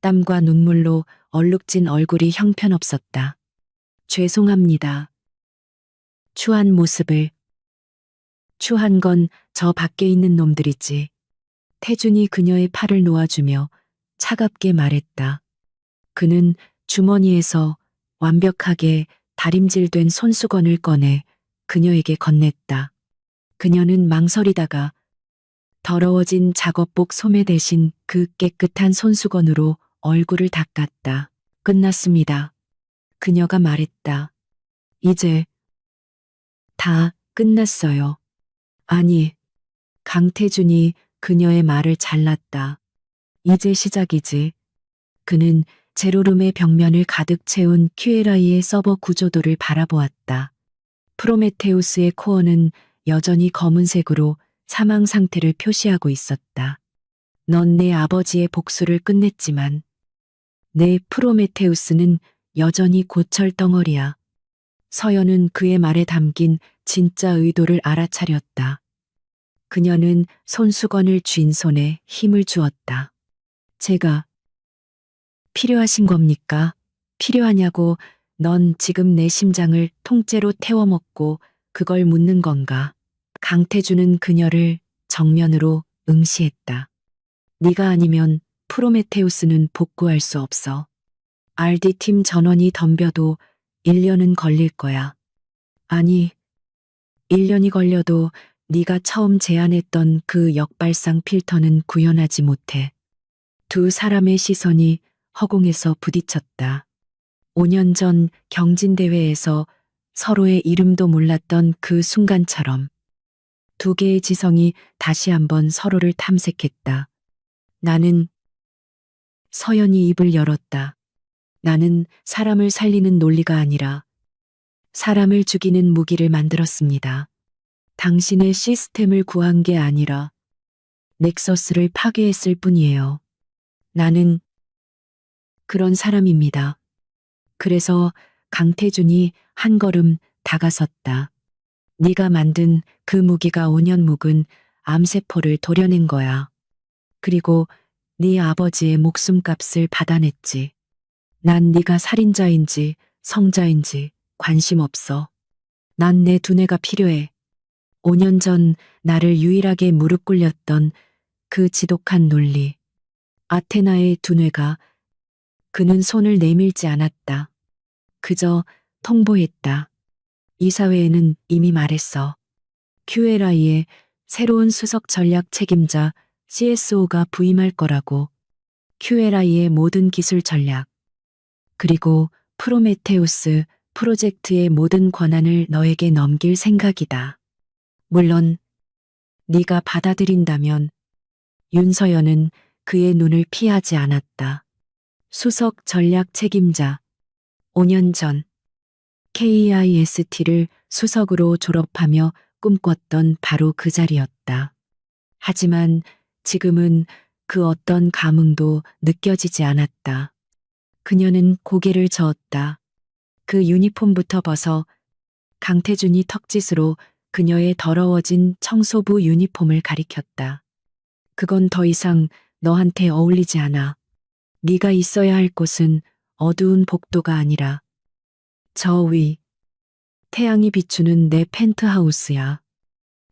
땀과 눈물로 얼룩진 얼굴이 형편없었다. 죄송합니다. 추한 모습을. 추한 건 저 밖에 있는 놈들이지. 태준이 그녀의 팔을 놓아주며 차갑게 말했다. 그는 주머니에서 완벽하게 다림질된 손수건을 꺼내 그녀에게 건넸다. 그녀는 망설이다가 더러워진 작업복 소매 대신 그 깨끗한 손수건으로 얼굴을 닦았다. 끝났습니다. 그녀가 말했다. 이제 다 끝났어요. 아니, 강태준이 그녀의 말을 잘랐다. 이제 시작이지. 그는 제로룸의 벽면을 가득 채운 QLI의 서버 구조도를 바라보았다. 프로메테우스의 코어는 여전히 검은색으로 사망 상태를 표시하고 있었다. 넌 내 아버지의 복수를 끝냈지만 내 프로메테우스는 여전히 고철 덩어리야. 서연은 그의 말에 담긴 진짜 의도를 알아차렸다. 그녀는 손수건을 쥔 손에 힘을 주었다. 제가 필요하신 겁니까? 필요하냐고. 넌 지금 내 심장을 통째로 태워먹고 그걸 묻는 건가? 강태준은 그녀를 정면으로 응시했다. 네가 아니면 프로메테우스는 복구할 수 없어. RD팀 전원이 덤벼도 1년은 걸릴 거야. 아니, 1년이 걸려도 네가 처음 제안했던 그 역발상 필터는 구현하지 못해. 두 사람의 시선이 허공에서 부딪혔다. 5년 전 경진대회에서 서로의 이름도 몰랐던 그 순간처럼 두 개의 지성이 다시 한번 서로를 탐색했다. 나는 서연이 입을 열었다. 나는 사람을 살리는 논리가 아니라 사람을 죽이는 무기를 만들었습니다. 당신의 시스템을 구한 게 아니라 넥서스를 파괴했을 뿐이에요. 나는 그런 사람입니다. 그래서 강태준이 한 걸음 다가섰다. 네가 만든 그 무기가 5년 묵은 암세포를 도려낸 거야. 그리고 네 아버지의 목숨값을 받아냈지. 난 네가 살인자인지 성자인지 관심 없어. 난 내 두뇌가 필요해. 5년 전 나를 유일하게 무릎 꿇렸던 그 지독한 논리. 아테나의 두뇌가. 그는 손을 내밀지 않았다. 그저 통보했다. 이사회에는 이미 말했어. QLI의 새로운 수석 전략 책임자 CSO가 부임할 거라고. QLI의 모든 기술 전략, 그리고 프로메테우스 프로젝트의 모든 권한을 너에게 넘길 생각이다. 물론 네가 받아들인다면. 윤서연은 그의 눈을 피하지 않았다. 수석 전략 책임자. 5년 전 KIST를 수석으로 졸업하며 꿈꿨던 바로 그 자리였다. 하지만 지금은 그 어떤 감흥도 느껴지지 않았다. 그녀는 고개를 저었다. 그 유니폼부터 벗어. 강태준이 턱짓으로 그녀의 더러워진 청소부 유니폼을 가리켰다. 그건 더 이상 너한테 어울리지 않아. 네가 있어야 할 곳은 어두운 복도가 아니라 저 위, 태양이 비추는 내 펜트하우스야.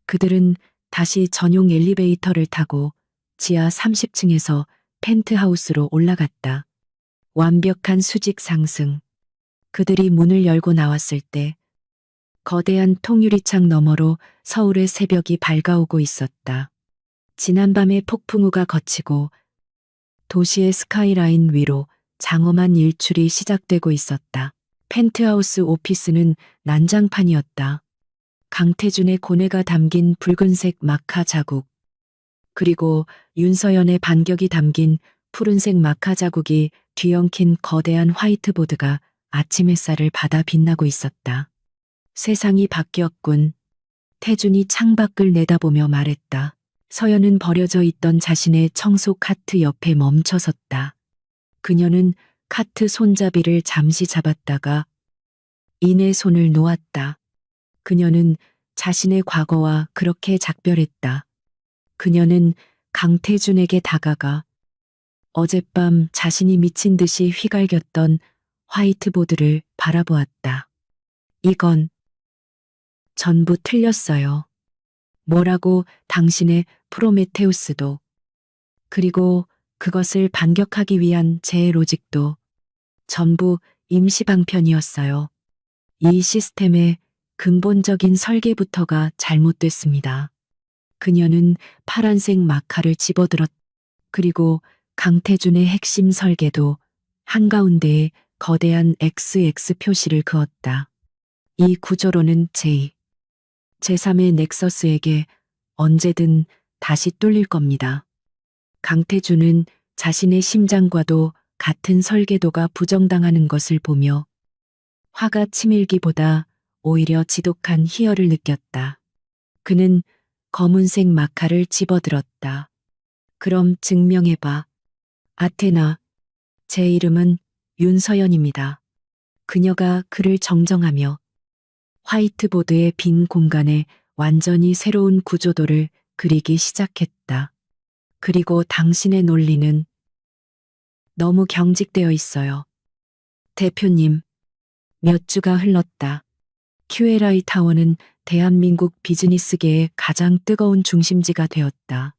그들은 다시 전용 엘리베이터를 타고 지하 30층에서 펜트하우스로 올라갔다. 완벽한 수직 상승. 그들이 문을 열고 나왔을 때 거대한 통유리창 너머로 서울의 새벽이 밝아오고 있었다. 지난밤의 폭풍우가 거치고 도시의 스카이라인 위로 장엄한 일출이 시작되고 있었다. 펜트하우스 오피스는 난장판이었다. 강태준의 고뇌가 담긴 붉은색 마카 자국, 그리고 윤서연의 반격이 담긴 푸른색 마카 자국이 뒤엉킨 거대한 화이트보드가 아침 햇살을 받아 빛나고 있었다. 세상이 바뀌었군. 태준이 창밖을 내다보며 말했다. 서연은 버려져 있던 자신의 청소 카트 옆에 멈춰섰다. 그녀는 카트 손잡이를 잠시 잡았다가 이내 손을 놓았다. 그녀는 자신의 과거와 그렇게 작별했다. 그녀는 강태준에게 다가가 어젯밤 자신이 미친 듯이 휘갈겼던 화이트보드를 바라보았다. 이건 전부 틀렸어요. 뭐라고 당신의 프로메테우스도, 그리고 그것을 반격하기 위한 제 로직도 전부 임시방편이었어요. 이 시스템의 근본적인 설계부터가 잘못됐습니다. 그녀는 파란색 마카를 집어들었, 그리고 강태준의 핵심 설계도 한가운데에 거대한 XX 표시를 그었다. 이 구조로는 제3의 넥서스에게 언제든 다시 뚫릴 겁니다. 강태준은 자신의 심장과도 같은 설계도가 부정당하는 것을 보며 화가 치밀기보다 오히려 지독한 희열을 느꼈다. 그는 검은색 마카를 집어들었다. 그럼 증명해봐. 아테나, 제 이름은 윤서연입니다. 그녀가 그를 정정하며 화이트보드의 빈 공간에 완전히 새로운 구조도를 그리기 시작했다. 그리고 당신의 논리는 너무 경직되어 있어요. 대표님, 몇 주가 흘렀다. QLI 타워는 대한민국 비즈니스계의 가장 뜨거운 중심지가 되었다.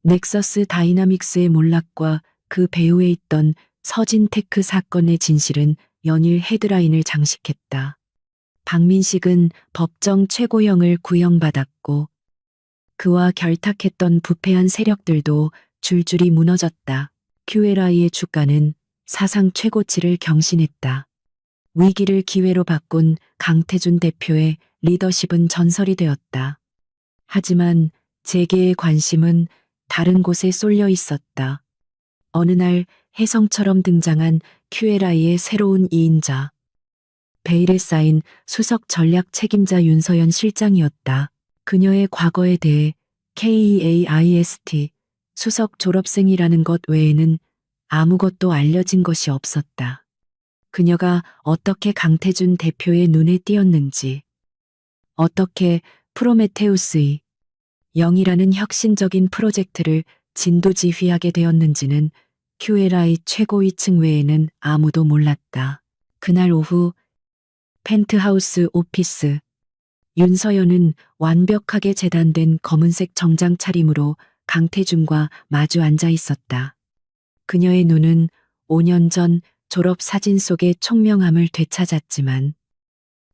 넥서스 다이나믹스의 몰락과 그 배후에 있던 서진테크 사건의 진실은 연일 헤드라인을 장식했다. 박민식은 법정 최고형을 구형받았고 그와 결탁했던 부패한 세력들도 줄줄이 무너졌다. QLI의 주가는 사상 최고치를 경신했다. 위기를 기회로 바꾼 강태준 대표의 리더십은 전설이 되었다. 하지만 재계의 관심은 다른 곳에 쏠려 있었다. 어느 날 혜성처럼 등장한 QLI의 새로운 2인자. 베일에 쌓인 수석 전략 책임자 윤서연 실장이었다. 그녀의 과거에 대해 KEAIST 수석 졸업생이라는 것 외에는 아무것도 알려진 것이 없었다. 그녀가 어떻게 강태준 대표의 눈에 띄었는지, 어떻게 프로메테우스의 0이라는 혁신적인 프로젝트를 진두지휘하게 되었는지는 QLI 최고위층 외에는 아무도 몰랐다. 그날 오후 펜트하우스 오피스. 윤서연은 완벽하게 재단된 검은색 정장 차림으로 강태준과 마주 앉아 있었다. 그녀의 눈은 5년 전 졸업 사진 속의 총명함을 되찾았지만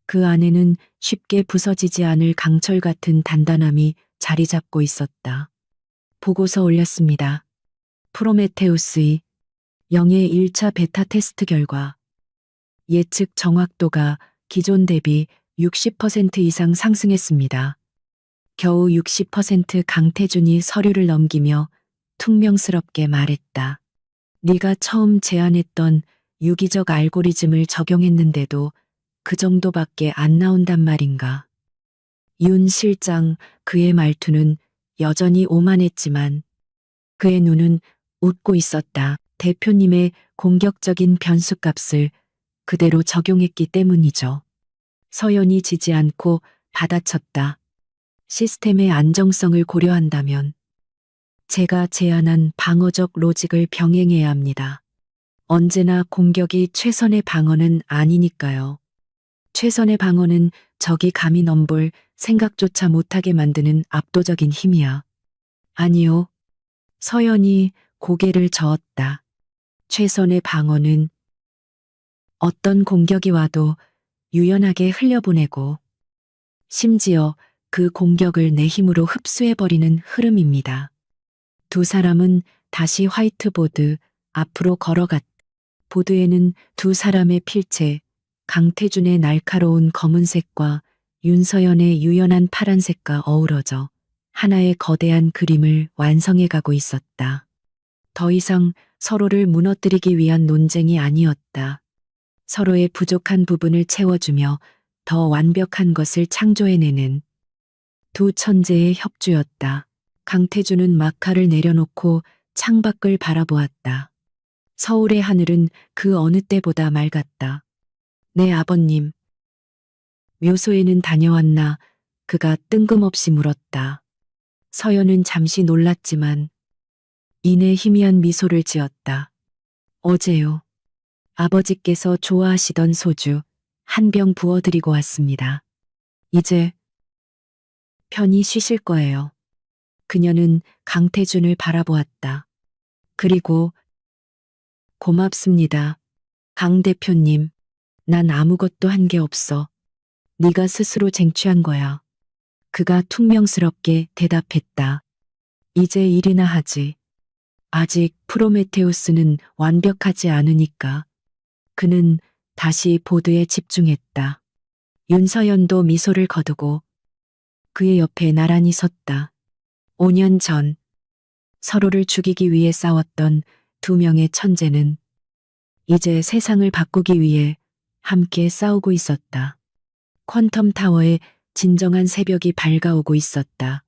그 안에는 쉽게 부서지지 않을 강철 같은 단단함이 자리 잡고 있었다. 보고서 올렸습니다. 프로메테우스의 0의 1차 베타 테스트 결과 예측 정확도가 기존 대비 60% 이상 상승했습니다. 겨우 60% 강태준이 서류를 넘기며 퉁명스럽게 말했다. 네가 처음 제안했던 유기적 알고리즘을 적용했는데도 그 정도밖에 안 나온단 말인가. 윤 실장, 그의 말투는 여전히 오만했지만 그의 눈은 웃고 있었다. 대표님의 공격적인 변수값을 그대로 적용했기 때문이죠. 서연이 지지 않고 받아쳤다. 시스템의 안정성을 고려한다면 제가 제안한 방어적 로직을 병행해야 합니다. 언제나 공격이 최선의 방어는 아니니까요. 최선의 방어는 적이 감히 넘볼 생각조차 못하게 만드는 압도적인 힘이야. 아니요. 서연이 고개를 저었다. 최선의 방어는 어떤 공격이 와도 유연하게 흘려보내고 심지어 그 공격을 내 힘으로 흡수해버리는 흐름입니다. 두 사람은 다시 화이트보드 앞으로 걸어갔다. 보드에는 두 사람의 필체, 강태준의 날카로운 검은색과 윤서연의 유연한 파란색과 어우러져 하나의 거대한 그림을 완성해가고 있었다. 더 이상 서로를 무너뜨리기 위한 논쟁이 아니었다. 서로의 부족한 부분을 채워주며 더 완벽한 것을 창조해내는 두 천재의 협주였다. 강태준은 마카를 내려놓고 창밖을 바라보았다. 서울의 하늘은 그 어느 때보다 맑았다. 내 아버님. 묘소에는 다녀왔나? 그가 뜬금없이 물었다. 서연은 잠시 놀랐지만 이내 희미한 미소를 지었다. 어제요. 아버지께서 좋아하시던 소주 한 병 부어드리고 왔습니다. 이제 편히 쉬실 거예요. 그녀는 강태준을 바라보았다. 그리고 고맙습니다. 강 대표님, 난 아무것도 한 게 없어. 네가 스스로 쟁취한 거야. 그가 퉁명스럽게 대답했다. 이제 일이나 하지. 아직 프로메테우스는 완벽하지 않으니까. 그는 다시 보드에 집중했다. 윤서연도 미소를 거두고 그의 옆에 나란히 섰다. 5년 전 서로를 죽이기 위해 싸웠던 두 명의 천재는 이제 세상을 바꾸기 위해 함께 싸우고 있었다. 퀀텀 타워의 진정한 새벽이 밝아오고 있었다.